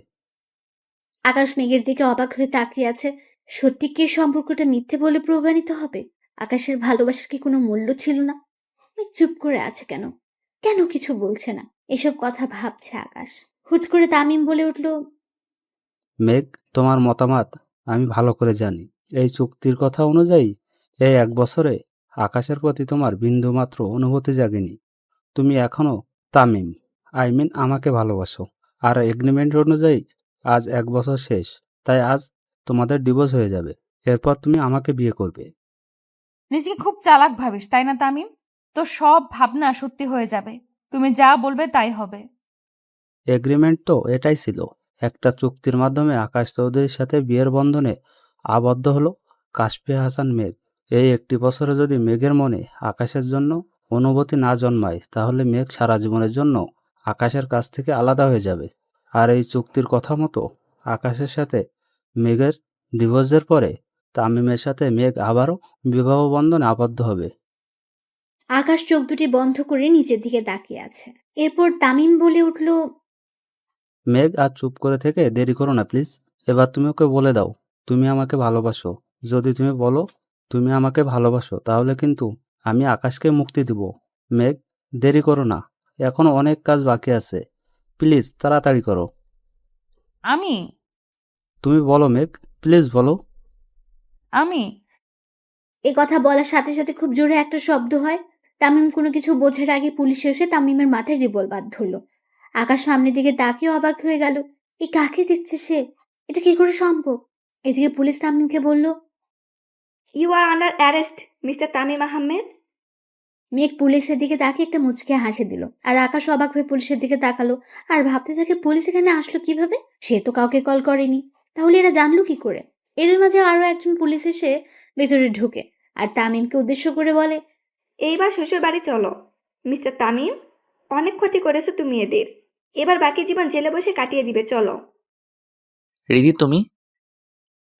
আকাশ মেঘের দিকে অবাক হয়ে তাকিয়ে আছে। সত্যি কি সম্পর্কটা মিথ্যে বলে প্রমাণিত হবে? আকাশের ভালোবাসার কি কোনো মূল্য ছিল না? মেঘ চুপ করে আছে কেন? কেন কিছু বলছে না? এসব কথা ভাবছে আকাশ। হুট করে তামিম বলে উঠল, মেঘ, তোমার মতামত আমি ভালো করে জানি। এই চুক্তির কথা অনুযায়ী এই 1 বছরে আকাশের প্রতি তোমার বিন্দুমাত্র অনুভূতি জাগেনি। তুমি এখনো তামিম, আমাকে ভালোবাসো। আর এগ্রিমেন্ট অনুযায়ী আজ 1 বছর শেষ, তাই আজ তোমাদের ডিভোর্স হয়ে যাবে। এরপর তুমি আমাকে বিয়ে করবে। নিজেকে খুব চালাক ভাবিস, তাই না তামিম? তো সব ভাবনা সত্যি হয়ে যাবে। তুমি যা বলবে তাই হবে। এগ্রিমেন্ট তো এটাই ছিল। একটা চুক্তির মাধ্যমে আকাশ চৌধুরীর সাথে বিয়ের বন্ধনে আবদ্ধ হলো কাশফিয়া হাসান মেঘ। এই 1 বছরে যদি মেঘের মনে আকাশের জন্য অনুভূতি না জন্মায়, তাহলে মেঘ সারা জীবনের জন্য আকাশের কাছ থেকে আলাদা হয়ে যাবে। আর এই চুক্তির কথা মতো আকাশের সাথে মেঘের ডিভোর্সের পরে তামিমের সাথে মেঘ আবারও বিবাহ বন্ধনে আবদ্ধ হবে। আকাশ চোখ দুটি বন্ধ করে নিচের দিকে তাকিয়ে আছে। এরপর তামিম বলে উঠল, মেঘ, আর চুপ করে থেকে দেরি করো না প্লিজ। এবার তুমি ওকে বলে দাও তুমি আমাকে ভালোবাসো। যদি তুমি বলো তুমি আমাকে ভালোবাসো, তাহলে কিন্তু আমি আকাশকে মুক্তি দিব। মেঘ, দেরি করো না, এখনো অনেক কাজ বাকি আছে। প্লিজ তাড়াতাড়ি করো। আমি তুমি বলো মেঘ, প্লিজ বলো। আমি এ কথা বলার সাথে সাথে খুব জোরে একটা শব্দ হয়। তামিম কোনো কিছু বোঝার আগে পুলিশ এসে তামিমের মাথায় রিভলভার ধরল। আকাশ সামনের দিকে তাকিয়ে অবাক হয়ে গেল। এই কাকে দেখছে সে? এটা কি করে সম্ভব? এদিকে পুলিশ তামিমকে বলল, you are under arrest mister Tamim Ahmed. মেঘ পুলিশের দিকে তাকিয়ে একটা মুচকে হাসি দিল, আর আকাশ অবাক হয়ে পুলিশের দিকে তাকালো আর ভাবতে থাকে পুলিশ এখানে আসলো কিভাবে? সে তো কাউকে কল করেনি, তাহলে এরা জানলো কি করে? এর মাঝে আরো একজন পুলিশ এসে ভেতরে ঢুকে আর তামিমকে উদ্দেশ্য করে বলে, এইবার শ্বশুর বাড়ি চলো মিস্টার তামিম, অনেক ক্ষতি করেছো তুমি এদের, এবার বাকি জীবন জেলে বসে কাটিয়ে দিবে, চলো। রিধি তুমি?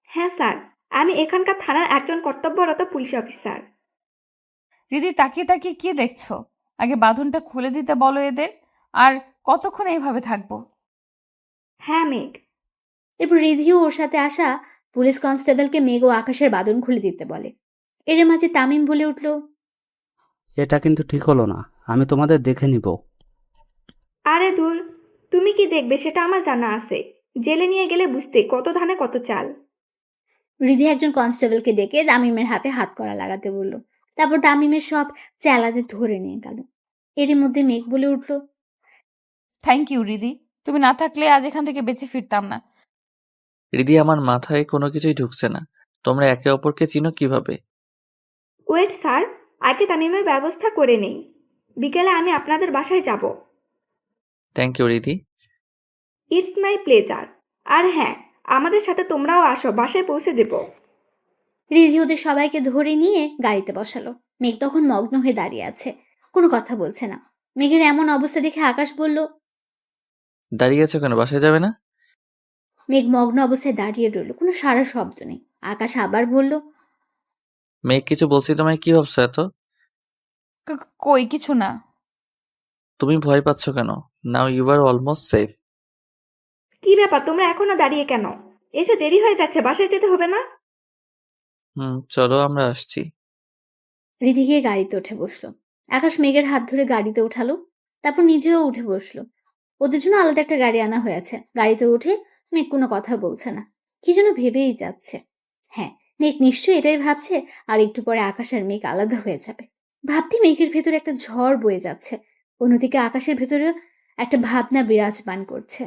হ্যাঁ স্যার, আমি এখানকার থানার একজন কর্তব্যরত পুলিশ অফিসার। রিদি তাকিয়ে তাকিয়ে কি দেখছো? আগে বাঁধনটা খুলে দিতে বলো এদের। আর কতক্ষণ এইভাবে থাকবো? হ্যাঁ মেঘ। এরপর রিধিও ওর সাথে আসা পুলিশ কনস্টেবলকে মেঘ ও আকাশের বাঁধন খুলে দিতে বলে। এর মাঝে তামিম বলে উঠল, এটা কিন্তু ঠিক হলো না, আমি তোমাদের দেখে নিব। আরে দূর, তুমি কি দেখবে সেটা আমার জানা আছে। জেলে নিয়ে গেলে বুঝতে কত ধানে কত চাল। রিধি একজন কনস্টেবলকে ডেকে তামিমের হাতে হাত করা লাগাতে বলল। তারপর তামিমের সব চেলাদের ধরে নিয়ে গেল। এরই মধ্যে মেঘ বলে উঠল, থ্যাংক ইউ রিদি, তুমি না থাকলে আজ এখান থেকে বেঁচে ফিরতাম না। রিধি, আমার মাথায় কোনো কিছুই ঢুকছে না। তোমরা একে অপরকে চিনো কিভাবে? ওয়েট স্যার, আগে তামিমের ব্যবস্থা করে নেই, বিকেলে আমি আপনাদের বাসায় যাব। Thank you Ridhi. It's my pleasure. আর হ্যাঁ, আমাদের সাথে তোমরাও আসো, বাসায় পৌঁছে দেব। রিধি ওদের সবাইকে ধরে নিয়ে গাড়িতে বসালো। মেঘ তখন মগ্ন হয়ে দাঁড়িয়ে আছে, কোনো কথা বলছে না। মেঘের এমন অবস্থা দেখে আকাশ বলল, দাঁড়িয়ে আছো কেন? বাসায় যাবে না? মেঘ মগ্ন অবস্থায় দাঁড়িয়ে রইল, কোনো সারা শব্দ নেই। আকাশ আবার বলল, মেঘ, কিছু বলছি তোমায়, কি ভাবছো এত? কই কিছু না। তুমি ভয় পাচ্ছ কেন? Now you are almost safe. কি ব্যাপার, তোমরা এখনো দাঁড়িয়ে কেন? এসে দেরি হয়ে যাচ্ছে, বাসায় যেতে হবে না? চলো আমরা আসছি। রিধি গিয়ে গাড়িতে উঠে বসলো। আকাশ মেঘের হাত ধরে গাড়িতে উঠালো, তারপর নিজেও উঠে বসলো। ওদের জন্য আলাদা একটা গাড়ি আনা হয়েছে। গাড়িতে উঠে মেঘ কোনো কথা বলছে না, কি যেন ভেবেই যাচ্ছে। হ্যাঁ, মেঘ নিশ্চয়ই এটাই ভাবছে, আর একটু পরে আকাশ আর মেঘ আলাদা হয়ে যাবে। ভাবতে মেঘের ভেতরে একটা ঝড় বয়ে যাচ্ছে। অন্যদিকে আকাশের ভেতরে একটা ভাবনা বিরাজমান করছে।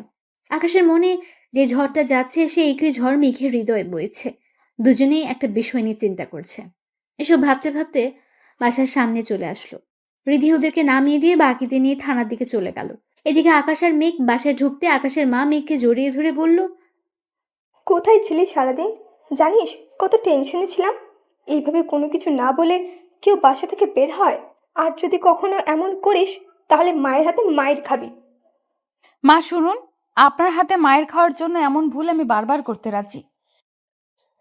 আকাশের মনে যে ঝড়টা যাচ্ছে, সে একই ঝড় মেঘের হৃদয়ে বইছে। দুজনেই একটা বিষয় নিয়ে চিন্তা করছে। এসব ভাবতে ভাবতে বাসার সামনে চলে আসলো। রিধি ওদেরকে নামিয়ে দিয়ে বাকিদের নিয়ে থানার দিকে চলে গেল। এদিকে আকাশ আর মেঘ বাসায় ঢুকতে আকাশের মা মেঘকে জড়িয়ে ধরে বলল, কোথায় ছিলি সারাদিন? জানিস কত টেনশনে ছিলাম। এইভাবে কোনো কিছু না বলে কেউ বাসা থেকে বের হয়? আর যদি কখনো এমন করিস তাহলে মায়ের হাতে মায়ের খাবি। মা শুনুন, আপনার হাতে মায়ের খাওয়ার জন্য এমন ভুল আমি বারবার করতে রাজি।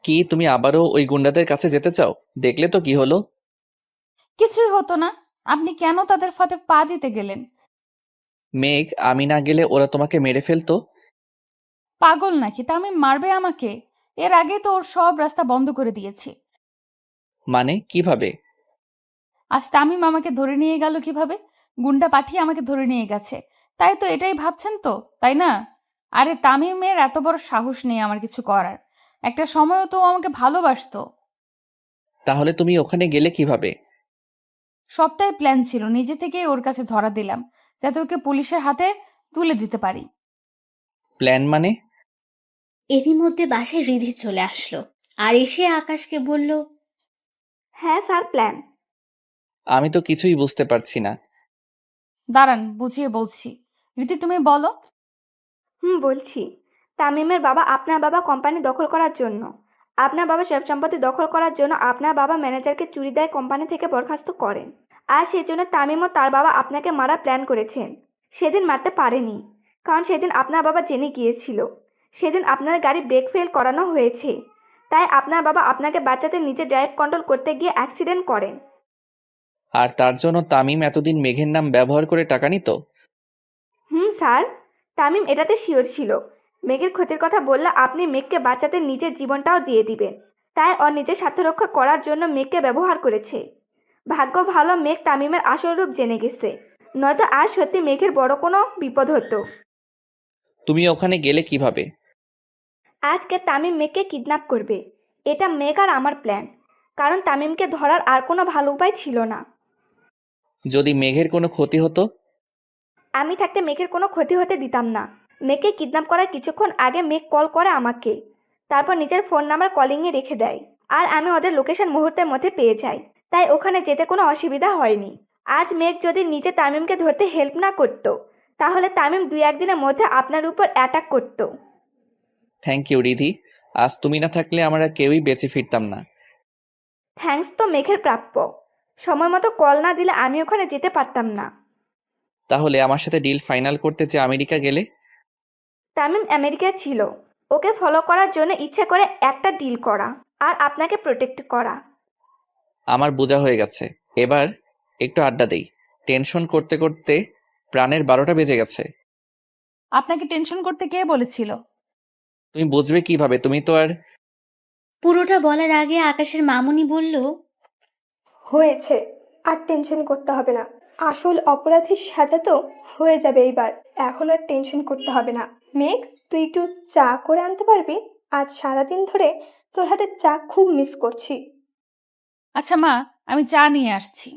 কি তুমি আবারও ওই গুন্ডাদের কাছে যেতে চাও? দেখলে তো কি হলো। কিছুই হতো না, আপনি কেন তাদের ফাঁদে পা দিতে গেলেন? মেঘ, আমি না গেলে ওরা তোমাকে মেরে ফেলতো। পাগল নাকি? তামিম মারবে আমাকে? এর আগে তো ওর সব রাস্তা বন্ধ করে দিয়েছি। মানে কিভাবে? আজ তামিম আমাকে ধরে নিয়ে গেল কিভাবে? গুন্ডা পাঠিয়ে আমাকে ধরে নিয়ে গেছে। তাই তো এটাই ভাবছেন তো, তাই না? আরে তামিমের এত বড় সাহস নেই আমার কিছু করার। একটা সময়ও তো ও আমাকে ভালোবাসতো। তাহলে তুমি ওখানে গেলে কিভাবে? সবটাই প্ল্যান ছিল, নিজে থেকেই ওর কাছে ধরা দিলাম যাতে ওকে পুলিশের হাতে তুলে দিতে পারি। প্ল্যান মানে? এরই মধ্যে বাসায় রিধি চলে আসলো আর এসে আকাশকে বলল, হ্যাঁ স্যার, প্ল্যান। আমি তো কিছুই বুঝতে পারছি না। দাঁড়ান, বুঝিয়ে বলছি। রীতি, তুমি বলো। বলছি। তামিমের বাবা আপনার বাবা কোম্পানি দখল করার জন্য, আপনার বাবা সব সম্পত্তি দখল করার জন্য আপনার বাবা ম্যানেজারকে চুরি দেয় কোম্পানি থেকে বরখাস্ত করেন। আর সেজন্য তামিম ও তার বাবা আপনাকে মারার প্ল্যান করেছেন। সেদিন মারতে পারেনি, কারণ সেদিন আপনার বাবা জেনে গিয়েছিল। সেদিন আপনার গাড়ি ব্রেক ফেল করানো হয়েছে, তাই আপনার বাবা আপনাকে বাঁচাতে নিচে ড্রাইভ কন্ট্রোল করতে গিয়ে অ্যাক্সিডেন্ট করেন। আর তার জন্য তামিম এতদিন মেঘের নাম ব্যবহার করে টাকা নিত? স্যার, তামিম এটাতে শিওর ছিল মেঘের ক্ষতির কথা বললে আপনি মেঘকে বাঁচাতে নিজের জীবনটাও দিয়ে দিবেন। তাই ওর নিজের স্বার্থ রক্ষা করার জন্য মেঘকে ব্যবহার করেছে। ভাগ্য ভালো মেঘ তামিমের আসল রূপ জেনে গেছে, নয়তো আর সত্যি মেঘের বড় কোনো বিপদ হতো। তুমি ওখানে গেলে কিভাবে? আজকে তামিম মেঘকে কিডন্যাপ করবে, এটা মেঘ আর আমার প্ল্যান। কারণ তামিমকে ধরার আর কোনো ভালো উপায় ছিল না। যদি মেঘের কোনো ক্ষতি হতো? আমি থাকতে মেঘের কোনো ক্ষতি হতে দিতাম না। মেঘকে কিডন্যাপ করার কিছুক্ষণ আগে মেঘ কল করে আমাকে, তারপর নিজের ফোন নাম্বার কলিংয়ে রেখে দেয়, আর আমি ওদের লোকেশন মুহূর্তের মধ্যে পেয়ে যাই। তাই ওখানে যেতে কোনো অসুবিধা হয়নি। আজ মেঘ যদি নিজে তামিমকে ধরতে হেল্প না করতো, তাহলে তামিম 2-1 দিনের মধ্যে আপনার উপর অ্যাটাক করতো। থ্যাংক ইউ রিধি, আজ তুমি না থাকলে আমরা কেউই বেঁচে ফিরতাম না। থ্যাঙ্কস তো মেঘের প্রাপ্য। সময় মতো কল না দিলে আমি ওখানে যেতে পারতাম না। তাহলে আমার সাথে ডিল ফাইনাল করতে যে আমেরিকা গেলে? তামিম আমেরিকায় ছিল, ওকে ফলো করার জন্য ইচ্ছে করে একটা ডিল করা আর আপনাকে প্রোটেক্ট করা। আমার বোঝা হয়ে গেছে, এবার একটু আড্ডা দেই। টেনশন করতে করতে প্রাণের 12টা বেজে গেছে। আপনাকে টেনশন করতে কে বলেছিল? তুমি বুঝবে কিভাবে? তুমি তো আর পুরোটা বলার আগে আকাশের মামুনি বলল, হয়েছে, আর টেনশন করতে হবে না। আসল অপরাধীর সাজা তো হয়ে যাবে এইবার। এখন আর টেনশন করতে হবে না। মেঘ, তুই একটু চা করে আনতে পারবি? আজ সারাদিন ধরে তোর হাতে চা খুব মিস করছি। আচ্ছা মা, আমি চা নিয়ে আসছি।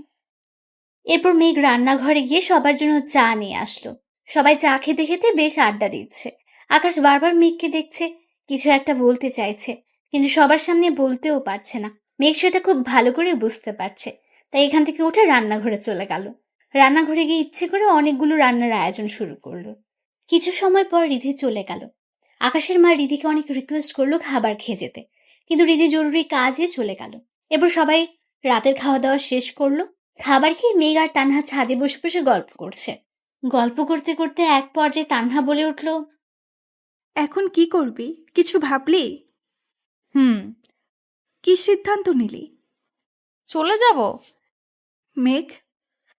এরপর মেঘ রান্নাঘরে গিয়ে সবার জন্য চা নিয়ে আসলো। সবাই চা খেতে খেতে বেশ আড্ডা দিচ্ছে। আকাশ বারবার মেঘকে দেখছে, কিছু একটা বলতে চাইছে, কিন্তু সবার সামনে বলতেও পারছে না। মেঘ সেটা খুব ভালো করে বুঝতে পারছে, তাই এখান থেকে উঠে রান্নাঘরে চলে গেল। রান্নাঘরে গিয়ে ইচ্ছে করে অনেকগুলো রান্নার আয়োজন শুরু করলো। কিছু সময় পর রিধি চলে গেল। আকাশের মা রিধিকে অনেক রিকোয়েস্ট করলো খাবার খেয়ে যেতে, কিন্তু রিধি জরুরি কাজে চলে গেল। এরপর সবাই রাতের খাওয়া দাওয়া শেষ করলো। খাবার খেয়ে মেঘ আর তানহা ছাদে বসে বসে গল্প করছে। গল্প করতে করতে এক পর্যায়ে তানহা বলে উঠল, এখন কি করবি? কিছু ভাবলি? হুম। কি সিদ্ধান্ত নিলি? চলে যাব? মেঘ,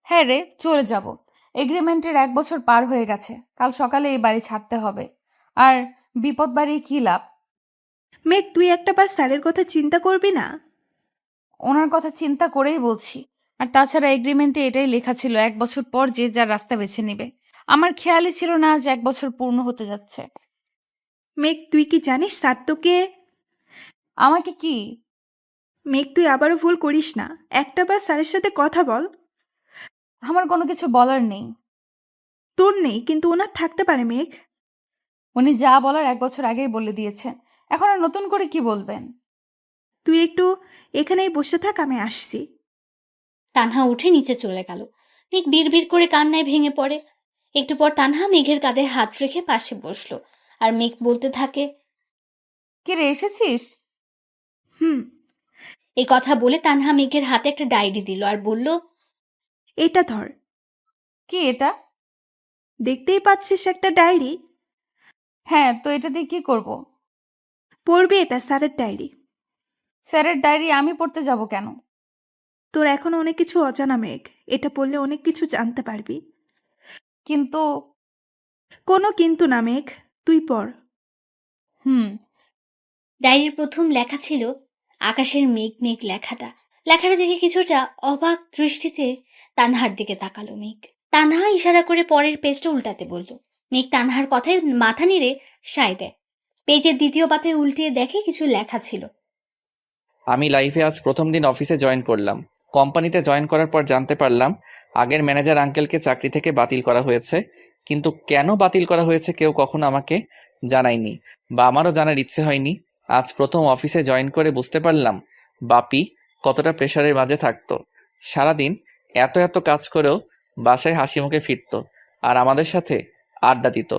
হ্যাঁ রে, চলে যাব। এগ্রিমেন্টের 1 বছর পার হয়ে গেছে। কাল সকালে এই বাড়ি ছাড়তে হবে। আর বিপদ বাড়িয়ে কি লাভ? মেঘ, তুই একটা বার স্যারের কথা চিন্তা করবি না? ওনার কথা চিন্তা করেই বলছি। আর তাছাড়া এগ্রিমেন্টে এটাই লেখা ছিল 1 বছর পর যে যার রাস্তা বেছে নেবে। আমার খেয়ালই ছিল না আজ 1 বছর পূর্ণ হতে যাচ্ছে। মেঘ, তুই কি জানিস স্যার তোকে? আমাকে কি? মেঘ, তুই আবারও ভুল করিস না। একটা বার স্যারের সাথে কথা বল। আমার কোনো কিছু বলার নেই। তোর নেই, কিন্তু ওনার থাকতে পারে মেঘ। উনি যা বলার 1 বছর আগেই বলে দিয়েছেন। এখন আর নতুন করে কি বলবেন? তুই একটু এখানেই বসে থাক, আমি আসছি। তানহা উঠে নিচে চলে গেল। মেঘ বিড়বিড় করে কান্নায় ভেঙে পড়ে। একটু পর তানহা মেঘের কাঁধে হাত রেখে পাশে বসলো, আর মেঘ বলতে থাকে, কি রে, এসেছিস? হুম। এই কথা বলে তানহা মেঘের হাতে একটা ডায়েরি দিল আর বলল, এটা ধর। কি এটা? দেখতেই পাচ্ছিস একটা ডায়েরি। হ্যাঁ, তো এটা দিয়ে কি করব? পড়বি, এটা স্যারের ডায়েরি। স্যারের ডায়েরি আমি পড়তে যাব কেন? তোর এখনো অনেক কিছু অজানা মেঘ, এটা পড়লে অনেক কিছু জানতে পারবি। কিন্তু কোনো কিন্তু না মেঘ, তুই পড়। হুম। ডায়েরির প্রথম লেখা ছিল আকাশের মেঘ মেঘ। লেখাটা দেখে কিছুটা অবাক দৃষ্টিতে তানহার দিকে তাকালো মেঘ। তানহা ইশারা করে পরের পেজটা উল্টাতে বলল। মেঘ তানহার কথায় মাথা নেড়ে সায় দেয়। পেজের দ্বিতীয় পাতায় উল্টিয়ে দেখে কিছু লেখা ছিল। আমি লাইফে আজ প্রথম দিন অফিসে জয়েন করলাম। কোম্পানিতে জয়েন করার পর জানতে পারলাম আগের ম্যানেজার আঙ্কেলকে চাকরি থেকে বাতিল করা হয়েছে। কিন্তু কেন বাতিল করা হয়েছে কেউ কখনো আমাকে জানায়নি, বা আমারও জানার ইচ্ছে হয়নি। আজ প্রথম অফিসে জয়েন করে বুঝতে পারলাম বাপি কতটা প্রেশারের মাঝে থাকতো। সারাদিন এত এত কাজ করেও বাসায় হাসি মুখে ফিরতো আর আমাদের সাথে আড্ডা দিত।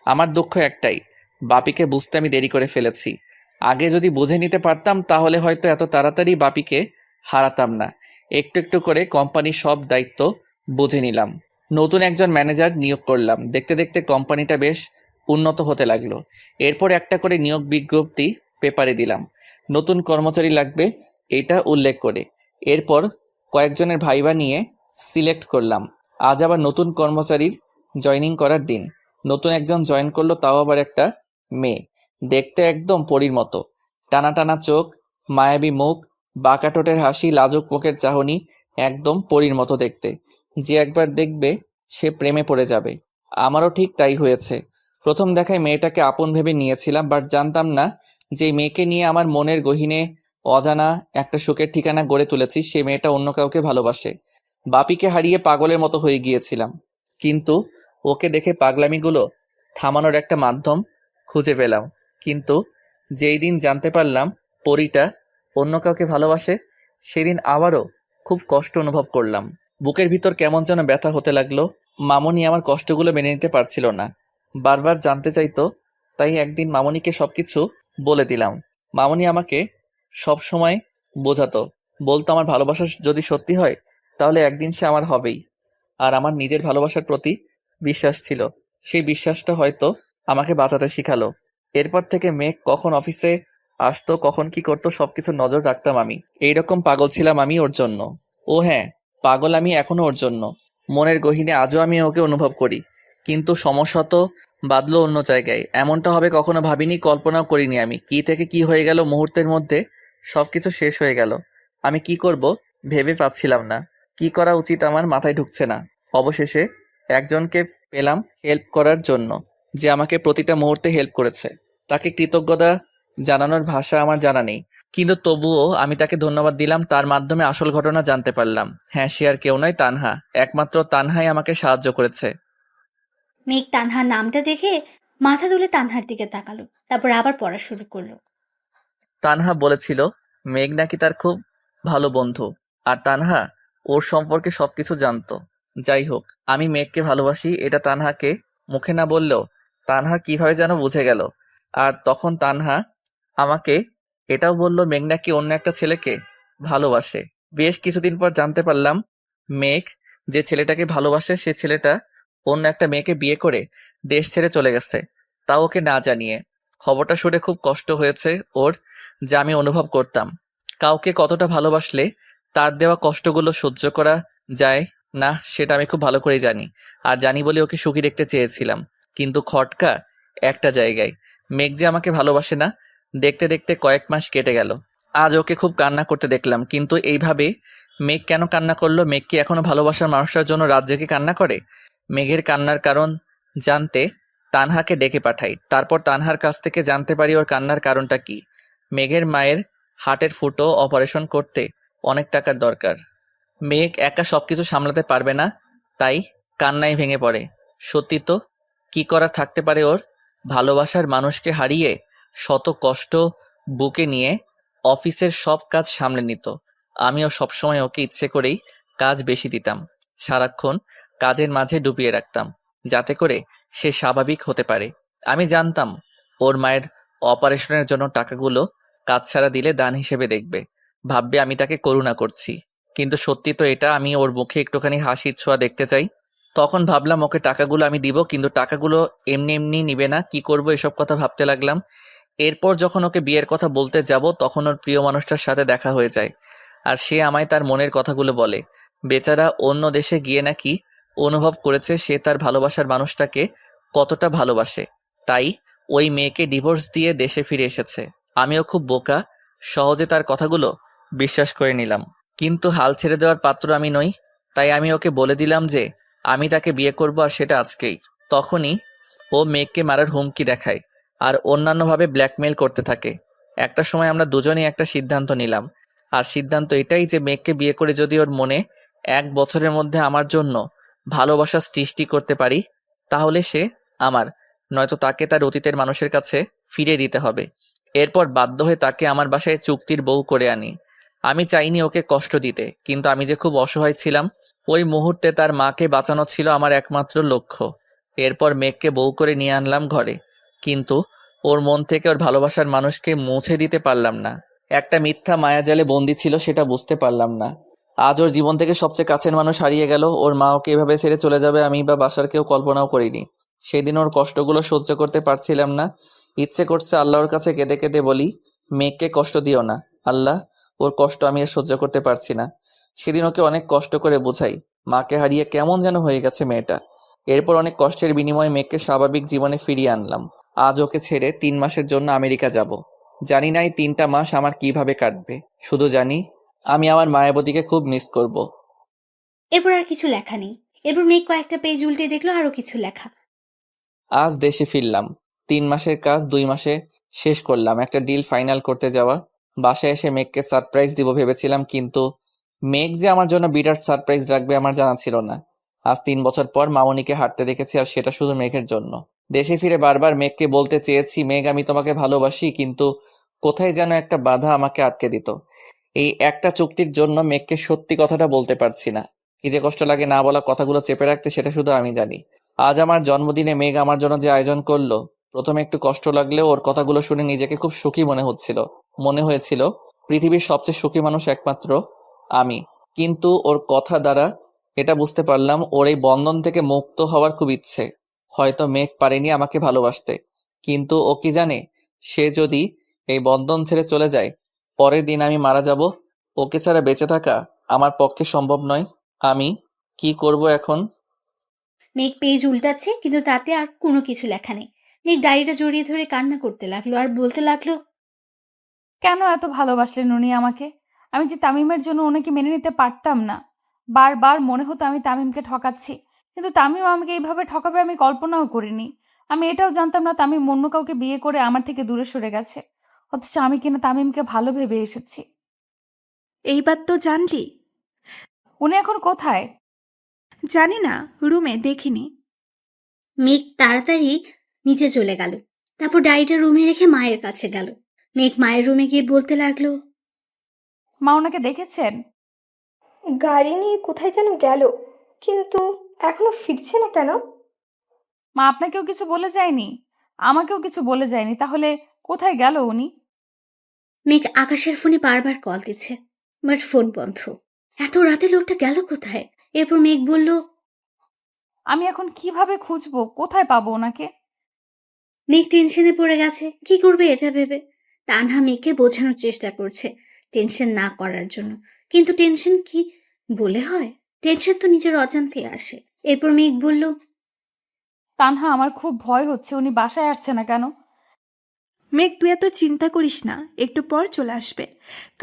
আমার দুঃখ একটাই, বাপিকে বুঝতে আমি দেরি করে ফেলেছি। আগে যদি বুঝে নিতে পারতাম তাহলে হয়তো এত তাড়াতাড়ি বাপিকে হারাতাম না। একটু একটু করে কোম্পানির সব দায়িত্ব বুঝে নিলাম। নতুন একজন ম্যানেজার নিয়োগ করলাম। দেখতে দেখতে কোম্পানিটা বেশ উন্নত হতে লাগলো। এরপর একটা করে নিয়োগ বিজ্ঞপ্তি পেপারে দিলাম, নতুন কর্মচারী লাগবে এটা উল্লেখ করে। এরপর কয়েকজনের ভাইবা নিয়ে সিলেক্ট করলাম। আজ আবার নতুন কর্মচারীর জয়েনিং করার দিন। নতুন একজন জয়েন করলো, তাও আবার একটা মেয়ে। দেখতে একদম পরীর মতো, টানা টানা চোখ, মায়াবী মুখ, বাঁকা ঠোঁটের হাসি, লাজুক মুখের চাহনি, একদম পরীর মতো দেখতে। যে একবার দেখবে সে প্রেমে পড়ে যাবে। আমারও ঠিক তাই হয়েছে। প্রথম দেখায় মেয়েটাকে আপন ভেবে নিয়েছিলাম, বাট জানতাম না যে মেয়েকে নিয়ে আমার মনের গহীনে অজানা একটা সুখের ঠিকানা গড়ে তুলেছি, সে মেয়েটা অন্য কাউকে ভালোবাসে। বাপিকে হারিয়ে পাগলের মতো হয়ে গিয়েছিলাম, কিন্তু ওকে দেখে পাগলামিগুলো থামানোর একটা মাধ্যম খুঁজে পেলাম। কিন্তু যেই দিন জানতে পারলাম পরীটা অন্য কাউকে ভালোবাসে, সেদিন আবারও খুব কষ্ট অনুভব করলাম। বুকের ভিতর কেমন যেন ব্যথা হতে লাগলো। মামুনি আমার কষ্টগুলো মেনে নিতে পারছিল না, বারবার জানতে চাইতো। তাই একদিন মামুনিকে সবকিছু বলে দিলাম। মামুনি আমাকে সব সময় বোঝাতো, বলতো আমার ভালোবাসা যদি সত্যি হয় তাহলে একদিন সে আমার হবেই। আর আমার নিজের ভালোবাসার প্রতি বিশ্বাস ছিল, সেই বিশ্বাসটা হয়তো আমাকে বাঁচাতে শিখালো। এরপর থেকে মেঘ কখন অফিসে আসতো, কখন কি করতো, সবকিছু নজর রাখতাম আমি। এইরকম পাগল ছিলাম আমি ওর জন্য। ও হ্যাঁ, পাগল আমি এখনো ওর জন্য। মনের গহীনে আজও আমি ওকে অনুভব করি। কিন্তু সমস্যা তো বাদলো অন্য জায়গায়। এমনটা হবে কখনো ভাবিনি, কল্পনাও করিনি আমি। কি থেকে কি হয়ে গেল, মুহূর্তের মধ্যে সবকিছু শেষ হয়ে গেল। আমি কি করব ভেবে পাচ্ছিলাম না। কি করা উচিত আমার মাথায় ঢুকছে না। অবশেষে একজনকে পেলাম হেল্প করার জন্য, যে আমাকে প্রতিটা মুহূর্তে হেল্প করেছে। তাকে কৃতজ্ঞতা জানানোর ভাষা আমার জানা নেই, কিন্তু তবুও আমি তাকে ধন্যবাদ দিলাম। তার মাধ্যমে আসল ঘটনা জানতে পারলাম। হ্যাঁ, সে আর কেউ নয়, তানহা। একমাত্র তানহাই আমাকে সাহায্য করেছে। মেঘ তানহার নামটা দেখে মাথা তুলে তানহার দিকে তাকালো, তারপর আবার পড়া শুরু করলো। তানহা বলেছিল মেঘ নাকি তার খুব ভালো বন্ধু, আর তানহা ওর সম্পর্কে সবকিছু জানতো। যাই হোক, আমি মেঘকে ভালোবাসি এটা তানহাকে মুখে না বললেও তানহা কিভাবে যেন বুঝে গেল। আর তখন তানহা আমাকে এটাও বলল মেঘ নাকি অন্য একটা ছেলেকে ভালোবাসে। বেশ কিছুদিন পর জানতে পারলাম মেঘ যে ছেলেটাকে ভালোবাসে সে ছেলেটা অন্য একটা মেয়েকে বিয়ে করে দেশ ছেড়ে চলে গেছে, তাও ওকে না জানিয়ে। খবরটা শুনে খুব কষ্ট হয়েছে ওর, যা আমি অনুভব করতাম। কাউকে কতটা ভালোবাসলে তার দেওয়া কষ্টগুলো সহ্য করা যায় না সেটা আমি খুব ভালো করেই জানি। আর জানি বলে ওকে সুখী দেখতে চেয়েছিলাম। কিন্তু খটকা একটা জায়গায়, মেঘ যে আমাকে ভালোবাসে না। দেখতে দেখতে কয়েক মাস কেটে গেল। আজ ওকে খুব কান্না করতে দেখলাম। কিন্তু এইভাবে মেঘ কেন কান্না করলো? মেঘ কি এখনো ভালোবাসার মানুষটার জন্য রাত জেগে কান্না করে? মেঘের কান্নার কারণ জানতে তানহাকে ডেকে পাঠাই। তারপর তানহার কাছ থেকে জানতে পারি ওর কান্নার কারণটা কি। মেঘের মায়ের হার্টের ফুটো অপারেশন করতে অনেক টাকার দরকার। মেঘ একা সবকিছু সামলাতে পারবে না, তাই কান্নায় ভেঙে পড়ে। সত্যি তো, কি করার থাকতে পারে ওর? ভালোবাসার মানুষকে হারিয়ে শত কষ্ট বুকে নিয়ে অফিসের সব কাজ সামলে নিত। আমিও সবসময় ওকে ইচ্ছে করেই কাজ বেশি দিতাম, সারাক্ষণ কাজের মাঝে ডুবিয়ে রাখতাম, যাতে করে সে স্বাভাবিক হতে পারে। আমি জানতাম ওর মায়ের অপারেশনের জন্য টাকাগুলো কাজ ছাড়া দিলে দান হিসেবে দেখবে, ভাববে আমি তাকে করুণা করছি। কিন্তু সত্যি তো এটা, আমি ওর মুখে একটুখানি হাসির ছোঁয়া দেখতে চাই। তখন ভাবলাম ওকে টাকাগুলো আমি দিব, কিন্তু টাকাগুলো এমনি এমনি নিবে না। কি করব এসব কথা ভাবতে লাগলাম। এরপর যখন ওকে বিয়ের কথা বলতে যাব তখন ওর প্রিয় মানুষটার সাথে দেখা হয়ে যায়, আর সে আমায় তার মনের কথাগুলো বলে। বেচারা অন্য দেশে গিয়ে নাকি অনুভব করেছে সে তার ভালোবাসার মানুষটাকে কতটা ভালোবাসে, তাই ওই মেয়েকে ডিভোর্স দিয়ে দেশে ফিরে এসেছে। আমিও খুব বোকা, সহজে তার কথাগুলো বিশ্বাস করে নিলাম। কিন্তু হাল ছেড়ে দেওয়ার পাত্র আমি নই, তাই আমি ওকে বলে দিলাম যে আমি তাকে বিয়ে করব, আর সেটা আজকেই। তখনই ও মেঘকে মারার হুমকি দেখায় আর অন্যান্যভাবে ব্ল্যাকমেল করতে থাকে। একটা সময় আমরা দুজনেই একটা সিদ্ধান্ত নিলাম, আর সিদ্ধান্ত এটাই যে মেঘকে বিয়ে করে যদি ওর মনে 1 বছরের মধ্যে আমার জন্য ভালোবাসা সৃষ্টি করতে পারি তাহলে সে আমার, নয়তো তাকে তার অতীতের মানুষের কাছে ফিরিয়ে দিতে হবে। এরপর বাধ্য হয়ে তাকে আমার বাসায় চুক্তির বউ করে আনি। আমি চাইনি ওকে কষ্ট দিতে, কিন্তু আমি যে খুব অসহায় ছিলাম। ওই মুহূর্তে তার মাকে বাঁচানো ছিল আমার একমাত্র লক্ষ্য। এরপর মেঘকে বউ করে নিয়ে আনলাম ঘরে, কিন্তু ওর মন থেকে ওর ভালোবাসার মানুষকে মুছে দিতে পারলাম না। একটা মিথ্যা মায়াজালে বন্দি ছিল, সেটা বুঝতে পারলাম না। আজ ওর জীবন থেকে সবচেয়ে কাছের মানুষ হারিয়ে গেল। ওর মা ওকে এভাবে ছেড়ে চলে যাবে আমি বা বাসার কেউ কল্পনাও করিনি। সেদিন ওর কষ্টগুলো সহ্য করতে পারছিলাম না। ইচ্ছে করছে আল্লাহর কাছে কেঁদে কেঁদে বলি, মেঘকে কষ্ট দিও না আল্লাহ, ওর কষ্ট আমি আর সহ্য করতে পারছি না। সেদিন ওকে অনেক কষ্ট করে বোঝাই, মাকে হারিয়ে কেমন যেন হয়ে গেছে মেয়েটা। এরপর অনেক কষ্টের বিনিময়ে মেঘকে স্বাভাবিক জীবনে ফিরিয়ে আনলাম। আজ ওকে ছেড়ে 3 মাসের জন্য আমেরিকা যাব। জানি না এই 3টা মাস আমার কিভাবে কাটবে, শুধু জানি আমি আমার মায়াবতীকে খুব মিস করব। এরপর আর কিছু লেখা নেই। এরপর মেঘ কয়েকটা পেজ উল্টে দেখলো আরো কিছু লেখা। আজ দেশে ফিরলাম। 3 মাসের কাজ 2 মাসে শেষ করলাম। একটা ডিল ফাইনাল করতে যাওয়া। বাসায় এসে মেঘকে সারপ্রাইজ দিব ভেবেছিলাম, কিন্তু মেঘ যে আমার জন্য বিরাট সারপ্রাইজ রাখবে আমার জানা ছিল না। আজ 3 বছর পর মামনিকে হাঁটতে দেখেছি, আর সেটা শুধু মেঘের জন্য। দেশে ফিরে বারবার মেঘকে বলতে চেয়েছি, মেঘ আমি তোমাকে ভালোবাসি, কিন্তু কোথায় যেন একটা বাধা আমাকে আটকে দিত। এই একটা চুক্তির জন্য মেঘকে সত্যি কথাটা বলতে পারছি না। কি যে কষ্ট লাগে না বলা কথাগুলো চেপে রাখতে, সেটা শুধু আমি জানি। আজ আমার জন্মদিনে মেঘ আমার জন্য যে আয়োজন করলো, প্রথমে একটু কষ্ট লাগলেও ওর কথাগুলো শুনে নিজেকে খুব সুখী মনে হয়েছিল পৃথিবীর সবচেয়ে সুখী মানুষ একমাত্র আমি। কিন্তু ওর কথা দ্বারা এটা বুঝতে পারলাম ওর এই বন্ধন থেকে মুক্ত হওয়ার খুব ইচ্ছে। হয়তো মেঘ পারেনি আমাকে ভালোবাসতে, কিন্তু ও কি জানে, সে যদি এই বন্ধন ছেড়ে চলে যায়, পরের দিন আমি মারা যাব। ওকে ছাড়া বেঁচে থাকা আমার পক্ষে সম্ভব নয়। আমি কি করব এখন? মেঘ পেজ উল্টাচ্ছে, কিন্তু তাতে আর কোনো কিছু লেখা নেই। মেঘ ডায়েরিটা জড়িয়ে ধরে কান্না করতে লাগলো আর বলতে লাগলো, কেন এত ভালোবাসলেন উনি আমাকে? আমি যে তামিমের জন্য ওনাকে মেনে নিতে পারতাম না। বারবার মনে হতো আমি তামিমকে ঠকাচ্ছি, কিন্তু তামিম আমাকে এইভাবে ঠকাবে আমি কল্পনাও করিনি। আমি এটাও জানতাম না তামিম অন্য কাউকে বিয়ে করে আমার থেকে দূরে সরে গেছে, অথচ আমি কিনা তামিমকে ভালো ভেবে এসেছি। এইবার তো জানলি। উনি এখন কোথায়? জানি না, রুমে দেখিনি। মেঘ তাড়াতাড়ি নিচে চলে গেল। তারপর ডায়েরিটা রুমে রেখে মায়ের কাছে গেল। মেঘ মায়ের রুমে গিয়ে বলতে লাগলো, মা ওনাকে দেখেছেন? গাড়ি নিয়ে কোথায় যেন গেল, কিন্তু এখনো ফিরছে না কেন? মা আপনাকেও কিছু বলে যায়নি? আমাকেও কিছু বলে যায়নি, তাহলে কোথায় গেল উনি? মেঘ আকাশের ফোনে বারবার কল দিচ্ছে, বাট ফোন বন্ধ। এত রাতে লোকটা গেল কোথায়? এরপর মেঘ বলল, আমি এখন কিভাবে খুঁজবো, কোথায় পাবো ওনাকে? মেঘ টেনশনে পড়ে গেছে, কি করবে এটা ভেবে। তানহা মেঘকে বোঝানোর চেষ্টা করছে টেনশন না করার জন্য, কিন্তু টেনশন কি বলে হয়? টেনশন তো নিজের অজান্তে আসে। এরপর মেঘ বলল, তানহা, আমার খুব ভয় হচ্ছে, উনি বাসায় আসছে না কেন? মেঘ, তুই এত চিন্তা করিস না, একটু পর চলে আসবে।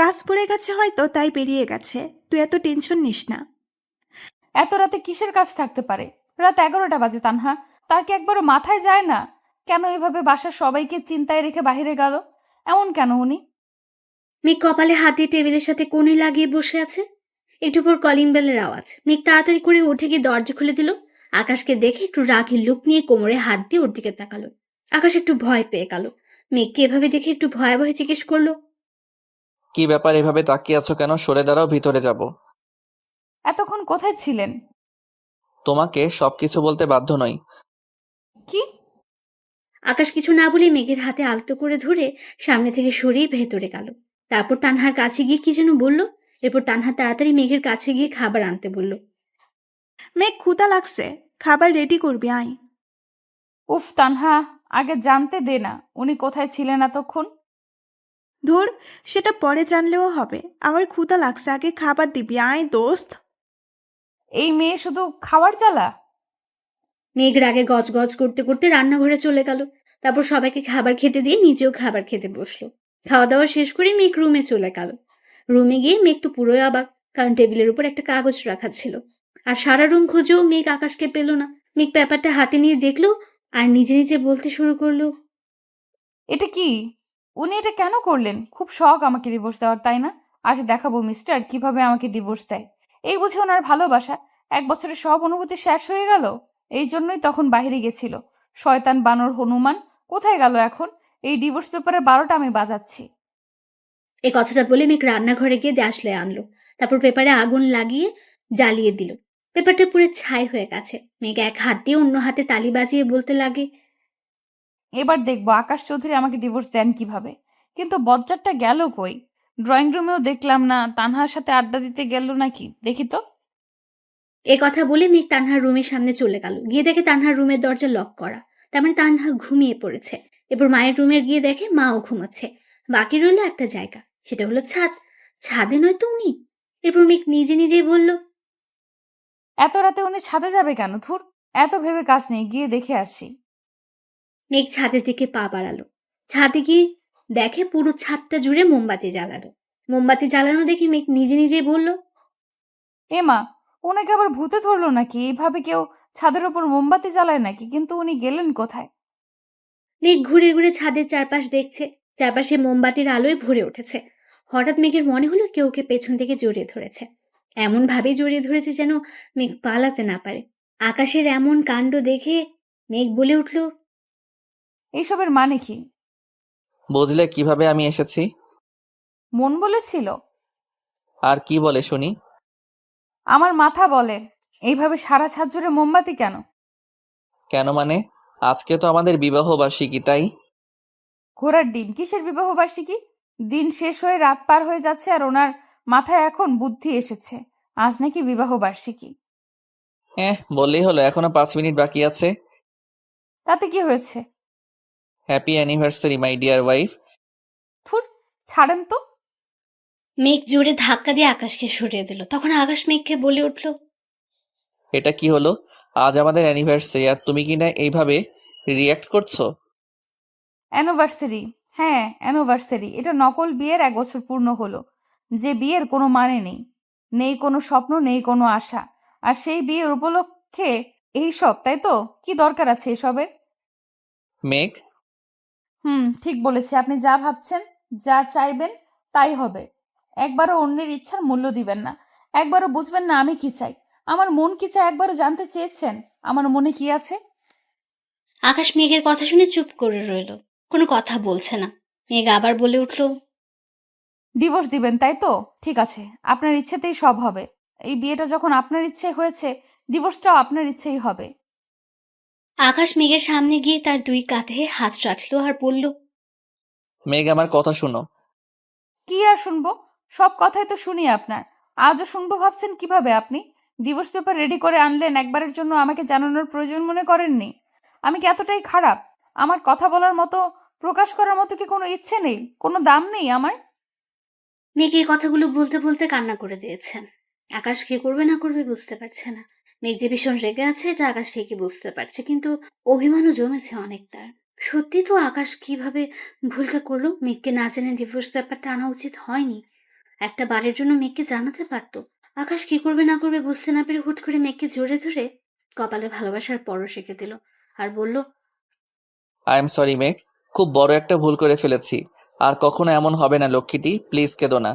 কাজ পড়ে গেছে হয়তো, তাই বেরিয়ে গেছে। তুই এত টেনশন নিস না। এত রাতে কিসের কাজ থাকতে পারে? রাত 11টা বাজে তানহা, তার কি একবারও মাথায় যায় না? কেন এভাবে বাসার সবাইকে চিন্তায় রেখে বাইরে গেল? এমন কেন উনি? মেঘ কপালে হাত দিয়ে টেবিলের সাথে কোণে লাগিয়ে বসে আছে। একটু পর কলিং বেলের আওয়াজ। মেঘ তাড়াতাড়ি করে উঠে গিয়ে দরজা খুলে দিল। আকাশকে দেখে একটু রাগী লুক নিয়ে কোমরে হাত দিয়ে ওর দিকে তাকালো। আকাশ একটু ভয় পেয়ে গেল। মেঘকে এভাবে দেখে একটু ভয়ে ভয়ে জিজ্ঞেস করলো, কি ব্যাপার, এভাবে তাকিয়ে আছো কেন? সরে দাঁড়াও, ভিতরে যাব। এতক্ষণ কোথায় ছিলেন? তোমাকে সবকিছু বলতে বাধ্য নই। কি? আকাশ কিছু না বলে মেঘের হাতে আলতো করে ধরে সামনে থেকে সরিয়ে ভেতরে গেল। তারপর তানহার কাছে গিয়ে কি যেন বলল। এরপর তানহা তাড়াতাড়ি মেঘের কাছে গিয়ে খাবার আনতে বলল। মেঘ, ক্ষুধা লাগছে, খাবার রেডি করবি, আয়। উফ তানহা, আগে জানতে দে না উনি কোথায় ছিলেন এতক্ষণ। ধুর, সেটা পরে জানলেও হবে। আমার ক্ষুধা লাগছে, আগে খাবার দিবি, আয় দোস্ত। এই মেয়ে শুধু খাওয়ার জ্বালা। মেঘ রাগে গজগজ করতে করতে রান্নাঘরে চলে গেল। তারপর সবাইকে খাবার খেতে দিয়ে নিজেও খাবার খেতে বসলো। খাওয়া দাওয়া শেষ করে মেঘ রুমে চলে গেল। রুমে গিয়ে মেঘ তো পুরোই অবাক, কারণ টেবিলের উপর একটা কাগজ রাখা ছিল। আর সারা রুম খুঁজেও মেঘ আকাশকে পেল না। মেঘ পেপারটা হাতে নিয়ে দেখলো আর নিজে নিজে বলতে শুরু করলো, এটা কি? উনি এটা কেন করলেন? খুব শখ আমাকে ডিভোর্স দেওয়ার, তাই না? আজ দেখাবো মিস্টার কিভাবে আমাকে ডিভোর্স দেয়। এই বুঝি ওনার ভালোবাসা? 1 বছরের সব অনুভূতি শেষ হয়ে গেল। এই জন্যই তখন বাইরে গেছিল। শয়তান বানর হনুমান কোথায় গেল এখন? এই ডিভোর্স পেপারের 12টা আমি বাজাচ্ছি। এই কথাটা বলে মেঘ রান্নাঘরে গিয়ে দেশলাই আনলো। তারপর পেপারে আগুন লাগিয়ে জ্বালিয়ে দিল। পেপারটা পুরো ছাই হয়ে গেছে। মেঘ এক হাত দিয়ে অন্য হাতে তালি বাজিয়ে বলতে লাগে, এবার দেখবো আকাশ চৌধুরী আমাকে ডিভোর্স দেন কিভাবে। কিন্তু বজ্জারটা গেল কই? ড্রয়িং রুমেও দেখলাম না। তানহার সাথে আড্ডা দিতে গেল নাকি, দেখি তো। এ কথা বলে মেঘ তানহার রুমের সামনে চলে গেল। গিয়ে দেখে তানহার রুমের দরজা লক করা। তার মানে তানহা ঘুমিয়ে পড়েছে। এরপর মায়ের রুমে গিয়ে দেখে মাও ঘুমাচ্ছে। বাকি রইল একটা জায়গা, সেটা হলো ছাদ। ছাদে নয় তো উনি। এরপর মেঘ নিজে নিজেই বলল, এত রাতে উনি ছাদে যাবে কেন? ধুর, এত ভেবে কাজ নেই, গিয়ে দেখে আসি। মেঘ ছাদের দিকে পা বাড়ালো। ছাদে গিয়ে দেখে পুরো ছাদটা জুড়ে মোমবাতি জ্বালানো। মোমবাতি জ্বালানো দেখে মেঘ নিজে নিজেই বলল, মা, ওনাকে আবার ভূতে ধরলো নাকি? এইভাবে কেউ ছাদের ওপর মোমবাতি জ্বালায় নাকি? কিন্তু উনি গেলেন কোথায়? মেঘ ঘুরে ঘুরে ছাদের চারপাশ দেখছে। চারপাশে মোমবাতির আলোয় ভরে উঠেছে। হঠাৎ মেঘের মনে হলো কেউ ওকে পেছন থেকে জড়িয়ে ধরেছে। এমন ভাবে জড়িয়ে ধরেছে যেন মেঘ পালাতে না পারে। আকাশের এমন কাণ্ড দেখে মেঘ বলে উঠল, এইসবের মানে কি? বুঝলে কিভাবে আমি এসেছি? মন বলেছিল? আর কি বলে শুনি? আমার মাথা বলে। এইভাবে সারা ছাদ জুড়ে মোমবাতি কেন? কেন মানে? আজকে তো আমাদের বিবাহ বার্ষিকী, তাই? ঘোড়ার ডিম, কিসের বিবাহ বার্ষিকী? দিন শেষ হয়ে রাত পার হয়ে যাচ্ছে আর ওনার মাথায় এখন বুদ্ধি এসেছে আজ নাকি বিবাহ বার্ষিকী। বললেই হলো, এখনো 5 মিনিট বাকি আছে। তাতে কি হয়েছে? Happy anniversary my dear wife. থুর, ছাড়েন তো। মেঘ জোরে ধাক্কা দিয়ে আকাশকে সরিয়ে দিল। তখন আকাশ মেঘকে বলে উঠল, এটা কি হলো? আজ আমাদের অ্যানিভার্সারি আর তুমি কি না এইভাবে রিয়্যাক্ট করছো? অ্যানিভার্সারি? হ্যাঁ অ্যানিভার্সারি। এটা নকল বিয়ের 1 বছর পূর্ণ হলো। যে বিয়ের কোনো মানে নেই, নেই কোনো স্বপ্ন, নেই কোনো আশা। আর সেই বিয়ের উপলক্ষে এই সব, তাই তো? কি দরকার আছে এসবের? মেঘ, ঠিক বলেছি। আপনি যা ভাবছেন, যা চাইবেন তাই হবে। একবারও অন্যের ইচ্ছার মূল্য দিবেন না। একবারও বুঝবেন না আমি কি চাই, আমার মন কি চাই। একবারও জানতে চেয়েছেন আমার মনে কি আছে? আকাশ মেঘের কথা শুনে চুপ করে রইল, কোনো কথা বলছে না। মেঘ আবার বলে উঠল, ডিভোর্স দিবেন তাই তো? ঠিক আছে, আপনার ইচ্ছেতেই সব হবে। এই বিয়েটা যখন আপনার ইচ্ছে হয়েছে, ডিভোর্সটাও আপনার ইচ্ছেই হবে। আকাশ মেঘের সামনে গিয়ে তার 2 কাঁধে হাত রাখলো আর বলল, মেঘ আমার কথা শুনো। কি আর শুনবো? সব কথাই তো শুনি আপনার। আজও শুনবো ভাবছেন কিভাবে আপনি? ডিভোর্স পেপার রেডি করে আনলেন, একবারের জন্য আমাকে জানানোর প্রয়োজন মনে করেননি? আমি কি এতটাই খারাপ? আমার কথা বলার মতো, প্রকাশ করার মতো কি কোনো ইচ্ছে নেই, কোনো দাম নেই আমার? মেঘ এই কথাগুলো বলতে বলতে কান্না করে দিয়েছে। আকাশ কি করবে না করবে বুঝতে পারছে না। মেঘ যে ভীষণ রেগে আছে এটা আকাশ ঠিকই বুঝতে পারছে, কিন্তু অভিমানও জমেছে অনেক তার। সত্যি তো আকাশ কিভাবে ভুলটা করলো? মেঘকে না জেনে ডিভোর্স পেপারটা আনা উচিত হয়নি। একটা বারের জন্য মেঘকে জানাতে পারতো। আকাশ কি করবে না করবে বুঝতে না পেরে হুট করে মেঘকে জড়িয়ে ধরে কপালে ভালোবাসার পরশ এঁকে দিল আর বলল, আই এম সরি মেঘ, খুব বড় একটা ভুল করে ফেলেছি। আর কখনো এমন হবে না লক্ষ্মীটি, প্লিজ কেঁদো না।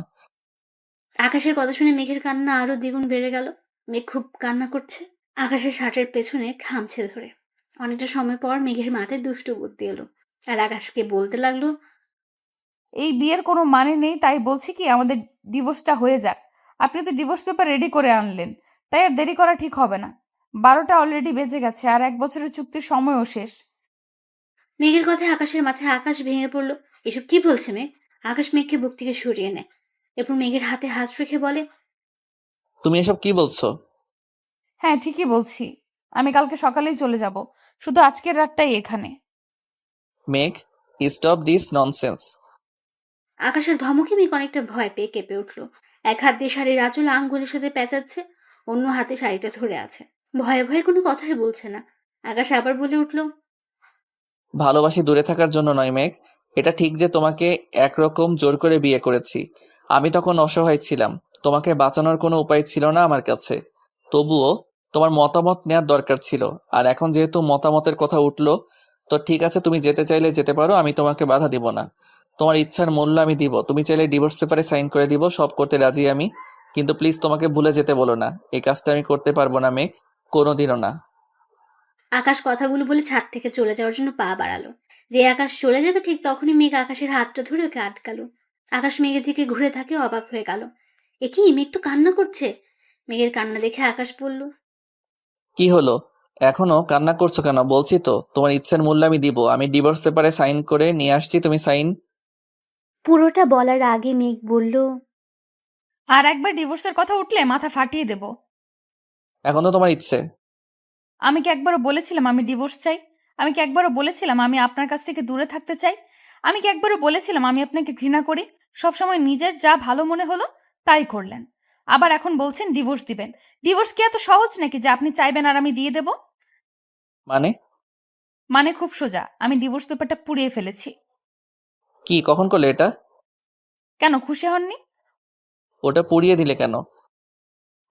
আকাশের কথা শুনে মেঘের কান্না আরো দ্বিগুণ বেড়ে গেল। মেঘ খুব কান্না করছে, আকাশের শার্টের পেছনে খামছে ধরে। অনেকটা সময় পর মেঘের মাথায় দুষ্টু বুদ্ধি এলো আর আকাশকে বলতে লাগলো, এই বিয়ের কোনো মানে নেই, তাই বলছি কি আমাদের ডিভোর্সটা হয়ে যাক। আপনি তো ডিভোর্স পেপার রেডি করে আনলেন, তাই আর দেরি করা ঠিক হবে না। 12টা অলরেডি বেজে গেছে আর 1 বছরের চুক্তির সময়ও শেষ। মেঘের কথায় আকাশের মাথায় আকাশ ভেঙে পড়লো। এসব কি বলছে মেঘ? আকাশ মেঘকে বুক থেকে সরিয়ে নেয়। এরপর মেঘের হাতে হাত রেখে বলে, তুমি এসব কি বলছো? হ্যাঁ ঠিকই বলছি, আমি কালকে সকালেই চলে যাব, শুধু আজকের রাতটাই এখানে। মেঘ, স্টপ দিস ননসেন্স। আকাশের ধমকে মেঘ অনেকটা ভয় পেয়ে কেঁপে উঠলো। এক হাত দিয়ে শাড়ির আঁচল আঙ্গুলের সাথে পেঁচাচ্ছে, অন্য হাতে শাড়িটা ধরে আছে। ভয়ে ভয়ে কোনো কথাই বলছে না। আকাশ আবার বলে উঠলো, ভালোবাসি দূরে থাকার জন্য নয় মেঘ। এটা ঠিক যে তোমাকে একরকম জোর করে বিয়ে করেছি। আমি তখন অসহায় ছিলাম, তোমাকে বাঁচানোর কোনো উপায় ছিল না আমার কাছে। তবুও তোমার মতামত নেওয়ার দরকার ছিল। আর এখন যেহেতু মতামতের কথা উঠলো, তো ঠিক আছে, তুমি যেতে চাইলে যেতে পারো, আমি তোমাকে বাধা দিব না। তোমার ইচ্ছার মূল্য আমি দিব। তুমি চাইলে ডিভোর্স পেপারে সাইন করে দিব, সব করতে রাজি আমি। কিন্তু প্লিজ তোমাকে ভুলে যেতে বলো না, এই কাজটা আমি করতে পারবো না মেঘ, কোনোদিনও না। আকাশ কথাগুলো বলে ছাদ থেকে চলে যাওয়ার জন্য পা বাড়ালো। যে আকাশ চলে যাবে ঠিক তখনই মেঘ আকাশের হাতটা ধরে ওকে আটকালো। আকাশ মেঘের দিকে ঘুরে থাকে, অবাক হয়ে গেল। এ কি, মেঘ তো কান্না করছে। মেঘের কান্না দেখে আকাশ বলল, কি হলো? এখনো কান্না করছো কেন? বলছি তো তোমার ইচ্ছার মূল্য আমি দিব। আমি ডিভোর্স পেপারে সাইন করে নিয়ে আসছি, তুমি সাইন। পুরোটা বলার আগে মেঘ বলল, আর একবার ডিভোর্সের কথা উঠলে মাথা ফাটিয়ে দেব। এখন তো তোমার ইচ্ছে। আমি কি একবারও বলেছিলাম আমি ডিভোর্স চাই? আমি কি একবারও বলেছিলাম আমি আপনার কাছ থেকে দূরে থাকতে চাই? আমি কি একবারও বলেছিলাম আমি আপনাকে ঘৃণা করি? সবসময় নিজের যা ভালো মনে হলো তাই করলেন। আবার এখন বলছেন ডিভোর্স দিবেন। ডিভোর্স কি এত সহজ নাকি যে আপনি চাইবেন আর আমি দিয়ে দেব? মানে? মানে খুব সোজা, আমি ডিভোর্স পেপারটা পুড়িয়ে ফেলেছি। কি, কখন করলে এটা? কেন খুশি হননি? ওটা পুড়িয়ে দিলে কেন?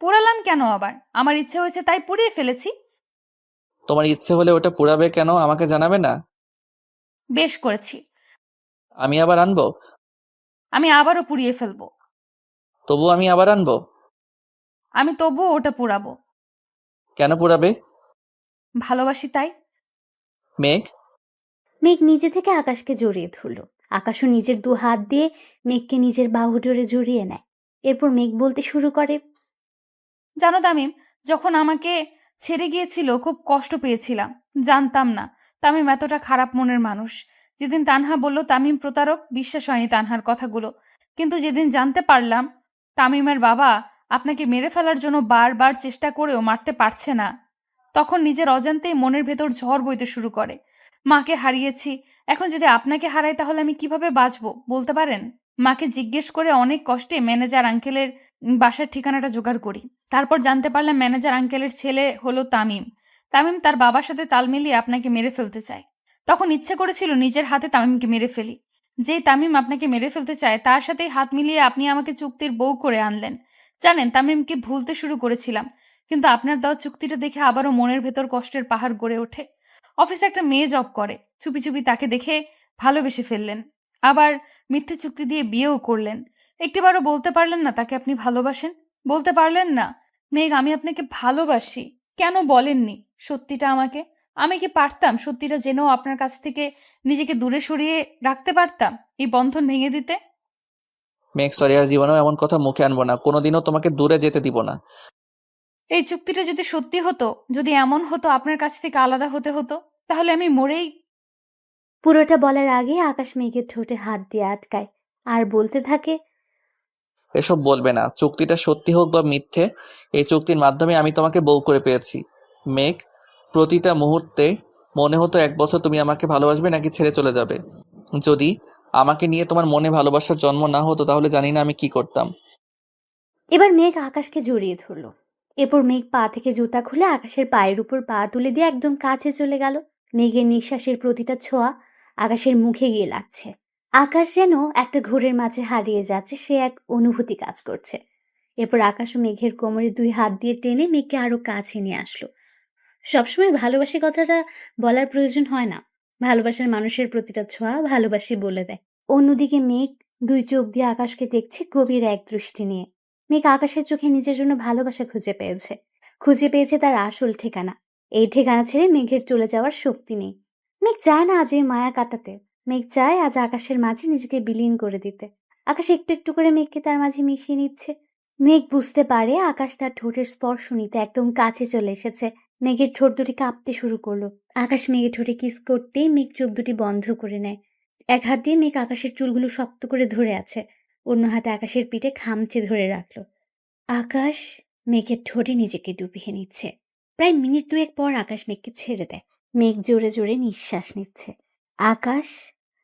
পোড়ালাম কেন আবার? আমার ইচ্ছে হয়েছে তাই পুড়িয়ে ফেলেছি। তোমার ইচ্ছে হলে ওটা পুড়াবে কেন, আমাকে জানাবে না? বেশ করেছি, আমি আবার আনবো? আমি আবারও পুড়িয়ে ফেলবো। তবু আমি আবার আনবো? আমি তবুও ওটা পুরাবো। কেন পুরাবে? ভালোবাসি তাই। মেঘ, মেঘ নিজে থেকে আকাশকে জড়িয়ে ধরল। আকাশও নিজের 2 হাত দিয়ে মেঘকে নিজের বাহু জোরে জড়িয়ে নেয়। এরপর মেঘ বলতে শুরু করে, জানো তামিম, যখন আমাকে ছেড়ে গিয়েছিল খুব কষ্ট পেয়েছিলাম। জানতাম না তামিম এতটা খারাপ মনের মানুষ। যেদিন তানহা বলল তামিম প্রতারক, বিশ্বাস হয়নি তানহার কথাগুলো। কিন্তু যেদিন জানতে পারলাম তামিমের বাবা আপনাকে মেরে ফেলার জন্য বারবার চেষ্টা করেও মারতে পারছে না, তখন নিজের অজান্তেই মনের ভেতর ঝড় বইতে শুরু করে। মাকে হারিয়েছি, এখন যদি আপনাকে হারাই তাহলে আমি কিভাবে বাঁচবো বলতে পারেন? মাকে জিজ্ঞেস করে অনেক কষ্টে ম্যানেজার আঙ্কেলের বাসার ঠিকানাটা জোগাড় করি। তারপর জানতে পারলাম ম্যানেজার আঙ্কেলের ছেলে হলো তামিম। তামিম তার বাবার সাথে তাল মিলিয়ে আপনাকে মেরে ফেলতে চায়। তখন ইচ্ছে করেছিল নিজের হাতে তামিমকে মেরে ফেলি। যেই তামিম আপনাকে মেরে ফেলতে চায় তার সাথেই হাত মিলিয়ে আপনি আমাকে চুক্তির বউ করে আনলেন। জানেন, তামিমকে ভুলতে শুরু করেছিলাম, কিন্তু আপনার দেওয়া চুক্তিটা দেখে আবারও মনের ভেতর কষ্টের পাহাড় গড়ে ওঠে। অফিসে একটা মেয়ে জব করে, চুপি চুপি তাকে দেখে ভালোবেসে ফেললেন। আবার মিথ্যে চুক্তি দিয়ে বিয়েও করলেন। একটিবারও বলতে পারলেন না তাকে আপনি ভালোবাসেন? বলতে পারলেন না, মেঘ আমি আপনাকে ভালোবাসি? কেন বলেননি সত্যিটা আমাকে? আমি কি পারতাম সত্যিটা জেনেও আপনার কাছ থেকে নিজেকে দূরে সরিয়ে রাখতে পারতাম, এই বন্ধন ভেঙে দিতে? মেঘ সরি, আর জীবনেও এমন কথা মুখে আনবো না, কোনোদিনও তোমাকে দূরে যেতে দিব না। এই চুক্তিটা যদি সত্যি হতো, যদি এমন হতো আপনার কাছ থেকে আলাদা হতে হতো, তাহলে আমি মরেই। পুরোটা বলার আগে আকাশ মেঘের ঠোঁটে হাত দিয়ে আটকায় আর বলতে থাকে, এসব বলবে না, চুক্তিটা সত্যি হোক বা মিথ্যে, এই চুক্তির মাধ্যমে আমি তোমাকে বউ করে পেয়েছি। মেঘ, প্রতিটা মুহূর্তে মনে হতো 1 বছর তুমি আমাকে ভালোবাসবে নাকি ছেড়ে চলে যাবে। যদি আমাকে নিয়ে তোমার মনে ভালোবাসার জন্ম না হতো তাহলে জানি না আমি কি করতাম। এবার মেঘ আকাশকে জড়িয়ে ধরল। এরপর মেঘ পা থেকে জুতা খুলে আকাশের পায়ের উপর পা তুলে দিয়ে একদম কাছে চলে গেল। মেঘের নিঃশ্বাসের প্রতিটা ছোঁয়া আকাশের মুখে গিয়ে লাগছে। আকাশ যেন একটা ঘোরের মাঝে হারিয়ে যাচ্ছে, সে এক অনুভূতি কাজ করছে। এরপর আকাশ ও মেঘের কোমরে 2 হাত দিয়ে টেনে মেঘকে আরো কাছে নিয়ে আসলো। সবসময় ভালোবাসি কথাটা বলার প্রয়োজন হয় না, ভালোবাসার মানুষের প্রতিটা ছোঁয়া ভালোবাসি বলে দেয়। অন্যদিকে মেঘ 2 চোখ দিয়ে আকাশকে দেখছে গভীর এক দৃষ্টি নিয়ে। মেঘ আকাশের চোখে নিজের জন্য ভালোবাসা খুঁজে পেয়েছে তার আসল ঠিকানা। এই ঠিকানা ছেড়ে মেঘের চলে যাওয়ার শক্তি নেই। মেঘ চায় না আজ এই মায়া কাটাতে। মেঘ চায় আজ আকাশের মাঝে নিজেকে বিলীন করে দিতে। আকাশ একটু একটু করে মেঘকে তার মাঝে মিশিয়ে নিচ্ছে। মেঘ বুঝতে পারে আকাশ তার ঠোঁটের স্পর্শ নিতে একদম কাছে চলে এসেছে। মেঘের ঠোঁট দুটি কাঁপতে শুরু করলো। আকাশ মেঘের ঠোঁটে কিস করতেই মেঘ চোখ দুটি বন্ধ করে নেয়। এক হাত দিয়ে মেঘ আকাশের চুলগুলো শক্ত করে ধরে আছে, অন্য হাতে আকাশের পিঠে খামচে ধরে রাখলো। আকাশ মেঘের ঠোঁটে নিজেকে ডুবিয়ে নিচ্ছে। প্রায় মিনিট 2 পর আকাশ মেঘকে ছেড়ে দেয়। মেঘ জোরে জোরে নিঃশ্বাস নিচ্ছে। আকাশ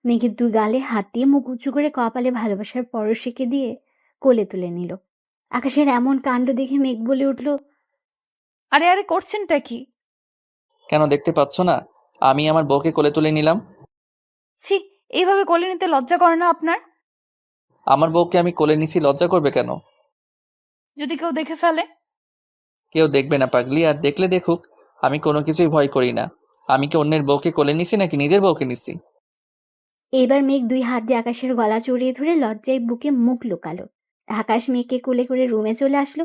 মেঘের 2 গালে হাত দিয়ে মুখ উঁচু করে কপালে ভালোবাসার পরশ এঁকে দিয়ে কোলে তুলে নিল। আকাশের এমন কাণ্ড দেখে মেঘ বলে উঠল, আরে আরে করছেনটা কি? কেন দেখতে পাচ্ছ না আমি আমার বউকে কোলে তুলে নিলাম? ছি, এইভাবে কোলে নিতে লজ্জা করে না আপনার? আমার বউকে আমি কোলে নিছি, লজ্জা করবে কেন? যদি কেউ দেখে ফেলে? কেউ দেখবে না পাগলি, আর দেখলে দেখুক, আমি কোনো কিছুই ভয় করি না। আমি কি অন্যের বউকে কোলে নিছি নাকি নিজের বউকে নিছি? এবার মেঘ 2 হাত দিয়ে আকাশের গলা জড়িয়ে ধরে লজ্জায় বুকে মুখ লুকালো। আকাশ মেঘকে কোলে করে রুমে চলে আসলো।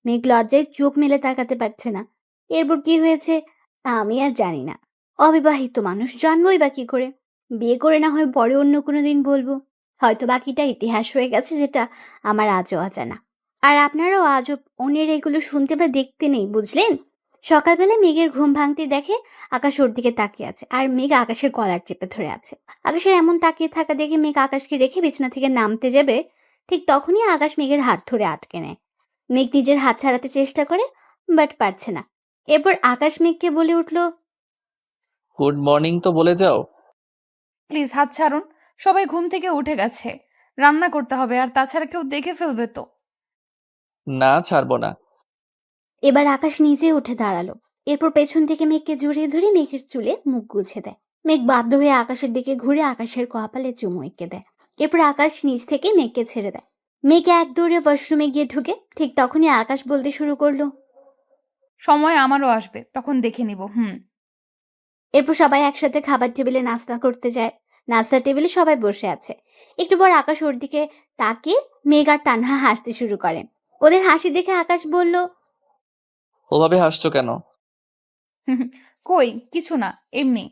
মেঘ লজ্জায় চোখ মেলে তাকাতে পারছে না। এরপর কি হয়েছে তা আমি আর জানি না। অবিবাহিত মানুষ, জানবই বা কি করে? বিয়ে করে না হয় পরে অন্য কোনো দিন বলবো। হয়তো বাকিটা ইতিহাস হয়ে গেছে, যেটা আমার আজও অজানা। আর আপনারাও আজও অন্যের এগুলো শুনতে বা দেখতে নেই, বুঝলেন? সকালবেলা মেঘের ঘুম ভাঙতে দেখে আকাশ ওর দিকে তাকিয়ে আছে, আর মেঘ আকাশের কলার চেপে ধরে আছে। আকাশের এমন তাকিয়ে থাকা দেখে মেঘ আকাশকে রেখে বিছানা থেকে নামতে যাবে, ঠিক তখনই আকাশ মেঘের হাত ধরে আটকে নেয়। মেঘ নিজের হাত ছাড়াতে চেষ্টা করে, বাট পারছে না। এরপর আকাশ মেঘকে বলে উঠল, গুড মর্নিং তো বলে যাও। প্লিজ হাত ছাড়ুন, সবাই ঘুম থেকে উঠে গেছে, রান্না করতে হবে, আর তাছাড়া কেউ দেখে ফেলবে তো। না, ছাড়বো না। এবার আকাশ নিজে উঠে দাঁড়ালো। এরপর পেছন থেকে মেঘকে জড়িয়ে ধরে মেঘের চুলে মুখ গুছে দেয়। মেঘ বাধ্য হয়ে আকাশের দিকে ঘুরে আকাশের কপালে চুমু এঁকে দেয়। এরপর আকাশ নিচ থেকে মেঘকে ছেড়ে দেয়। মেঘ এক দৌড়ে ওয়াশরুমে গিয়ে ঢুকে। ঠিক তখনই আকাশ বলতে শুরু করলো, সময় আমারও আসবে, তখন দেখে নিব। এরপর সবাই একসাথে খাবার টেবিলে নাস্তা করতে যায়। নাস্তার টেবিলে সবাই বসে আছে। একটু পর আকাশ ওর দিকে তাকিয়ে মেঘ আর তানহা হাসতে শুরু করে। ওদের হাসি দেখে আকাশ বলল, ওভাবে হাসছো কেন? কই কিছু না, এমনি।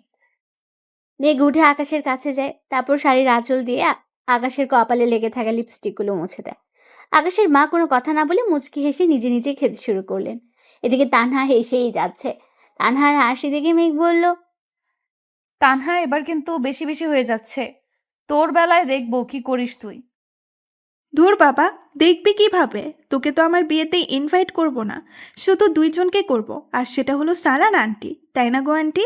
মেঘ উঠে আকাশের কাছে যায়, তারপর শাড়ির আঁচল দিয়ে আকাশের কপালে লেগে থাকা লিপস্টিকগুলো মুছে দেয়। আকাশের মা কোনো কথা না বলে মুচকি হেসে নিজে নিজে খেতে শুরু করলেন। এদিকে তানহা হেসেই যাচ্ছে। তানহার হাসি দেখে মেঘ বলল, তানহা, এবার কিন্তু বেশি বেশি হয়ে যাচ্ছে। তোর বেলায় দেখবো কি করিস তুই। ধুর বাবা, দেখবি কিভাবে? তোকে তো আমার বিয়েতে ইনভাইট করব না, শুধু দুইজনকে করব, আর সেটা হলো সারার আন্টি, তাই না গো আন্টি?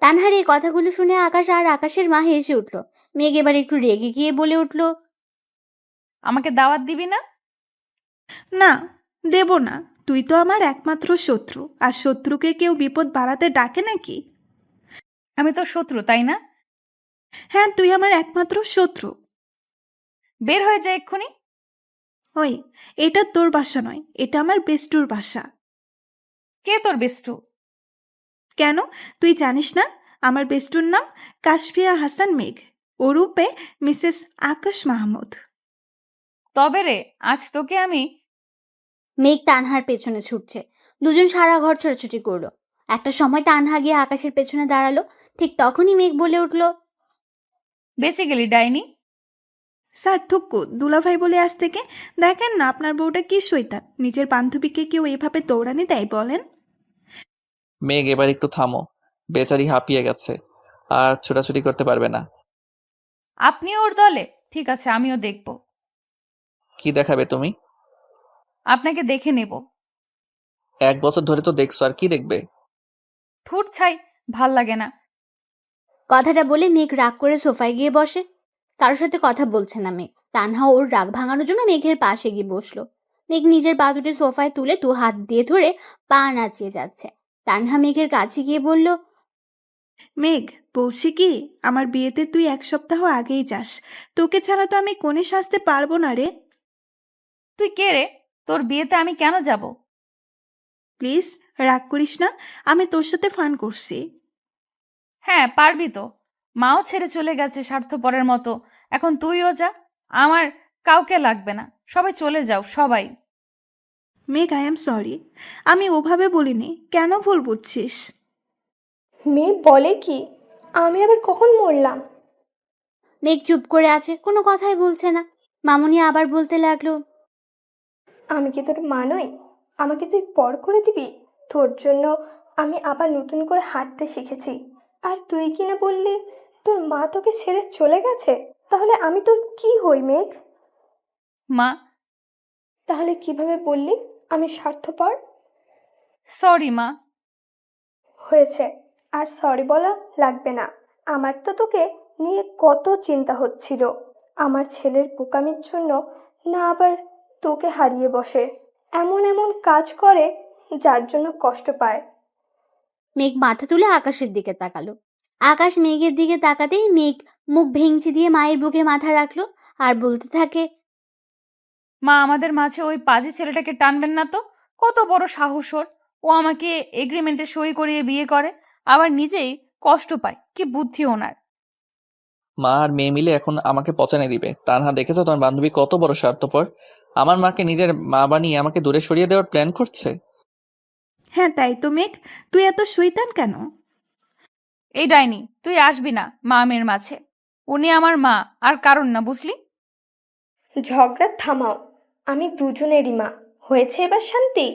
তানহার এই কথাগুলো শুনে আকাশ আর আকাশের মা হেসে উঠল। মেঘ এবার একটু রেগে গিয়ে বলে উঠল, আমাকে দাওয়াত দিবি না? না, দেব না। তুই তো আমার একমাত্র শত্রু, আর শত্রুকে কেউ বিপদ বাড়াতে ডাকে নাকি? আমি তোর শত্রু, তাই না? হ্যাঁ, তুই আমার একমাত্র শত্রু। বের হয়ে যায় এক্ষুনি। ওই, এটা তোর বাসা নয়, এটা আমার বেস্টুর বাসা। কে তোর বেষ্টু? কেন, তুই জানিস না? আমার বেস্টুর নাম কাশফিয়া হাসান মেঘ, ওরূপে মিসেস আকাশ মাহমুদ। তবে রে, আজ তোকে আমি। মেঘ তানহার পেছনে ছুটছে। দুজন সারা ঘর ছোটাছুটি করলো। একটা সময় তানহা গিয়ে আকাশের পেছনে দাঁড়ালো। ঠিক তখনই মেঘ বলে উঠল, বেঁচে গেলি ডাইনি। স্যার থুক্কু, দুলাভাই বলে আজ থেকে। দেখেন না আপনার বউটা কি শৈতান, নিজের বান্ধবীকে কেউ এভাবে দৌড়ানি দেয় বলেন? মেঘ, এবার একটু থামো। বেচারি হাঁপিয়ে গেছে, আর ছোটাছুটি করতে পারবে না। আপনিও ওর দলে? ঠিক আছে, আমিও দেখব। কি দেখাবে তুমি? আপনাকে দেখে নেব। 1 বছর ধরে তো দেখছো, আর কি দেখবে? থুট ছাই, ভাল লাগে না। কথাটা বলে মেঘ রাগ করে সোফায় গিয়ে বসে। কারোর সাথে কথা বলছে না মেঘ। তানহা ওর রাগ ভাঙানোর জন্য মেঘের পাশে গিয়ে বসলো। মেঘ নিজের পা দুটি সোফায় তুলে 2 হাত দিয়ে ধরে পা নাচিয়ে যাচ্ছে। তানহা মেঘের কাছে গিয়ে বলল, মেঘ, বলছি কি, আমার বিয়েতে তুই 1 সপ্তাহ আগেই যাস। তোকে ছাড়া তো আমি কোণে সাজতে পারবো না রে। তুই কে রে? তোর বিয়েতে আমি কেন যাব? প্লিজ, রাগ করিস না, আমি তোর সাথে ফান করছি। হ্যাঁ, পারবি তো। মাও ছেড়ে চলে গেছে স্বার্থপরের মতো। এখন তুইও যা। আমার কাউকে লাগবে না, সবাই চলে যাও, সবাই। মেঘ, আই এম সরি, আমি ওভাবে বলিনি, কেন ভুল বুঝছিস? মেয়ে বলে কি? আমি আবার কখন মরলাম? মেঘ চুপ করে আছে, কোনো কথাই বলছে না। মামুনি আবার বলতে লাগলো, আমি কি তোর মা নই? আমাকে তুই পর করে দিবি? তোর জন্য আমি আবার নতুন করে হাঁটতে শিখেছি, আর তুই কি না বললি তোর মা তোকে ছেড়ে চলে গেছে? তাহলে আমি তোর কি হই মেঘ? মা। তাহলে কিভাবে বললি আমি স্বার্থপর? সরি মা। হয়েছে, আর সরি বলা লাগবে না। আমার তো তোকে নিয়ে কত চিন্তা হচ্ছিল, আমার ছেলের বোকামির জন্য না আবার তোকে হারিয়ে বসে, এমন এমন কাজ করে যার জন্য কষ্ট পায়। মেঘ মাথা তুলে আকাশের দিকে তাকালো। আকাশ মেঘের দিকে তাকাতেই মেঘ মুখ ভেঙচি দিয়ে মায়ের বুকে মাথা রাখলো আর বলতে থাকে, মা, আমাদের মাঝে ওই পাজি ছেলেটাকে টানবেন না তো। কত বড় সাহস ওর! ও আমাকে এগ্রিমেন্টে সই করিয়ে বিয়ে করে, আবার নিজেই কষ্ট পায়। কি বুদ্ধি ওনার! মা আর মেয়ে মিলে এখন আমাকে পচানে দিবে। তানহা, দেখেছো তোমার বান্ধবী কত বড় স্বার্থপর? আমার মাকে নিজের মা বানিয়ে আমাকে দূরে সরিয়ে দেওয়ার প্ল্যান করছে। হ্যাঁ তাই তো মেঘ, তুই এত শৈতান কেন? এই ডাইনি, তুই আসবি না মা মেয়ের মাঝে। উনি আমার মা, আর কারণ না, বুঝলি? ঝগড়া থামাও, আমি দুজনেরই মা। হয়েছে এবার শান্তি?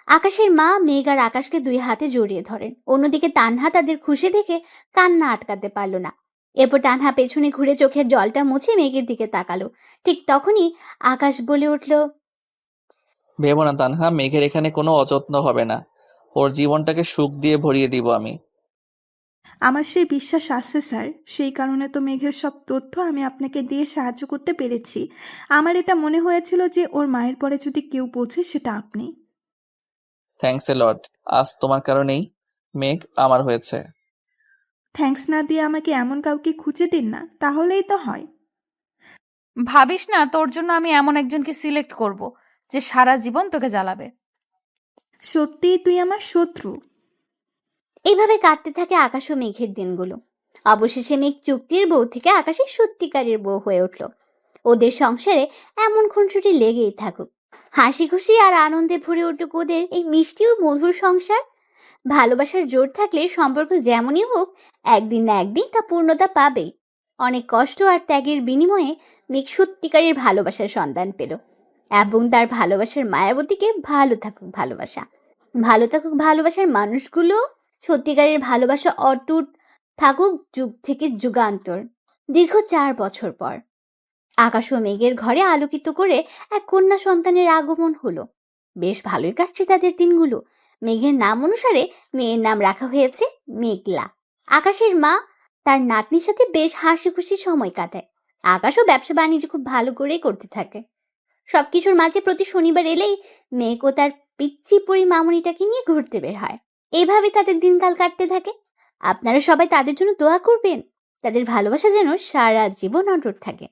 আকাশের মা মেঘ আর আকাশকে 2 হাতে জড়িয়ে ধরেন। অন্যদিকে তানহা তাদের খুশি দেখে কান্না আটকাতে পারল না। এরপর তানহা পেছনে ঘুরে চোখের জলটা মুছে মেঘের দিকে তাকালো। ঠিক তখনই আকাশ বলে উঠল, ভেবো না তানহা, মেঘের এখানে কোনো অযত্ন হবে না। ওর জীবনটাকে সুখ দিয়ে ভরিয়ে দিব আমি। আমার সেই বিশ্বাস আছে স্যার, সেই কারণে তো মেঘের সব তথ্য আমি আপনাকে দিয়ে সাহায্য করতে পেরেছি। আমার এটা মনে হয়েছিল যে ওর মায়ের পরে যদি কেউ বোঝে সেটা আপনি। থ্যাঙ্কস এ লট। আজ তোমার কারণেই মেঘ আমার হয়েছে। থ্যাঙ্কস না দিয়ে আমাকে এমন কাউকে খুঁজে দিন না, তাহলেই তো হয়। ভাবিস না তোর জন্য আমি এমন একজনকে সিলেক্ট করব যে সারা জীবন তোকে জ্বালাবে। সত্যিই তুই আমার শত্রু। এইভাবে কাটতে থাকে আকাশ ও মেঘের দিনগুলো। অবশেষে মেঘ চুক্তির বউ থেকে আকাশের সত্যিকারের বউ হয়ে উঠল। ওদের সংসারে এমন খুনসুটি লেগেই থাকুক। হাসি খুশি আর আনন্দে ভরে উঠুক ওদের এই মিষ্টি ও মধুর সংসার। ভালোবাসার জোর থাকলে সম্পর্ক যেমনই হোক, একদিন না একদিন তা পূর্ণতা পাবেই। অনেক কষ্ট আর ত্যাগের বিনিময়ে মেঘ সত্যিকারের ভালোবাসার সন্ধান পেল, এবং তার ভালোবাসার মায়াবতীকে ভালো থাকুক ভালোবাসা। ভালো থাকুক ভালোবাসার মানুষগুলো। সত্যিকারের ভালোবাসা অটুট থাকুক যুগ থেকে যুগান্তর। দীর্ঘ 4 বছর পর আকাশ ও মেঘের ঘরে আলোকিত করে এক কন্যা সন্তানের আগমন হলো। বেশ ভালোই কাটছে তাদের দিনগুলো। মেঘের নাম অনুসারে মেয়ের নাম রাখা হয়েছে মেঘলা। আকাশের মা তার নাতনির সাথে বেশ হাসি খুশি সময় কাটায়। আকাশও ব্যবসা বাণিজ্য খুব ভালো করেই করতে থাকে। সবকিছুর মাঝে প্রতি শনিবার এলেই মেঘ ও তার পিচ্চি পরি মামুনিটাকে নিয়ে ঘুরতে বের হয়। এইভাবে তাদের দিনকাল কাটতে থাকে। আপনারা সবাই তাদের জন্য দোয়া করবেন, তাদের ভালোবাসা যেন সারা জীবন অটুট থাকে।